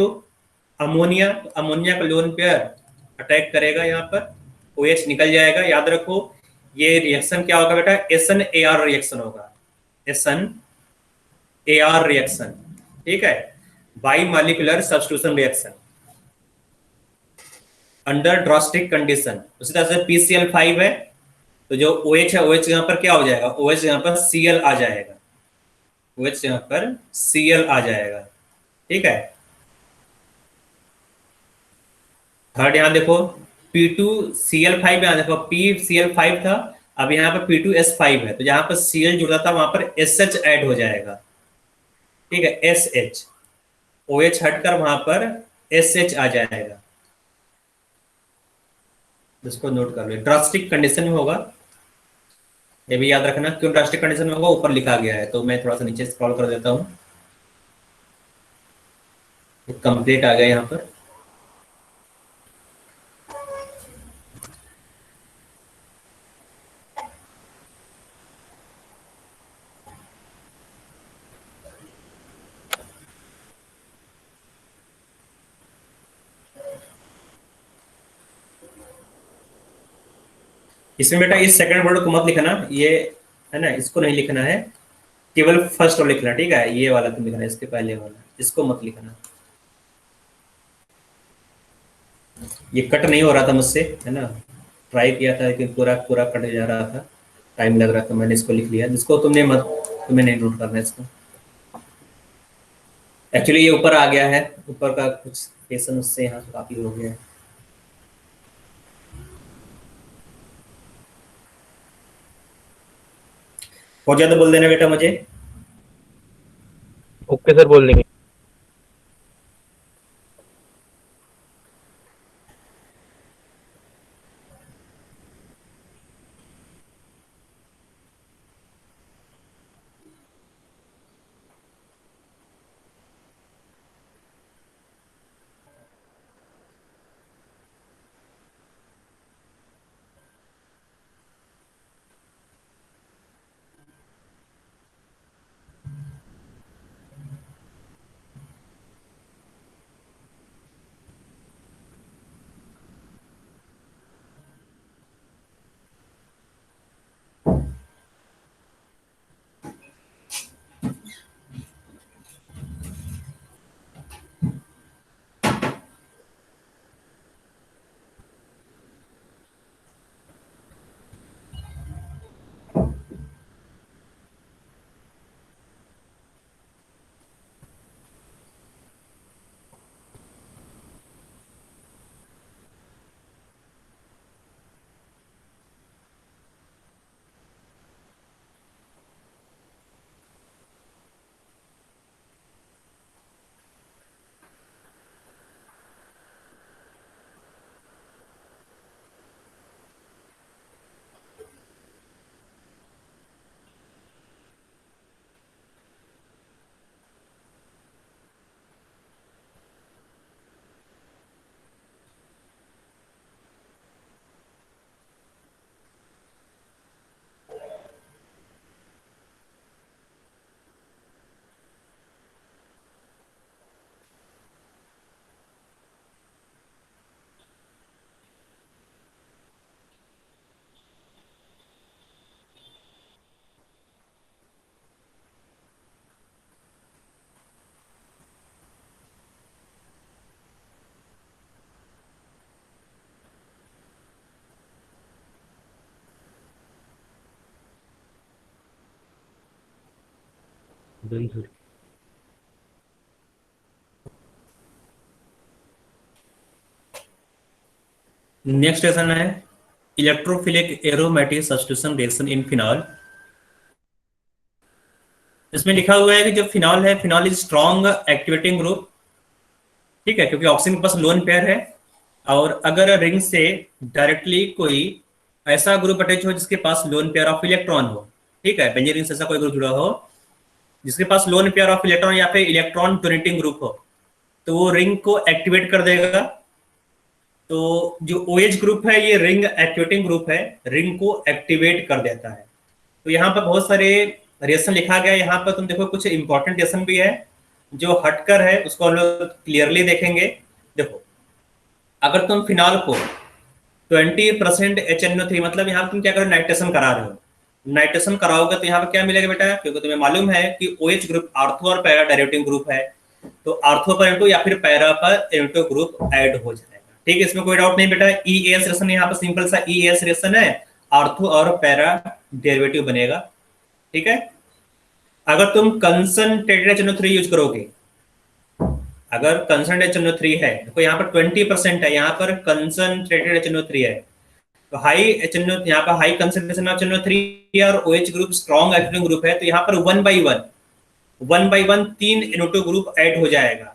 अमोनिया, तो अमोनिया का लोन पेयर अटैक करेगा, यहाँ पर OH निकल जाएगा। याद रखो ये रिएक्शन क्या होगा बेटा, SN-AR रिएक्शन होगा, SN-AR रिएक्शन। ठीक है, bimolecular substitution reaction under drastic condition. उसी तरह से PCl5 है, तो जो OH है, OH यहाँ पर क्या हो जाएगा, OH यहाँ पर Cl आ जाएगा, OH यहाँ पर Cl आ जाएगा। ठीक है, थर्ड यहाँ देखो P2Cl5, यहाँ देखो PCl5 था, अब यहाँ पर P2S5 है, तो जहां पर Cl जुड़ा था वहां पर SH ऐड हो जाएगा। ठीक है, SH, OH हटकर वहां पर SH आ जाएगा। इसको नोट कर लो, ड्रास्टिक कंडीशन में होगा, ये भी याद रखना। क्यों ड्रास्टिक कंडीशन में होगा, ऊपर लिखा गया है, तो मैं थोड़ा सा नीचे स्क्रॉल कर देता हूँ। कंप्लीट आ गया यहाँ पर। इसमें बेटा इस सेकंड वर्ड को मत लिखना, ये है ना, इसको नहीं लिखना है, केवल फर्स्ट वर्ड लिखना। ठीक है, ये वाला तुम लिखना, इसके पहले वाला, इसको मत लिखना। ये कट नहीं हो रहा था मुझसे, है ना, ट्राई किया था लेकिन पूरा पूरा कट जा रहा था, टाइम लग रहा था, मैंने इसको लिख लिया। जिसको तुमने मत, तुम्हें नहीं नोट करना इसको। एक्चुअली ये ऊपर आ गया है, ऊपर का कुछ क्वेश्चन उससे यहाँ काफी हो गया है। बहुत ज्यादा बोल देना बेटा मुझे। ओके सर, बोल देंगे। नेक्स्ट रिएक्शन है electrophilic aromatic substitution reaction in phenol. इसमें लिखा हुआ है कि जो फिनॉल है, phenol is strong activating group, ठीक है, क्योंकि ऑक्सीजन के पास लोन पेयर है। और अगर रिंग से डायरेक्टली कोई ऐसा ग्रुप अटैच हो जिसके पास लोन पेयर ऑफ इलेक्ट्रॉन हो, ठीक है, बेंजीन रिंग से ऐसा कोई ग्रुप जुड़ा हो जिसके पास लोन पेयर ऑफ इलेक्ट्रॉन या फिर इलेक्ट्रॉन डोनेटिंग ग्रुप हो, तो वो रिंग को एक्टिवेट कर देगा। तो जो OH ग्रुप है ये रिंग एक्टिवेटिंग ग्रुप है, रिंग को एक्टिवेट कर देता है। तो यहाँ पर बहुत सारे रिएक्शन लिखा गया है। यहाँ पर तुम देखो कुछ इंपॉर्टेंट रिएक्शन भी है जो हटकर है, उसको हम लोग क्लियरली देखेंगे। देखो, अगर तुम फिनॉल को 20% HNO3, मतलब यहाँ तुम क्या करो, नाइट्रेशन करा रहे हो, नाइट्रेशन कराओगे तो यहाँ पर क्या मिलेगा बेटा, क्योंकि तुम्हें मालूम है कि OH ग्रुप आर्थो और पैरा डेरिवेटिव ग्रुप है, तो आर्थो पर एंटो या फिर पैरा पर एंटो ग्रुप ऐड हो जाएगा। ठीक है, इसमें कोई डाउट नहीं बेटा। EAS रिएक्शन यहाँ पर सिंपल सा EAS रिएक्शन है, आर्थो और पैरा डेरिवेटिव बनेगा। ठीक है, अगर तुम कंसंट्रेटेड HNO3 यूज करोगे, अगर कंसंट्रेटेड HNO3 है, देखो यहाँ पर 20% है, यहाँ पर कंसंट्रेटेड HNO3 है, तो हाई HNO, यहाँ पर हाई कंसंट्रेशन ऑफ HNO3 और OH group strong activating group है, तो यहाँ पर 1 by 1 3 NO2 ग्रुप ऐड हो जाएगा।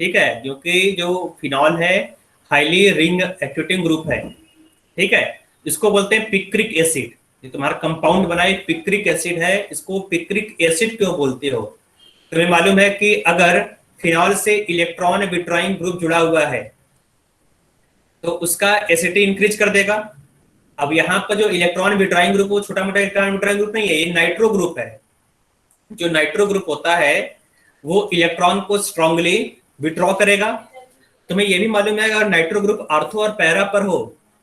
ठीक है, क्योंकि जो फिनॉल है हाईली रिंग एक्टिवेटिंग ग्रुप है। ठीक है, इसको बोलते हैं पिक्रिक एसिड। ये तुम्हारा कंपाउंड बना है पिक्रिक एसिड है, इसको पिक्रिक एसिड क्यों बोलते हो? तुम्हें मालूम है कि अगर फिनॉल से इलेक्ट्रॉन विड्रॉइंग ग्रुप जुड़ा हुआ है तो उसका एसिडिटी इंक्रीज कर देगा। अब यहाँ पर जो इलेक्ट्रॉन विड्रॉइंग ग्रुप, वो छोटा मोटा इलेक्ट्रॉन विड्रॉइंग ग्रुप नहीं है, ये नाइट्रो ग्रुप है। जो नाइट्रो ग्रुप होता है वो इलेक्ट्रॉन को स्ट्रांगली विड्रॉ करेगा। तुम्हें ये भी मालूम है अगर नाइट्रो ग्रुप आर्थो और पैरा पर हो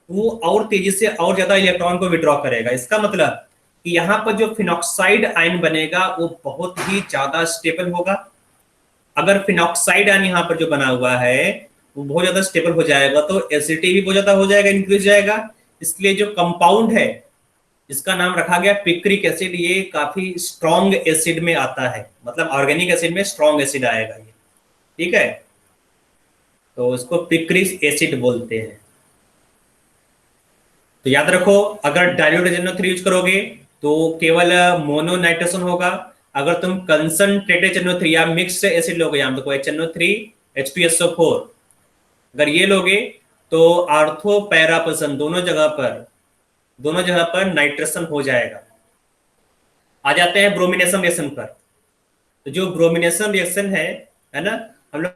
वो और तेजी से और ज्यादा इलेक्ट्रॉन को विड्रॉ करेगा। इसका मतलब कि यहाँ पर जो फिनॉक्साइड आयन बनेगा वो बहुत ही ज्यादा स्टेबल होगा। अगर फिनॉक्साइड आयन यहाँ पर जो बना हुआ है वो बहुत ज्यादा स्टेबल हो जाएगा तो एसिडिटी भी बहुत ज्यादा हो जाएगा, इंक्रीज जाएगा। इसलिए जो कंपाउंड है इसका नाम रखा गया पिक्रिक एसिड। ये काफी स्ट्रॉन्ग एसिड में आता है, मतलब ऑर्गेनिक एसिड में स्ट्रॉन्ग एसिड आएगा ये। ठीक है, तो इसको पिक्रिक एसिड बोलते हैं। तो याद रखो, अगर डाइल्यूटेड HNO3 यूज करोगे तो केवल मोनो नाइट्रेशन होगा। अगर तुम कंसंट्रेटेड HNO3 या मिक्स्ड एसिड लोगे, यहाँ देखो HNO3 H2SO4, अगर ये लोगे तो आर्थो पैरा पर्सन दोनों जगह पर नाइट्रेशन हो जाएगा। आ जाते हैं ब्रोमिनेशन रिएक्शन पर। तो जो ब्रोमिनेशन रिएक्शन है ना, हम लोग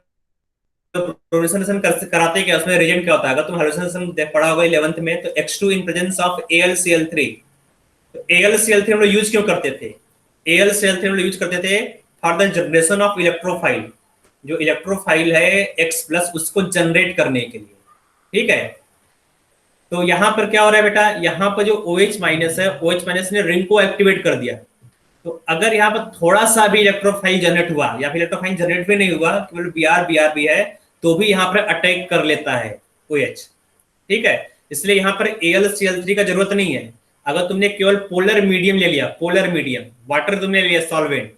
ब्रोमिनेशन कराते क्या, उसमें रिएजेंट क्या होता है? अगर तुम हाइड्रोजन पढ़ा होगा 11th में, तो X2 in presence of AlCl3। तो AlCl3 हम लोग यूज क्यों करते थे? AlCl3 हम लोग यूज करते थे for the generation of electrophile. जो इलेक्ट्रोफाइल है X+, उसको जनरेट करने के लिए। ठीक है, तो यहाँ पर क्या हो रहा है बेटा, यहाँ पर जो OH- है, OH- ने रिंग को एक्टिवेट कर दिया। तो अगर यहाँ पर थोड़ा सा भी इलेक्ट्रोफाइल जनरेट हुआ या फिर इलेक्ट्रोफाइल जनरेट भी नहीं हुआ, केवल Br भी है, तो भी यहाँ पर अटैक कर लेता है OH। ठीक है, इसलिए यहाँ पर AlCl3 का जरूरत नहीं है। अगर तुमने केवल पोलर मीडियम ले लिया, पोलर मीडियम वाटर तुमने लिया सॉल्वेंट,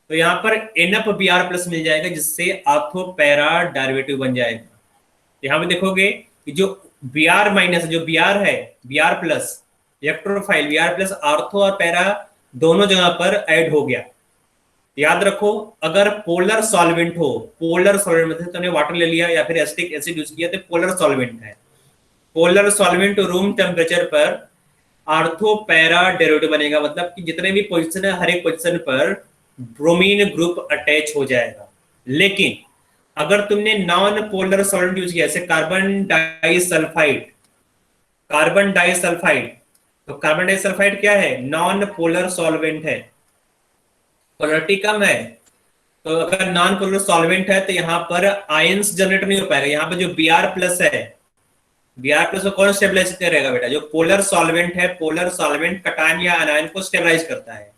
तो यहाँ पर NF-Br+ मिल जाएगा, जिससे आर्थो पैरा डेरिवेटिव बन जाएगा। यहाँ पे देखोगे कि जो Br- जो Br है, Br+ इलेक्ट्रोफाइल, Br+ आर्थो और पैरा दोनों जगह पर ऐड हो गया। याद रखो, अगर पोलर सॉल्वेंट हो, पोलर सॉल्वेंट मतलब तुमने वाटर ले लिया या फिर एसिटिक एसिड यूज किया, तो पोलर सॉल्वेंट है। पोलर सॉल्वेंट रूम टेम्परेचर पर आर्थो पैरा डेरिवेटिव बनेगा, मतलब कि जितने भी पोजीशन है हर एक पोजीशन पर ब्रोमीन ग्रुप अटैच हो जाएगा। लेकिन अगर तुमने नॉन पोलर सॉल्वेंट यूज किया, जैसे कार्बन डाइसल्फाइड, तो कार्बन डाइसल्फाइड क्या है? नॉन पोलर सॉल्वेंट है, पोलरिटी कम है। तो अगर नॉन पोलर सॉल्वेंट है तो यहाँ पर आयंस जनरेट नहीं हो पाएगा। यहाँ पर जो Br+ है, Br+ को कौन स्टेबलाइज करेगा बेटा? जो पोलर सॉल्वेंट है, पोलर सॉल्वेंट कटायन या अनायन को स्टेबलाइज करता है।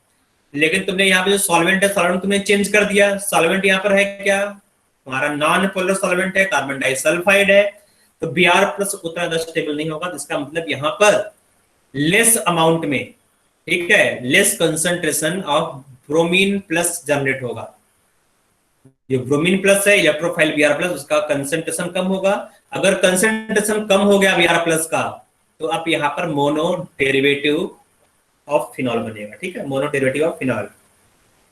लेकिन तुमने यहाँ पे जो सॉल्वेंट है, सॉल्वेंट तुमने चेंज कर दिया। सॉल्वेंट यहाँ पर है क्या? तुम्हारा नॉन पोलर सॉल्वेंट है, कार्बन डाइसल्फाइड है, तो Br+ उतना ज्यादा स्टेबल नहीं होगा। तो इसका मतलब यहाँ पर लेस अमाउंट में, ठीक है, less concentration of bromine plus generate होगा। जो ब्रोमीन प्लस है इलेक्ट्रोफाइल Br प्लस, उसका कंसंट्रेशन कम होगा। अगर कंसंट्रेशन कम हो गया Br प्लस का, तो आप यहाँ पर मोनो डेरिवेटिव ऑफ फिनॉल बनेगा। ठीक है, मोनो डेरिवेटिव ऑफ फिनॉल।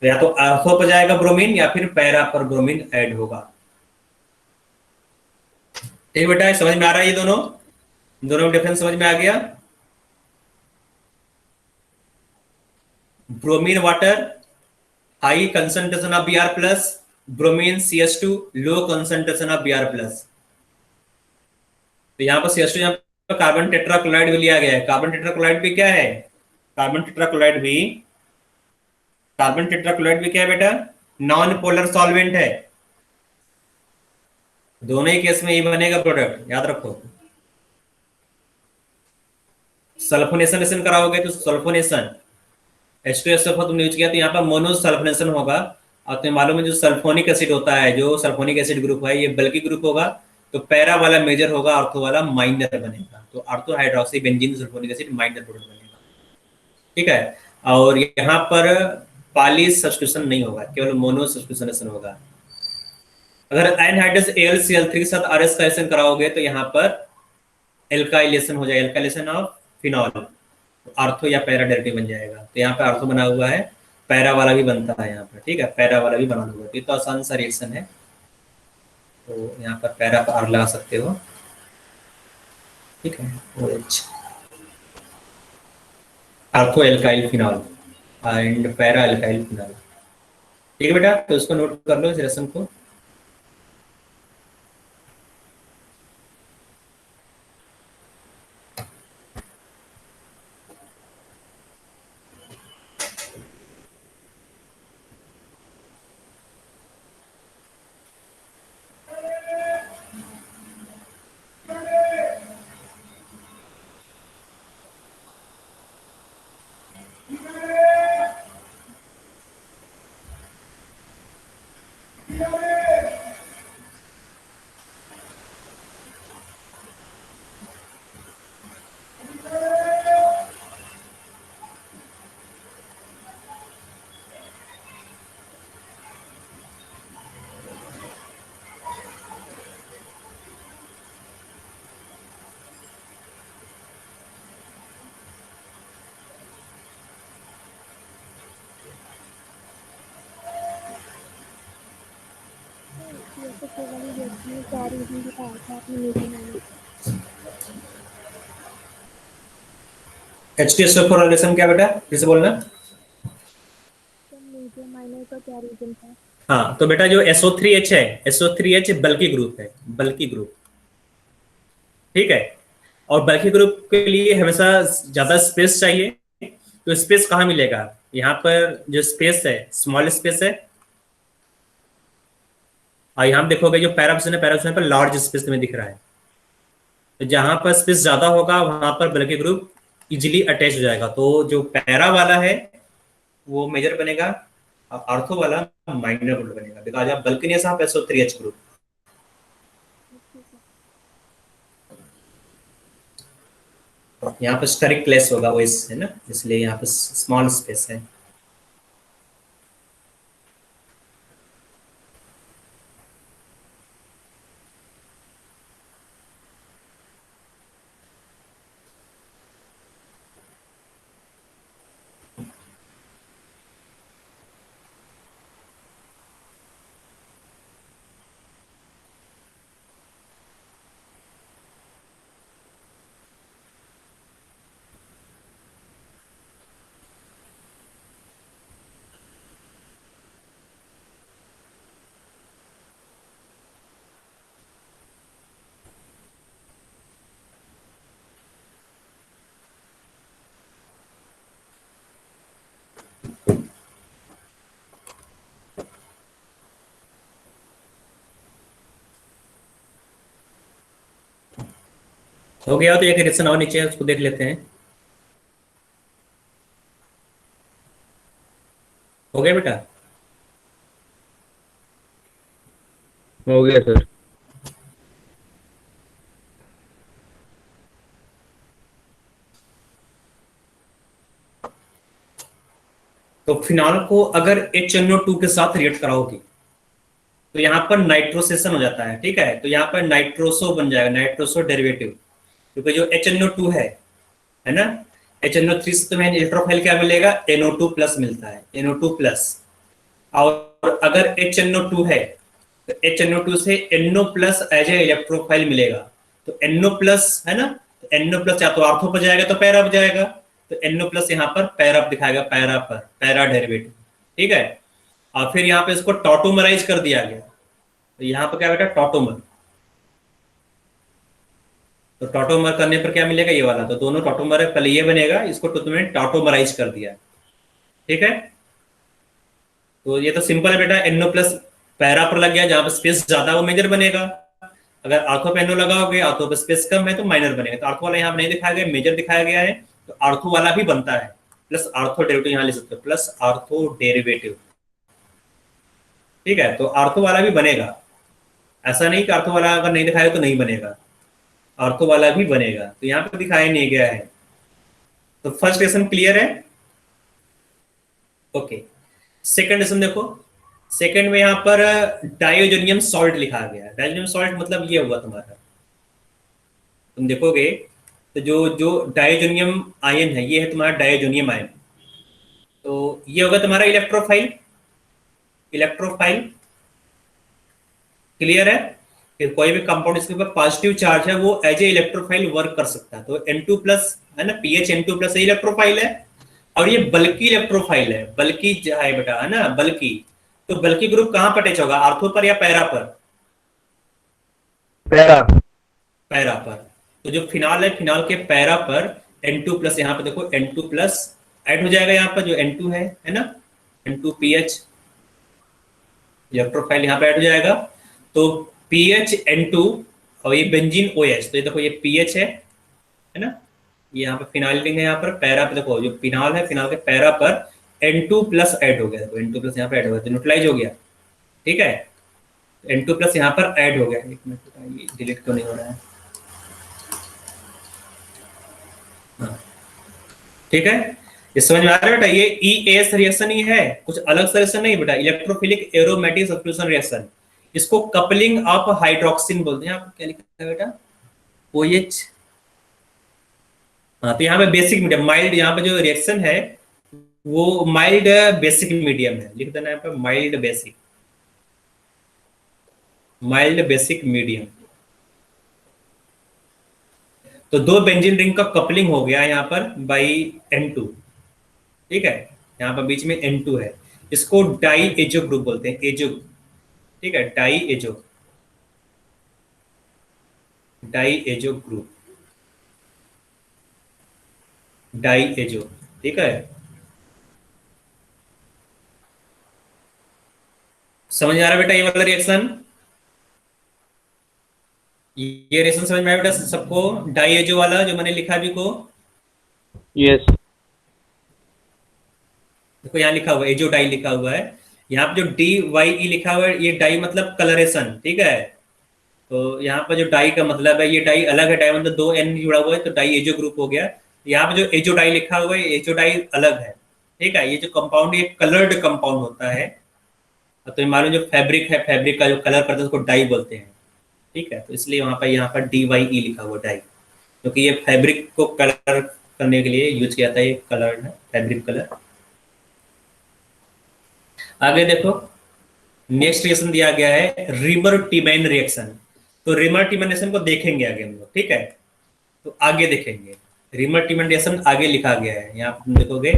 तो या तो आर्थो पर जाएगा ब्रोमीन या फिर पैरा पर ब्रोमीन ऐड होगा। ठीक बेटा, समझ में आ रहा है? ये दोनों दोनों डिफरेंस समझ में आ गया? Bromine water high concentration of Br plus, bromine CH2 low concentration of Br plus. तो यहाँ पर CH2, यहाँ पर कार्बन टेट्राक्लोराइड भी लिया गया है। कार्बन टेट्राक्लोराइड भी क्या है? कार्बन टेट्राक्लोराइड भी क्या है बेटा? नॉन पोलर सॉल्वेंट है। दोनों ही केस में ये बनेगा प्रोडक्ट, याद रखो। सल्फोनेशन कराओगे तो सल्फोनेशन H2SO4 तुमने यूज किया, तो यहाँ पर मोनो सल्फोनेशन होगा। और तुम्हें मालूम है जो सल्फोनिक एसिड होता है, जो सल्फोनिक एसिड ग्रुप है, ये बल्कि ग्रुप होगा। तो पैरा वाला मेजर होगा, ऑर्थो वाला माइनर बनेगा। तो ortho hydroxy benzene sulphonic acid minor product बनेगा। ठीक है, और यहाँ पर पॉली सब्स्टिट्यूशन नहीं होगा, केवल मोनो सब्स्टिट्यूशन होगा। अगर एनहाइड्रस AlCl3 के साथ RS का रिएक्शन कराओगे तो यहाँ पर एल्काइलेशन हो जाएगा, एल्काइलेशन ऑफ फिनॉल, आर्थो या पैरा डायरेक्टली बन जाएगा। तो यहाँ पे आर्थो बना हुआ है, पैरा वाला भी बनता है यहाँ पर। ठीक है, पैरा वाला भी बना हुआ है। ये तो आसान सा रिएक्शन है, तो यहाँ पर पैरा पर आर लगा सकते हो। ठीक है, OH ortho alkyl phenol and para alkyl phenol. ठीक है बेटा, तो इसको नोट कर लो, इस रिएक्शन को। H2SO4 रिलेशन क्या बेटा, फिर से बोलना। हाँ, तो बेटा जो SO3H है, SO3H बल्कि ग्रुप है, बल्कि ग्रुप। ठीक है, और बल्कि ग्रुप के लिए हमेशा ज्यादा स्पेस चाहिए। तो स्पेस कहाँ मिलेगा? यहाँ पर जो स्पेस है, स्मॉल स्पेस है। और यहाँ देखोगे जो पैराफिन है, पैराफिन पर लार्ज स्पेस में दिख रहा है। तो जहां पर स्पेस ज्यादा होगा वहां पर बल्कि ग्रुप इजिली अटैच हो जाएगा। तो जो पैरा वाला है वो मेजर बनेगा, और आर्थो वाला माइनर ग्रुप बनेगा। बिकॉज आप बल्कनीस ऑफ SO3H ग्रुप। यहाँ पर स्टेरिक प्लेस होगा OS है ना, इसलिए यहाँ पर स्मॉल स्पेस है। हो गया, तो एक रिएक्शन और नीचे है, उसको देख लेते हैं। हो गया बेटा? हो गया सर। तो फिनॉल को अगर HNO2 के साथ रिएक्ट कराओगे तो यहाँ पर नाइट्रोसेशन हो जाता है, ठीक है। तो यहाँ पर नाइट्रोसो बन जाएगा, नाइट्रोसो डेरिवेटिव, क्योंकि जो HNO2 है ना, HNO3 से तुम्हें इलेक्ट्रोफाइल क्या मिलेगा, NO2 प्लस मिलता है, NO2 प्लस। और अगर HNO2 है तो HNO2 से NO plus as a electrophile मिलेगा। तो NO प्लस है ना, तो NO प्लस या तो आर्थो पर जाएगा तो पैरा पर जाएगा, तो NO प्लस यहाँ पर पैरा दिखाएगा, पैरा पर, पैरा डेरिवेटिव, ठीक है। और फिर यहाँ पे इसको टॉटोमराइज कर दिया गया, तो यहाँ पर क्या बेटा, टॉटोमर। तो टॉटोमर करने पर क्या मिलेगा, ये वाला। तो दोनों टॉटोमर है, पहले ये बनेगा, इसको तो तुमने टॉटोमराइज कर दिया, ठीक है। तो ये तो सिंपल है बेटा, NO प्लस पैरा पर लग गया, जहां पर स्पेस ज्यादा वो मेजर बनेगा। अगर आर्थो पे NO लगाओगे, आर्थो पे स्पेस कम है तो माइनर बनेगा। तो आर्थो वाला यहाँ नहीं दिखाया गया, मेजर दिखाया गया है, तो आर्थो वाला भी बनता है, प्लस आर्थो डेरिवेटिव यहाँ ले सकते हो, प्लस आर्थो डेरिवेटिव, ठीक है। तो आर्थो वाला भी बनेगा, ऐसा नहीं कि आर्थो वाला अगर नहीं दिखाया तो नहीं बनेगा, आर्थो वाला भी बनेगा। तो यहाँ पे दिखाया नहीं गया है। तो फर्स्ट लेसन क्लियर है, ओके। सेकंड लेसन देखो, सेकंड में यहाँ पर डायोजोनियम सॉल्ट लिखा गया है। डायोजोनियम सॉल्ट मतलब ये हुआ तुम्हारा, तुम देखोगे तो जो जो डायोजोनियम आयन है, ये है तुम्हारा डायोजोनियम आयन। तो ये होगा तुम्हारा इलेक्ट्रोफाइल, इलेक्ट्रोफाइल क्लियर है। कि कोई भी कंपाउंड इसके ऊपर पॉजिटिव चार्ज है वो एज ए इलेक्ट्रोफाइल वर्क कर सकता है। तो N2 प्लस है ना, पीएच N2 प्लस इलेक्ट्रोफाइल है, और ये बल्कि इलेक्ट्रोफाइल है, बल्कि है बेटा, है ना, बल्कि। तो बल्कि ग्रुप कहां पर अटैच होगा, आर्थो पर या पैरा पर, पैरा, पैरा पर। तो जो फिनाल है, फिनाल के पैरा पर N2 प्लस, यहाँ पे देखो N2 प्लस ऐड हो जाएगा, यहाँ पर जो N2 है ना, N2 पीएच इलेक्ट्रोफाइल यहाँ पे ऐड हो जाएगा। तो पीएच N2 और ये बेंजीन OH, तो ये देखो ये पीएच है ना, ये यहाँ पे फिनाइल रिंग है, यहाँ पर पैरा पे देखो जो फिनाल है, फिनाल के पैरा पर N2 प्लस ऐड हो गया, तो N2 प्लस यहाँ पे ऐड हो गया, तो न्यूट्रलाइज हो गया, ठीक है। N2 प्लस यहाँ पर ऐड हो गया, एक मिनट, ये डिलीट क्यों नहीं हो रहा है, हाँ, ठीक है। ये समझ में आ रहा है बेटा, ये EAS रिएक्शन ही है, कुछ अलग रिएक्शन नहीं बेटा, इलेक्ट्रोफिलिक एरोमेटिक सब्स्टिट्यूशन रिएक्शन। इसको कपलिंग ऑफ हाइड्रोक्सिन बोलते हैं। आप क्या लिखा है बेटा, OH, हाँ। तो यहाँ पे बेसिक मीडियम, माइल्ड, यहाँ पे जो रिएक्शन है वो माइल्ड बेसिक मीडियम है, लिख देना यहाँ पे mild basic, mild basic medium. तो दो बेंजीन रिंग का कपलिंग हो गया यहाँ पर बाई N2, ठीक है। यहाँ पर बीच में N2 है, इसको डाई एजो ग्रुप बोलते हैं, एजो, ठीक है, diazo, diazo group, diazo, ठीक है। समझ आ रहा है बेटा ये वाला रिएक्शन, ये रिएक्शन समझ में आया बेटा सबको, डाई एजो वाला जो मैंने लिखा अभी को, यस। देखो यहाँ लिखा हुआ है, एजो डाई लिखा हुआ है, यहाँ पे जो DYE लिखा हुआ है, ये डाई मतलब कलरेशन, ठीक है। तो यहाँ पर जो डाई का मतलब है, ये डाई अलग है, डाई मतलब 2 N जुड़ा हुआ है, तो डाई एजो ग्रुप हो गया। यहाँ पे जो एजो डाई लिखा हुआ है, एजो डाई अलग है, ठीक है। ये जो कंपाउंड, ये कलर्ड कंपाउंड होता है, तो मालूम जो फैब्रिक है, फैब्रिक का जो कलर करते हैं उसको डाई बोलते हैं, ठीक है। तो इसलिए वहां पर यहाँ पर DYE लिखा हुआ डाई, क्योंकि ये फैब्रिक को कलर करने के लिए यूज किया था, ये कलर है, फैब्रिक कलर। आगे देखो, नेक्स्ट रिएक्शन दिया गया है रिमर टीमैन रिएक्शन। तो रिमर टीमैन रिएक्शन को देखेंगे आगे हम लोग, ठीक है। तो आगे देखेंगे रिमर टीमैन रिएक्शन, आगे लिखा गया है, यहाँ पर देखोगे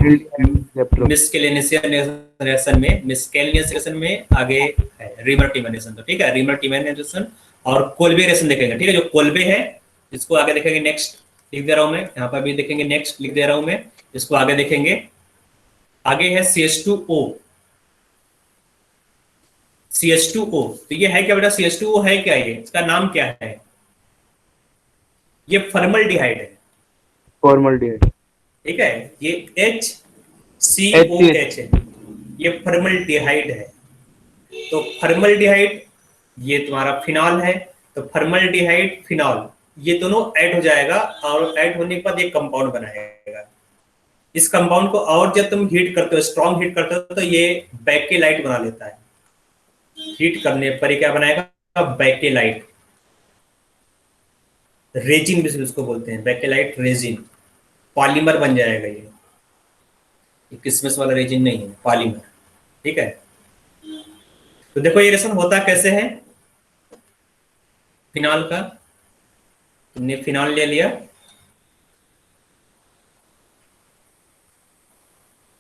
मिस्केलेनियस रिएक्शन में, मिस्केलेनियस रिएक्शन में आगे है रिमर टीमैन रिएक्शन, तो ठीक है। रिमर टीमैन रिएक्शन और कोल्बे रिएक्शन देखेंगे, ठीक है। जो कोल्बे है इसको आगे देखेंगे, नेक्स्ट लिख दे रहा हूं मैं, यहाँ पर भी देखेंगे, नेक्स्ट लिख दे रहा हूं मैं, इसको आगे देखेंगे। आगे है CH2O, CH2O, तो ये है क्या बेटा, CH2O है क्या, ये इसका नाम क्या है, ये फॉर्मल्डिहाइड है, फॉर्मल्डिहाइड, ठीक है। ये HCOH है, ये फॉर्मल्डिहाइड है। तो फॉर्मल्डिहाइड ये तुम्हारा फिनॉल है, तो फॉर्मल्डिहाइड फिनॉल ये दोनों ऐड हो जाएगा, और ऐड होने के बाद एक कंपाउंड बनाएगा, इस कंपाउंड को और जब तुम हीट करते हो, स्ट्रॉन्ग हीट करते हो, तो ये बैकेलाइट बना लेता है। हीट करने पर ये क्या बनाएगा? बैकेलाइट, रेजिन भी इसको बोलते हैं, बैकेलाइट रेजिन, पॉलीमर बन जाएगा ये किसमिस वाला रेजिन नहीं है, पॉलीमर। ठीक है, तो देखो ये रिएक्शन होता कैसे है फिनॉल का। तुमने फिनॉल ले लिया,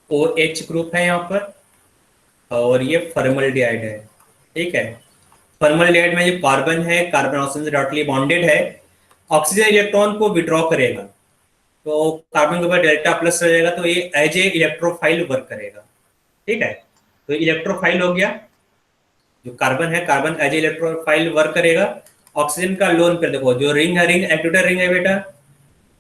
OH ग्रुप है यहाँ पर, और ये फॉर्मल्डिहाइड है। ठीक है, फॉर्मल्डिहाइड में जो कार्बन है, कार्बन ऑक्सीजन से डायरेक्टली बॉन्डेड है, ऑक्सीजन इलेक्ट्रॉन को विड्रॉ करेगा, तो कार्बन के ऊपर डेल्टा प्लस हो जाएगा, तो ये एज ए इलेक्ट्रोफाइल वर्क करेगा। ठीक है, तो इलेक्ट्रोफाइल हो गया, जो कार्बन है, carbon as a electrophile work करेगा। ऑक्सीजन का लोन पर देखो, जो रिंग है, रिंग एक्टिवेटर रिंग है बेटा,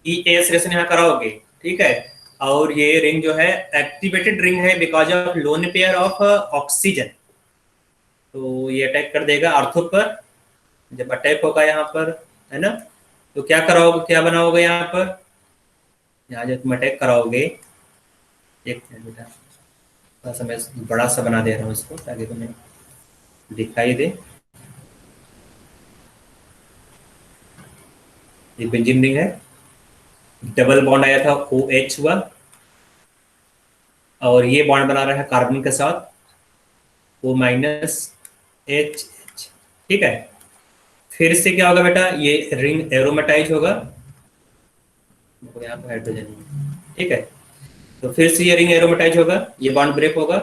ES रिएक्शन यहाँ कराओगे। ठीक है, और ये रिंग जो है एक्टिवेटेड रिंग है because of lone pair of oxygen, तो ये अटैक कर देगा आर्थो पर। जब अटैक होगा यहाँ पर, है ना, तो क्या कराओगे, क्या बनाओगे यहाँ पर, यहाँ जब तुम अटैक कराओगे, एक मिनट बेटा, थोड़ा सा मैं बड़ा सा बना दे रहा हूँ इसको ताकि तुम्हें दिखाई दे। ये बेंजीन रिंग है, डबल बॉन्ड आया था, OH हुआ, और ये बॉन्ड बना रहा है कार्बन के साथ, O माइनस H। ठीक है, फिर से क्या होगा बेटा, ये रिंग एरोमेटाइज होगा, यहाँ पर हाइड्रोजन। ठीक है, तो फिर से ये रिंग एरोमेटाइज होगा, ये बॉन्ड ब्रेक होगा।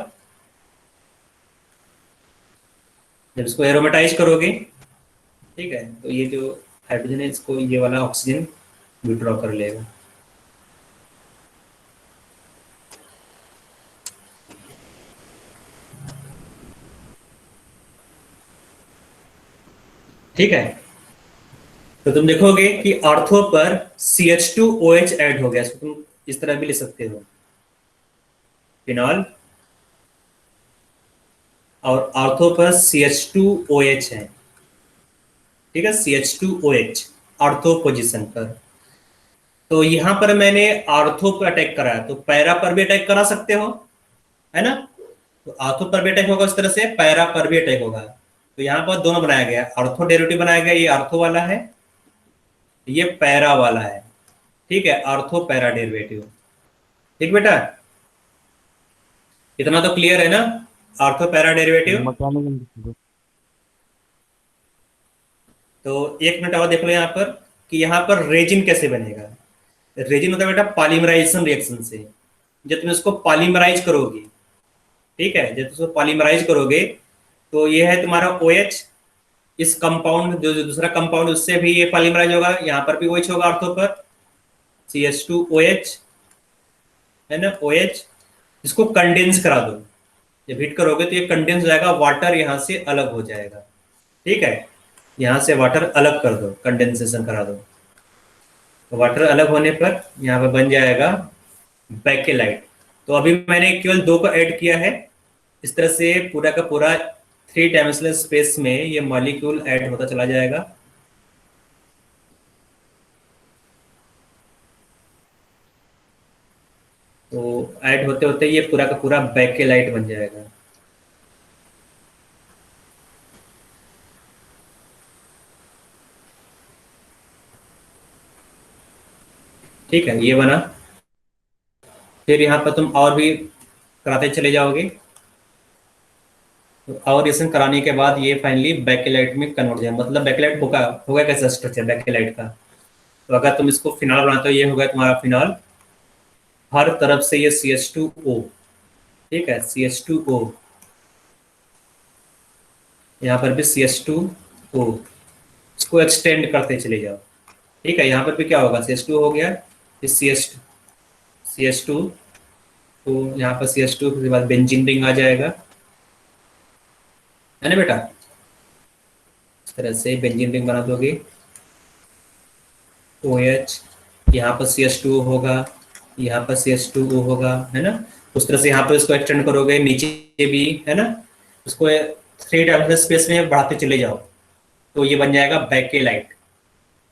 जब इसको एरोमेटाइज करोगे, ठीक है, तो ये जो हाइड्रोजन है, इसको ये वाला ऑक्सीजन विड्रॉ कर लेगा। ठीक है, तो तुम देखोगे कि ऑर्थो पर CH2OH ऐड हो गया, इसको तुम इस तरह भी लिख सकते हो, फिनॉल, और ऑर्थो पर CH2OH है। ठीक है, CH2OH ऑर्थो पोजीशन पर। तो यहां पर मैंने ऑर्थो पर अटैक करा है, तो पैरा पर भी अटैक करा सकते हो, है ना, तो ऑर्थो पर भी अटैक होगा, उस तरह से पैरा पर भी अटैक होगा। तो यहाँ पर दोनों बनाया गया, ऑर्थो डेरिवेटिव बनाया गया, ये ऑर्थो वाला है, ये पैरा वाला है। ठीक है, ऑर्थो पैरा डेरिवेटिव। ठीक बेटा, इतना तो क्लियर है ना, ऑर्थो पैरा डेरिवेटिव। तो एक मिनट और देख लो यहाँ पर कि यहाँ पर रेजिन कैसे बनेगा। रेजिन होता है बेटा पॉलीमराइजेशन रिएक्शन से, जब तुम इसको पॉलीमराइज करोगे, ठीक है, जब तुम इसको पॉलीमराइज करोगे, तो ये है तुम्हारा OH, इस कंपाउंड जो दूसरा कंपाउंड उससे भी ये पॉलीमराइज होगा, यहाँ पर भी OH होगा ऑर्थो पर, CH2OH, है ना, OH। इसको कंडेंस करा दो, जब हीट करोगे तो ये कंडेंस हो जाएगा, वाटर यहाँ से अलग हो जाएगा। ठीक है, यहाँ से वाटर अलग कर दो, कंडेंसेशन करा दो, तो वाटर अलग होने पर यहाँ पर बन जाएगा बैकेलाइट। तो अभी मैंने केवल 2 को ऐड किया है, इस तरह से पूरा का पूरा 3 डायमेंशनल स्पेस में ये मॉलिक्यूल ऐड होता चला जाएगा। तो ऐड होते होते ये पूरा का पूरा बैकेलाइट बन जाएगा। ठीक है, ये बना। फिर यहाँ पर तुम और भी कराते चले जाओगे, तो और रिएक्शन कराने के बाद ये फाइनली बैकेलाइट में कन्वर्ट हो जाए, मतलब बैकेलाइट होगा होगा कैसा स्ट्रक्चर बैकेलाइट का। तो अगर तुम इसको फिनॉल बनाते हो, ये होगा तुम्हारा फिनॉल, हर तरफ से ये CH2O, ठीक है, CH2O, यहाँ पर भी CH2O, इसको एक्सटेंड करते चले जाओ। ठीक है, यहाँ पर भी क्या होगा, CH2 हो गया, इस CH2, तो यहाँ पर CH2 के बाद बेंजीन रिंग आ जाएगा, है ना बेटा, इस तरह से बेंजीन रिंग बना दोगे, OH, यहाँ पर CH2 होगा, यहाँ पर CH2O होगा, है ना, उस तरह से यहाँ पर इसको एक्सटेंड करोगे, नीचे भी, है ना, उसको 3 डायमेंशनल स्पेस में बढ़ाते चले जाओ, तो ये बन जाएगा बैकेलाइट।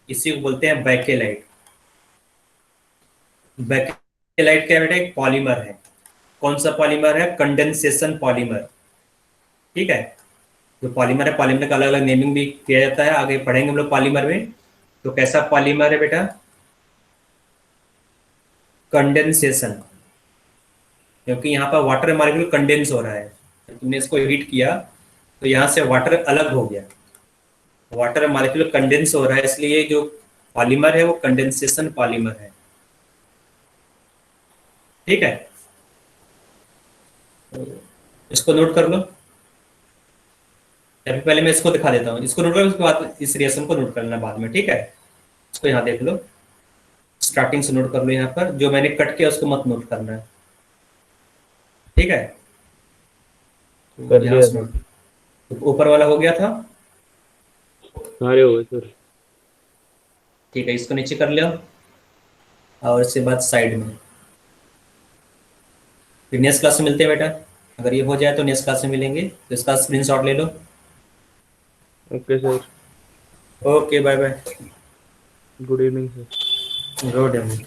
इसी को बोलते हैं बैकेलाइट। एलाइट क्या बेटा, एक पॉलीमर है। कौन सा पॉलीमर है? Condensation polymer. ठीक है, जो पॉलीमर है, पॉलीमर का अलग अलग नेमिंग भी किया जाता है, आगे पढ़ेंगे हम लोग पॉलीमर में। तो कैसा पॉलीमर है बेटा? कंडेंसेशन, क्योंकि यहाँ पर वाटर मॉलिक्यूल कंडेंस हो रहा है। तुमने इसको हीट किया तो यहाँ से वाटर अलग हो गया, वाटर मॉलिक्यूल कंडेंस हो रहा है, इसलिए जो पॉलीमर है वो कंडेंसेशन पॉलीमर है। ठीक है, तो इसको नोट कर लो। अभी पहले मैं इसको दिखा देता हूँ, इसको नोट करो, उसके बाद इस रिएक्शन को नोट करना बाद में। ठीक है, इसको यहाँ देख लो, स्टार्टिंग से नोट कर लो। यहाँ पर जो मैंने कट किया उसको मत नोट करना है। ठीक है, कर यहाँ लिया से सर। नोट, तो ऊपर वाला हो गया था। सारे हो गए सर। ठीक है, इसको नीचे कर लो और इसके बाद साइड में। फिर नेक्स्ट क्लास में मिलते हैं बेटा, अगर ये हो जाए तो नेक्स्ट क्लास में मिलेंगे। तो इसका स्क्रीनशॉट ले लो। Okay sir. Okay, bye bye, good evening sir. Good evening.